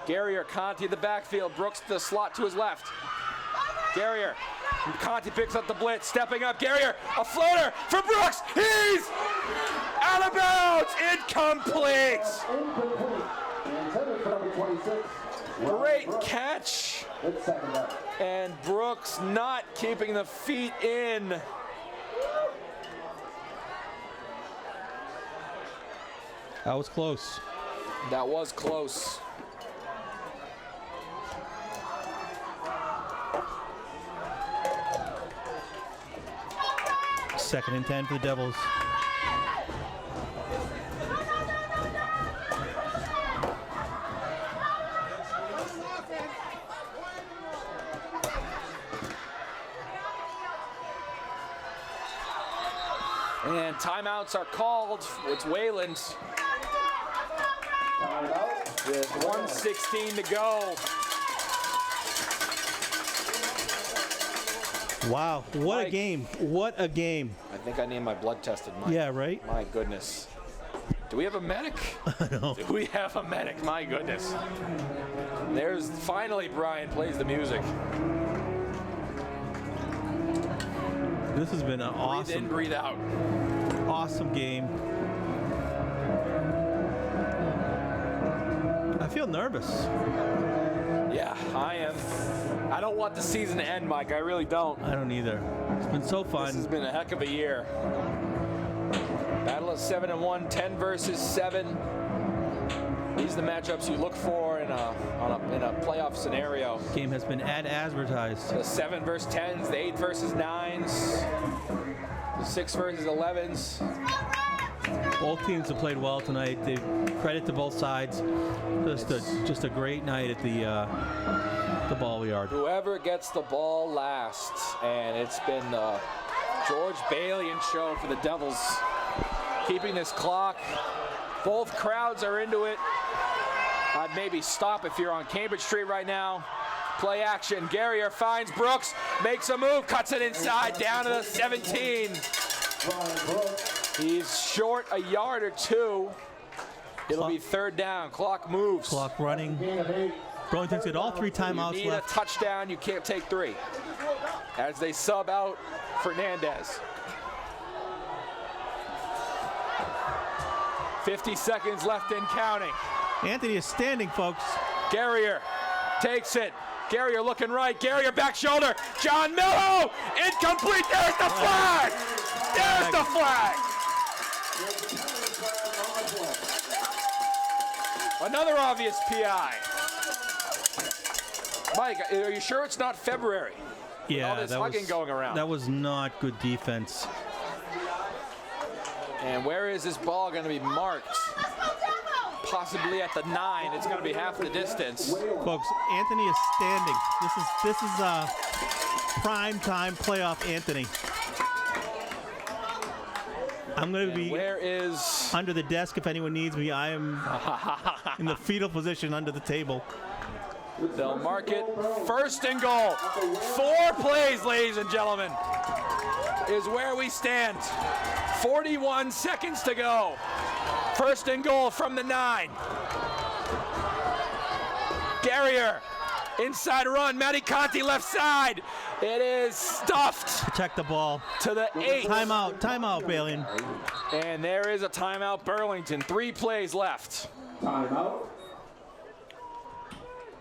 Guerrier, Conti the backfield. Brooks the slot to his left. Guerrier Conti picks up the blitz, stepping up. Garrier, a floater for Brooks. He's out of bounds. Incomplete. Great catch. And Brooks not keeping the feet in. That was close. That was close. Second and 10 for the Devils. And timeouts are called. It's Wayland. With 1:16 to go. Wow, what Mike. a game. What a game. I think I need my blood tested, Mike. Yeah, right? My goodness. Do we have a medic? No. Do we have a medic? My goodness. There's finally Brian plays the music. This has been an Breathe in, breathe out. awesome game. I feel nervous. Yeah, I am. I don't want the season to end, Mike. I really don't. I don't either. It's been so fun. This has been a heck of a year. Battle of 7-1, 10 versus 7. These are the matchups you look for in a playoff scenario. Game has been as advertised. The 7 versus 10s, the 8 versus 9s, the 6 versus 11s. Both teams have played well tonight. Credit to both sides. Just a great night at the ball yard. Whoever gets the ball last, and it's been the George Balian show for the Devils, keeping this clock. Both crowds are into it. I'd maybe stop if you're on Cambridge Street right now. Play action. Garrier finds Brooks, makes a move, cuts it inside, down to the 17. He's short a yard or two. It'll be third down. Clock moves. Clock running. Burlington's got all 3 timeouts You need left. a touchdown. You can't take 3. As they sub out Fernandez. 50 seconds left and counting. Anthony is standing, folks. Garrier takes it. Garrier looking right. Garrier back shoulder. John Mello. Incomplete. There's the flag. There's the flag. Another obvious PI. Mike, are you sure it's not February? Yeah, all this hugging going around. That was not good defense. And where is this ball going to be marked? Possibly at the 9. It's going to be half the distance. Folks, Anthony is standing. This is prime time playoff Anthony. I'm going to be Where is under the desk if anyone needs me. I am in the fetal position under the table. They'll mark it. First and goal. 4 plays, ladies and gentlemen, is where we stand. 41 seconds to go. First and goal from the 9. Garrier, inside run. Matty Conti left side. It is stuffed Protect the ball. to the 8. Timeout, Balian. And there is a timeout, Burlington. 3 plays left. Timeout.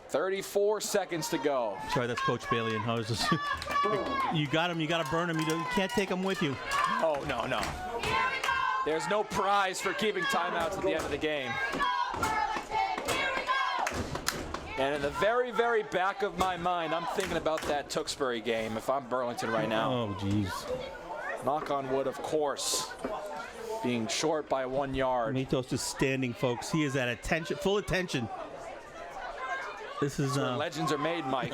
34 seconds to go. Sorry, that's Coach Balian. I was just, you got him. You got to burn him. You can't take him with you. Oh, no. There's no prize for keeping timeouts at the end of the game. And in the very, very back of my mind, I'm thinking about that Tewksbury game if I'm Burlington right now. Oh, jeez. Knock on wood, of course. Being short by 1 yard. Matos is standing, folks. He is at attention, full attention. This is Legends are made, Mike.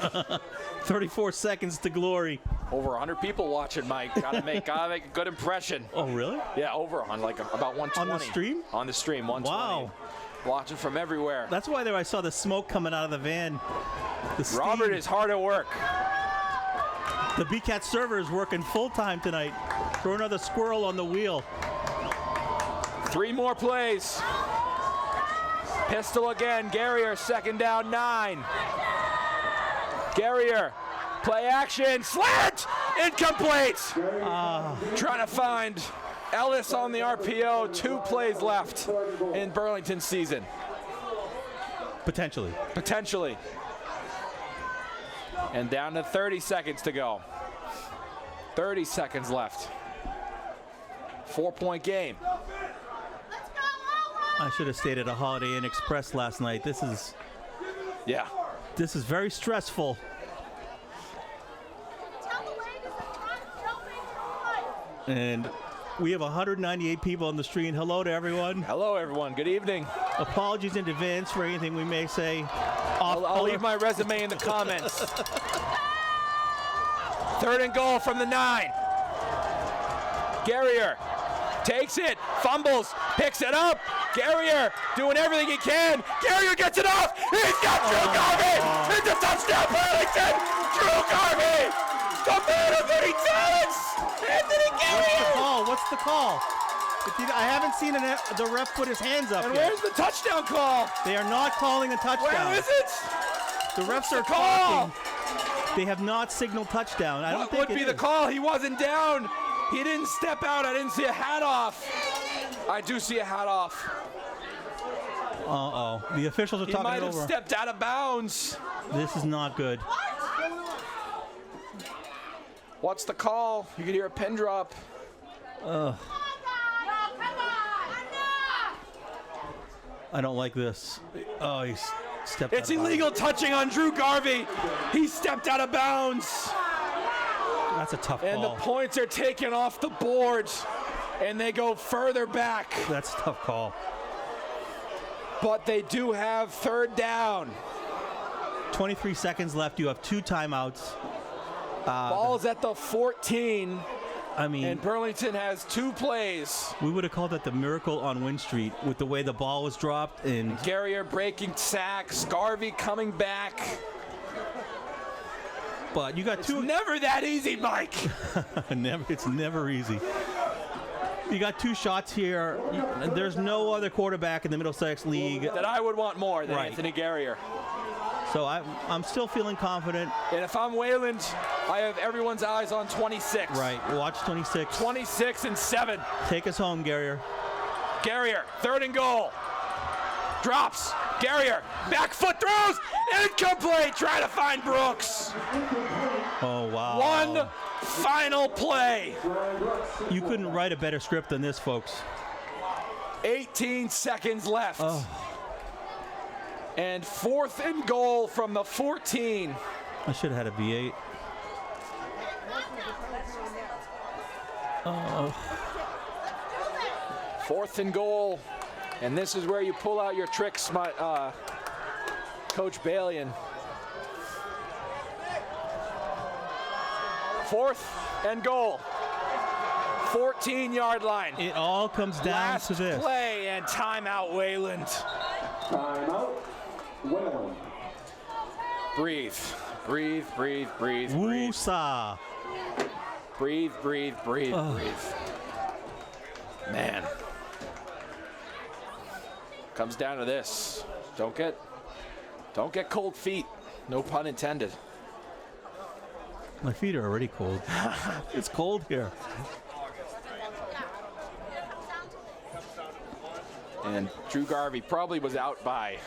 34 seconds to glory. Over 100 people watching, Mike. Gotta make a good impression. Oh, really? Yeah, over on like about 120. On the stream? On the stream, 120. Wow. Watching from everywhere. That's why there I saw the smoke coming out of the van. The steam. Robert is hard at work. The BCAT server is working full time tonight. Throw another squirrel on the wheel. 3 more plays. Pistol again. Garrier, second down, 9. Garrier, play action, slant! Incomplete. Trying to find Ellis on the RPO. 2 plays left in Burlington's season. Potentially. Potentially. And down to 30 seconds to go. 30 seconds left. 4-point game. I should have stayed at a Holiday Inn Express last night. This is very stressful. And we have 198 people on the stream. Hello to everyone. Hello, everyone. Good evening. Apologies in advance for anything we may say. I'll leave my resume in the comments. 3rd and goal from the 9. Guerrier takes it, fumbles, picks it up. Guerrier doing everything he can. Guerrier gets it off. He's got Drew Garvey. It's a touchdown, Burlington. Drew Garvey, the man of many talents. Anthony Guerrier. What's the call? I haven't seen the ref put his hands up and yet. where's the touchdown call? They are not calling a touchdown. Where is it? The refs are talking. They have not signaled touchdown. I don't think what would be the call? He wasn't down. He didn't step out. I didn't see a hat off. I do see a hat off. Uh-oh. The officials are talking it over. He might have stepped out of bounds. This is not good. What's the call? You can hear a pin drop. I don't like this. Oh, he's stepped out It's of illegal bounds. touching on Drew Garvey. He stepped out of bounds. That's a tough And call. the points are taken off the board, and they go further back. That's a tough call. But they do have 3rd down. 23 seconds left. You have 2 timeouts. Ball's at the 14. I mean, And Burlington has 2 plays. we would have called that the miracle on Wynn Street with the way the ball was dropped. And Guerrier breaking sacks. Garvey coming back. but you got It's 2. never that easy, Mike. It's never easy. You got 2 shots here. There's no other quarterback in the Middlesex League. That I would want more than Right. Anthony Guerrier. So I'm still feeling confident. And if I'm Wayland, I have everyone's eyes on 26. Right. Watch 26. 26 and 7. Take us home, Guerrier. Guerrier, 3rd and goal. Drops. Guerrier, back foot throws. Incomplete. Trying to find Brooks. Oh, wow. One final play. You couldn't write a better script than this, folks. 18 seconds left. Oh. And 4th and goal from the 14. I should have had a V8. Oh. 4th and goal. And this is where you pull out your tricks, Coach Balian. 4th and goal. 14-yard line. It all comes down Last to this. play and timeout, Wayland. Timeout, Wayland. Breathe. Breathe, breathe, breathe, breathe. Woosah. Breathe, breathe, breathe, breathe. Man. Comes down to this. Don't get cold feet. No pun intended. My feet are already cold. It's cold here. And Drew Garvey probably was out by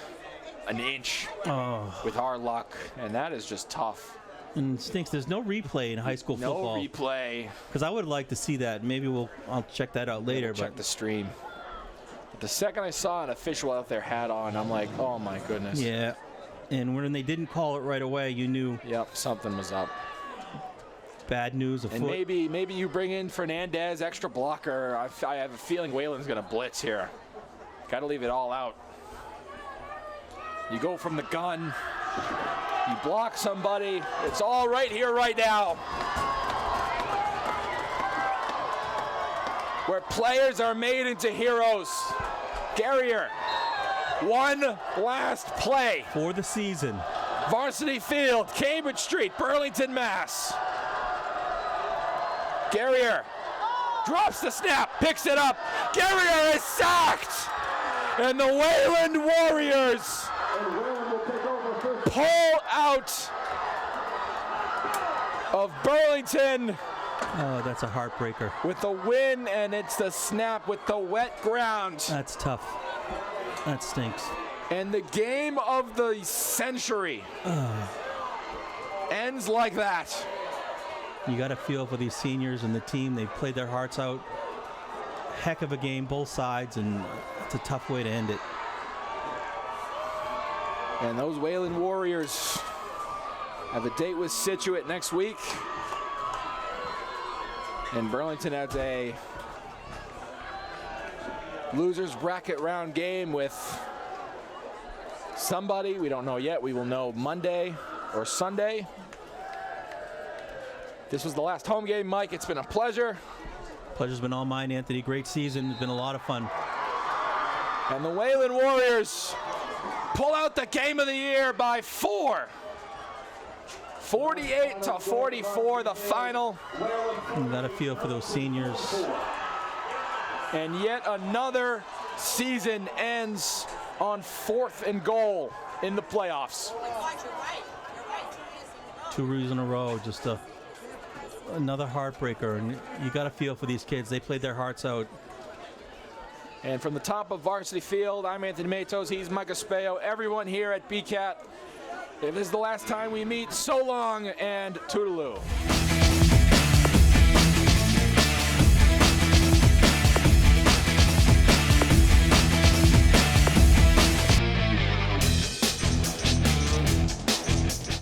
an inch with our luck, and that is just tough. And it stinks. There's no replay in high school football. No replay. Because I would like to see that. Maybe I'll check that out later. Check But the stream. But the second I saw an official out there hat on, I'm like, oh my goodness. yeah. And when they didn't call it right away, you knew Yep, something was up. bad news afoot. And maybe you bring in Fernandez, extra blocker. I have a feeling Wayland's going to blitz here. Got to leave it all out. You go from the gun. You block somebody. It's all right here, right now. Where players are made into heroes. Guerrier, one last play. for the season. Varsity Field, Cambridge Street, Burlington, Mass. Guerrier drops the snap, picks it up. Guerrier is sacked. And the Wayland Warriors pull out of Burlington Oh, that's a heartbreaker. with the win, and it's the snap with the wet ground. That's tough. That stinks. And the game of the century ends like that. You got to feel for these seniors and the team. They played their hearts out. Heck of a game, both sides, and it's a tough way to end it. And those Wayland Warriors have a date with Scituate next week. And Burlington has a losers bracket round game with somebody, we don't know yet. We will know Monday or Sunday. This was the last home game, Mike. It's been a pleasure. Pleasure's been all mine, Anthony. Great season. It's been a lot of fun. And the Wayland Warriors pull out the game of the year by 4. 48-44, the final. You got to feel for those seniors. And yet another season ends on 4th and goal in the playoffs. 2 years in a row, just another heartbreaker. And you got to feel for these kids. They played their hearts out. And from the top of Varsity Field, I'm Anthony Matos. He's Mike Espejo. Everyone here at BCAT, if this is the last time we meet, so long and toodaloo.